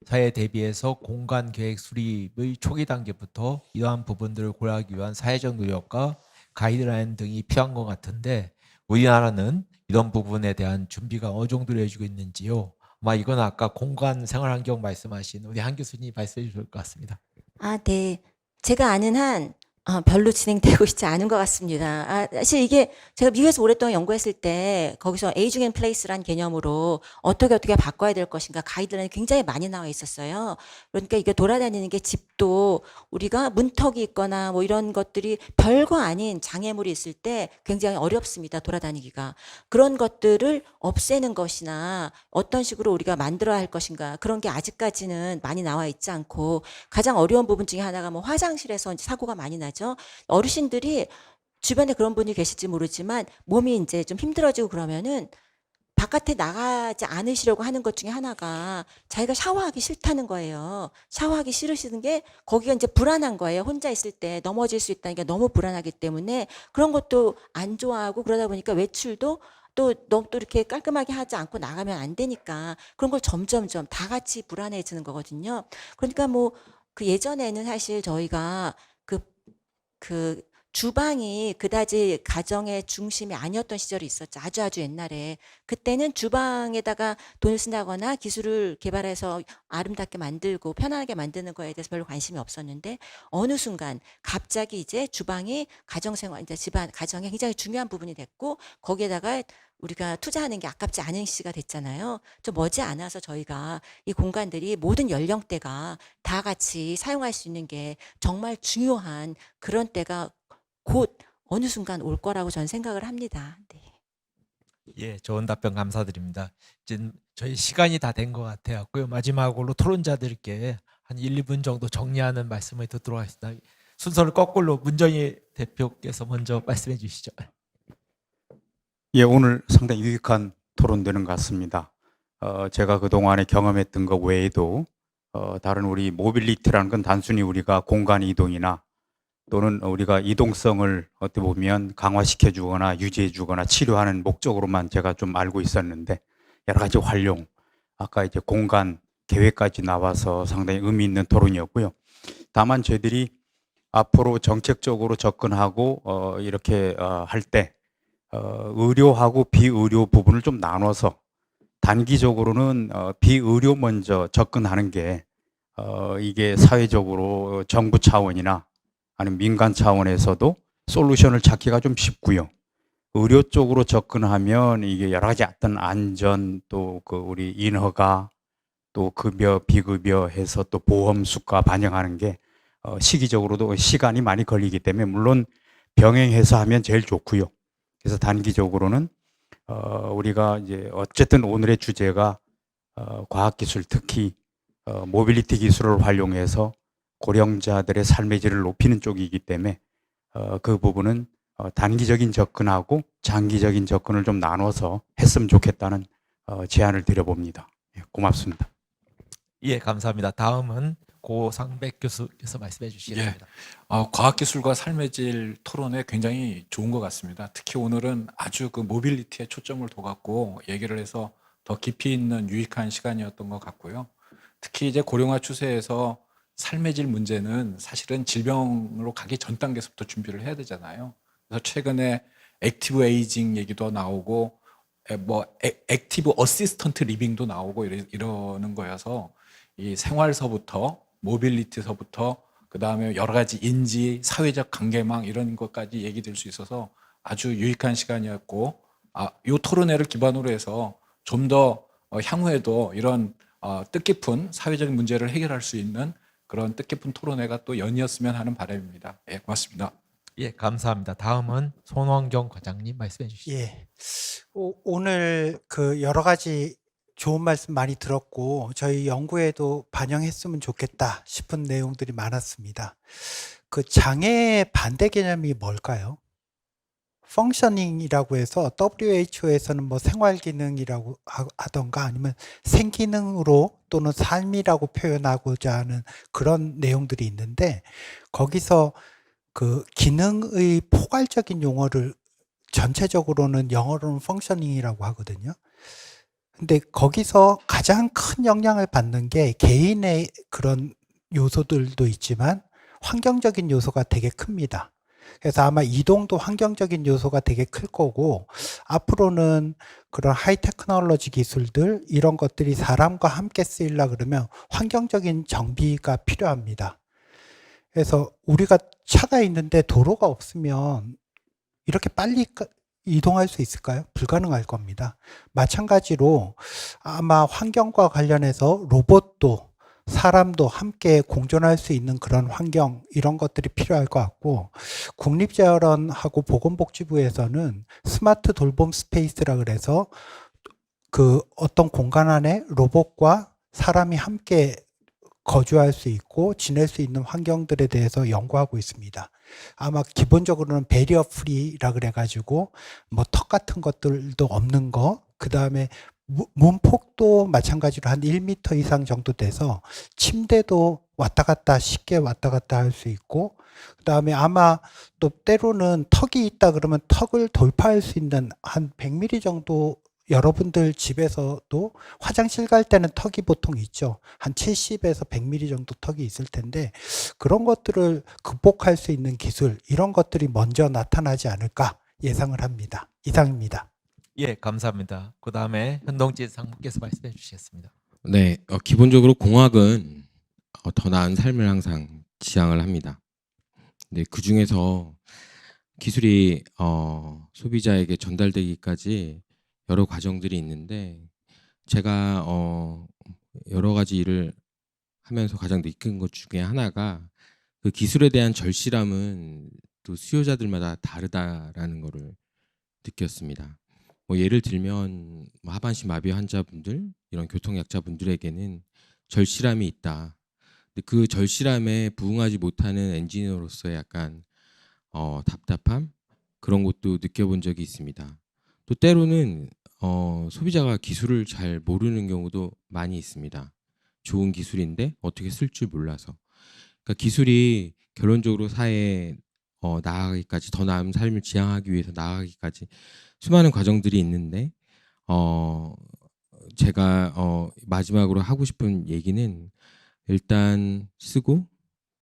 사회 대비해서 공간 계획 수립의 초기 단계부터 이러한 부분들을 고려하기 위한 사회적 노력과 가이드라인 등이 필요한 것 같은데 우리나라는 이런 부분에 대한 준비가 어느 정도로 해주고 있는지요? 아마 이건 아까 공간 생활환경 말씀하신 우리 한 교수님 말씀해 주실 것 같습니다. 네. 제가 아는 한 별로 진행되고 있지 않은 것 같습니다. 사실 이게 제가 미국에서 오랫동안 연구했을 때 거기서 에이징 앤 플레이스란 개념으로 어떻게 바꿔야 될 것인가 가이드라인이 굉장히 많이 나와 있었어요. 그러니까 이게 돌아다니는 게 집도 우리가 문턱이 있거나 뭐 이런 것들이 별거 아닌 장애물이 있을 때 굉장히 어렵습니다. 돌아다니기가. 그런 것들을 없애는 것이나 어떤 식으로 우리가 만들어야 할 것인가 그런 게 아직까지는 많이 나와 있지 않고 가장 어려운 부분 중에 하나가 뭐 화장실에서 이제 사고가 많이 나죠. 어르신들이 주변에 그런 분이 계실지 모르지만 몸이 이제 좀 힘들어지고 그러면은 바깥에 나가지 않으시려고 하는 것 중에 하나가 자기가 샤워하기 싫다는 거예요. 샤워하기 싫으시는 게 거기가 이제 불안한 거예요. 혼자 있을 때 넘어질 수 있다는 게 너무 불안하기 때문에 그런 것도 안 좋아하고 그러다 보니까 외출도 또 너무 또 이렇게 깔끔하게 하지 않고 나가면 안 되니까 그런 걸 점점점 다 같이 불안해지는 거거든요. 그러니까 뭐 그 예전에는 사실 저희가 그 주방이 그다지 가정의 중심이 아니었던 시절이 있었죠. 아주 옛날에. 그때는 주방에다가 돈을 쓴다거나 기술을 개발해서 아름답게 만들고 편안하게 만드는 거에 대해서 별로 관심이 없었는데 어느 순간 갑자기 이제 주방이 가정생활, 이제 집안, 가정의 굉장히 중요한 부분이 됐고 거기에다가 우리가 투자하는 게 아깝지 않은 시기가 됐잖아요. 좀 머지않아서 저희가 이 공간들이 모든 연령대가 다 같이 사용할 수 있는 게 정말 중요한 그런 때가 곧 어느 순간 올 거라고 저는 생각을 합니다. 네. 예, 좋은 답변 감사드립니다. 지금 저희 시간이 다 된 것 같아요. 마지막으로 토론자들께 한 1, 2분 정도 정리하는 말씀을 듣도록 하겠습니다. 순서를 거꾸로 문정희 대표께서 먼저 말씀해 주시죠. 예, 오늘 상당히 유익한 토론되는 것 같습니다. 제가 그동안에 경험했던 것 외에도 다른 우리 모빌리티라는 건 단순히 우리가 공간 이동이나 또는 우리가 이동성을 어떻게 보면 강화시켜 주거나 유지해 주거나 치료하는 목적으로만 제가 좀 알고 있었는데 여러 가지 활용, 아까 이제 공간 계획까지 나와서 상당히 의미 있는 토론이었고요. 다만 저희들이 앞으로 정책적으로 접근하고 이렇게 할 때 의료하고 비의료 부분을 좀 나눠서 단기적으로는 비의료 먼저 접근하는 게 이게 사회적으로 정부 차원이나 아니면 민간 차원에서도 솔루션을 찾기가 좀 쉽고요. 의료 쪽으로 접근하면 이게 여러 가지 어떤 안전 또 그 우리 인허가 또 급여 비급여 해서 또 보험 수가 반영하는 게 시기적으로도 시간이 많이 걸리기 때문에 물론 병행해서 하면 제일 좋고요. 그래서 단기적으로는 우리가 이제 어쨌든 오늘의 주제가 과학기술, 특히 모빌리티 기술을 활용해서 고령자들의 삶의 질을 높이는 쪽이기 때문에 그 부분은 단기적인 접근하고 장기적인 접근을 좀 나눠서 했으면 좋겠다는 제안을 드려봅니다. 예, 고맙습니다. 예, 감사합니다. 다음은 고상백 교수께서 말씀해 주시겠습니다. 과학기술과 삶의 질 토론회 굉장히 좋은 것 같습니다. 특히 오늘은 아주 그 모빌리티에 초점을 둬갖고 얘기를 해서 더 깊이 있는 유익한 시간이었던 것 같고요. 특히 이제 고령화 추세에서 삶의 질 문제는 사실은 질병으로 가기 전 단계에서부터 준비를 해야 되잖아요. 그래서 최근에 액티브 에이징 얘기도 나오고 뭐 액티브 어시스턴트 리빙도 나오고 이러는 거여서 이 생활서부터 모빌리티서부터 그다음에 여러 가지 인지, 사회적 관계망 이런 것까지 얘기될 수 있어서 아주 유익한 시간이었고 이 토론회를 기반으로 해서 좀 더 향후에도 이런 뜻깊은 사회적인 문제를 해결할 수 있는 그런 뜻깊은 토론회가 또 연이었으면 하는 바람입니다. 예, 고맙습니다. 예, 감사합니다. 다음은 손원경 과장님 말씀해 주시죠. 예. 오늘 그 여러 가지 좋은 말씀 많이 들었고 저희 연구에도 반영했으면 좋겠다 싶은 내용들이 많았습니다. 그 장애의 반대 개념이 뭘까요? 펑셔닝이라고 해서 WHO에서는 뭐 생활기능이라고 하던가 아니면 생기능으로 또는 삶이라고 표현하고자 하는 그런 내용들이 있는데 거기서 그 기능의 포괄적인 용어를 전체적으로는 영어로는 펑셔닝이라고 하거든요. 근데 거기서 가장 큰 영향을 받는 게 개인의 그런 요소들도 있지만 환경적인 요소가 되게 큽니다. 그래서 아마 이동도 환경적인 요소가 되게 클 거고 앞으로는 그런 하이 테크놀로지 기술들 이런 것들이 사람과 함께 쓰이려 그러면 환경적인 정비가 필요합니다. 그래서 우리가 차가 있는데 도로가 없으면 이렇게 빨리 이동할 수 있을까요? 불가능할 겁니다. 마찬가지로 아마 환경과 관련해서 로봇도 사람도 함께 공존할 수 있는 그런 환경 이런 것들이 필요할 것 같고 국립자연원하고 보건복지부에서는 스마트 돌봄 스페이스라 그래서 그 어떤 공간 안에 로봇과 사람이 함께 거주할 수 있고 지낼 수 있는 환경들에 대해서 연구하고 있습니다. 아마 기본적으로는 배리어 프리라 그래가지고 뭐 턱 같은 것들도 없는 거, 그 다음에 문폭도 마찬가지로 한 1m 이상 정도 돼서 침대도 왔다 갔다 쉽게 왔다 갔다 할 수 있고 그 다음에 아마 또 때로는 턱이 있다 그러면 턱을 돌파할 수 있는 한 100mm 정도 여러분들 집에서도 화장실 갈 때는 턱이 보통 있죠. 한 70에서 100mm 정도 턱이 있을 텐데 그런 것들을 극복할 수 있는 기술 이런 것들이 먼저 나타나지 않을까 예상을 합니다. 이상입니다. 예, 감사합니다. 그 다음에 현동진 상무께서 말씀해 주시겠습니다. 네, 기본적으로 공학은 더 나은 삶을 항상 지향을 합니다. 네, 그 중에서 기술이 소비자에게 전달되기까지 여러 과정들이 있는데 제가 여러 가지 일을 하면서 가장 느낀 것 중에 하나가 그 기술에 대한 절실함은 또 수요자들마다 다르다라는 거를 느꼈습니다. 뭐 예를 들면 하반신 마비 환자분들 이런 교통약자분들에게는 절실함이 있다. 근데 그 절실함에 부응하지 못하는 엔지니어로서의 약간 답답함 그런 것도 느껴본 적이 있습니다. 또 때로는 소비자가 기술을 잘 모르는 경우도 많이 있습니다. 좋은 기술인데 어떻게 쓸 줄 몰라서. 그러니까 기술이 결론적으로 사회에 나아가기까지 더 나은 삶을 지향하기 위해서 나아가기까지 수많은 과정들이 있는데 제가 마지막으로 하고 싶은 얘기는 일단 쓰고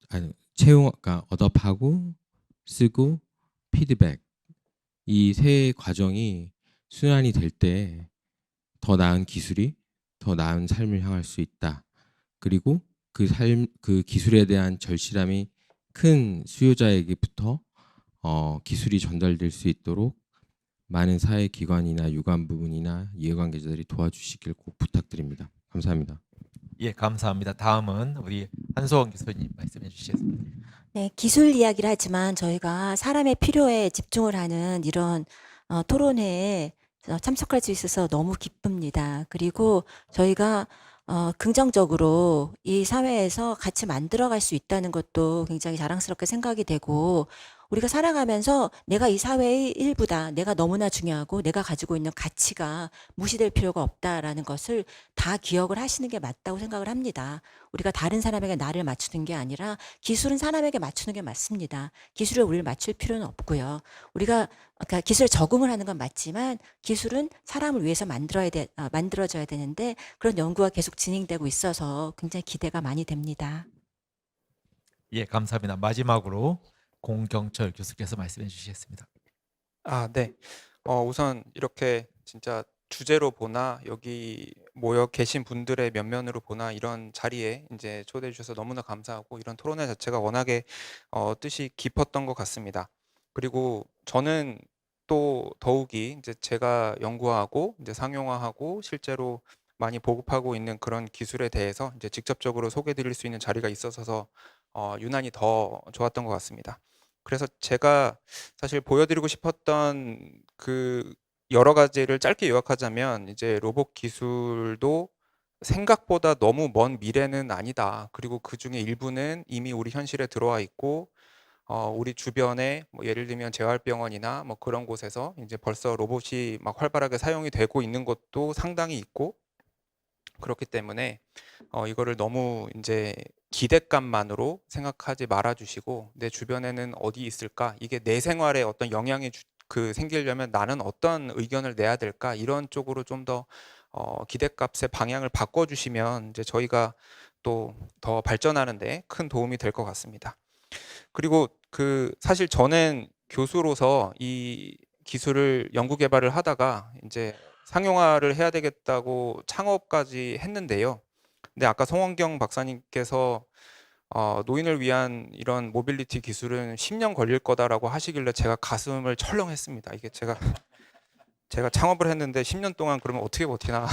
그러니까 어답하고 쓰고 피드백 이 세 과정이 순환이 될 때 더 나은 기술이 더 나은 삶을 향할 수 있다. 그리고 그 기술에 대한 절실함이 큰 수요자에게부터 기술이 전달될 수 있도록 많은 사회기관이나 유관부문이나 이해관계자들이 도와주시길 꼭 부탁드립니다. 감사합니다. 예, 감사합니다. 다음은 우리 한소원 교수님 말씀해 주시겠습니다. 네, 기술 이야기를 하지만 저희가 사람의 필요에 집중을 하는 이런 토론회에 참석할 수 있어서 너무 기쁩니다. 그리고 저희가 긍정적으로 이 사회에서 같이 만들어갈 수 있다는 것도 굉장히 자랑스럽게 생각이 되고, 우리가 살아가면서 내가 이 사회의 일부다, 내가 너무나 중요하고 내가 가지고 있는 가치가 무시될 필요가 없다라는 것을 다 기억을 하시는 게 맞다고 생각을 합니다. 우리가 다른 사람에게 나를 맞추는 게 아니라 기술은 사람에게 맞추는 게 맞습니다. 기술에 우리를 맞출 필요는 없고요. 우리가 그러니까 기술에 적응을 하는 건 맞지만 기술은 사람을 위해서 만들어져야 되는데, 그런 연구가 계속 진행되고 있어서 굉장히 기대가 많이 됩니다. 예, 감사합니다. 마지막으로 공경철 교수께서 말씀해 주시겠습니다. 네. 우선 이렇게 진짜 주제로 보나 여기 모여 계신 분들의 면면으로 보나 이런 자리에 이제 초대해 주셔서 너무나 감사하고, 이런 토론회 자체가 워낙에 뜻이 깊었던 것 같습니다. 그리고 저는 또 더욱이 이제 제가 연구하고 이제 상용화하고 실제로 많이 보급하고 있는 그런 기술에 대해서 이제 직접적으로 소개해 드릴 수 있는 자리가 있어서 유난히 더 좋았던 것 같습니다. 그래서 제가 사실 보여드리고 싶었던 그 여러 가지를 짧게 요약하자면, 이제 로봇 기술도 생각보다 너무 먼 미래는 아니다. 그리고 그 중에 일부는 이미 우리 현실에 들어와 있고, 우리 주변에 뭐 예를 들면 재활병원이나 뭐 그런 곳에서 이제 벌써 로봇이 막 활발하게 사용이 되고 있는 것도 상당히 있고, 그렇기 때문에 이거를 너무 이제 기대감만으로 생각하지 말아 주시고, 내 주변에는 어디 있을까? 이게 내 생활에 어떤 영향이 생기려면 나는 어떤 의견을 내야 될까? 이런 쪽으로 좀 더 기대값의 방향을 바꿔 주시면 이제 저희가 또 더 발전하는 데 큰 도움이 될 것 같습니다. 그리고 사실 저는 교수로서 이 기술을 연구 개발을 하다가 이제 상용화를 해야 되겠다고 창업까지 했는데요. 근데 아까 송원경 박사님께서 노인을 위한 이런 모빌리티 기술은 10년 걸릴 거다라고 하시길래 제가 가슴을 철렁했습니다. 이게 제가 창업을 했는데 10년 동안 그러면 어떻게 버티나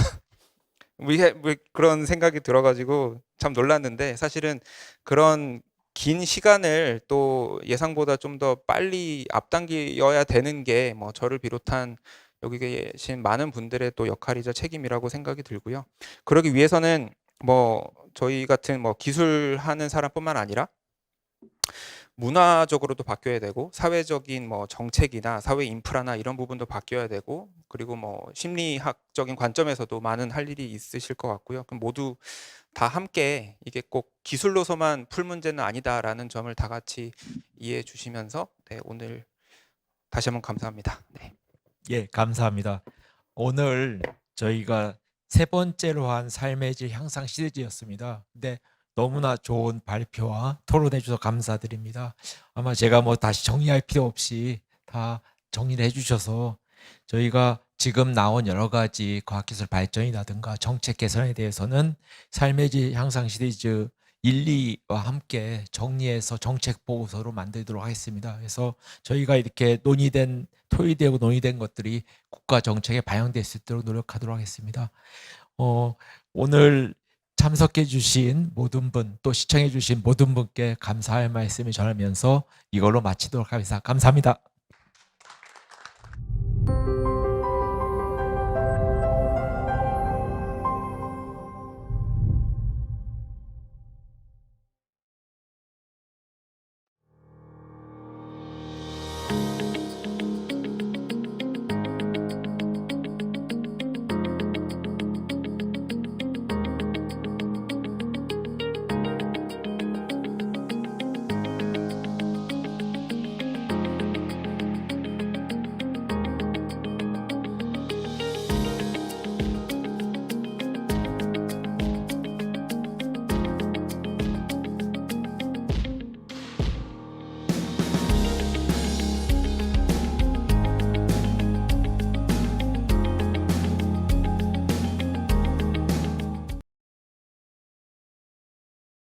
왜 그런 생각이 들어가지고 참 놀랐는데, 사실은 그런 긴 시간을 또 예상보다 좀 더 빨리 앞당겨야 되는 게 뭐 저를 비롯한 여기 계신 많은 분들의 또 역할이자 책임이라고 생각이 들고요. 그러기 위해서는 뭐 저희 같은 뭐 기술하는 사람뿐만 아니라 문화적으로도 바뀌어야 되고, 사회적인 뭐 정책이나 사회 인프라나 이런 부분도 바뀌어야 되고, 그리고 뭐 심리학적인 관점에서도 많은 할 일이 있으실 것 같고요. 그럼 모두 다 함께 이게 꼭 기술로서만 풀 문제는 아니다라는 점을 다 같이 이해해 주시면서, 네, 오늘 다시 한번 감사합니다. 네. 예, 감사합니다. 오늘 저희가 세 번째로 한 삶의 질 향상 시리즈였습니다. 근데 너무나 좋은 발표와 토론해 주셔서 감사드립니다. 아마 제가 뭐 다시 정리할 필요 없이 다 정리를 해주셔서 저희가 지금 나온 여러 가지 과학기술 발전이라든가 정책 개선에 대해서는 삶의 질 향상 시리즈 1, 2와 함께 정리해서 정책 보고서로 만들도록 하겠습니다. 그래서 저희가 이렇게 토의되고 논의된 것들이 국가 정책에 반영될 수 있도록 노력하도록 하겠습니다. 오늘 참석해 주신 모든 분, 또 시청해 주신 모든 분께 감사의 말씀을 전하면서 이걸로 마치도록 하겠습니다. 감사합니다.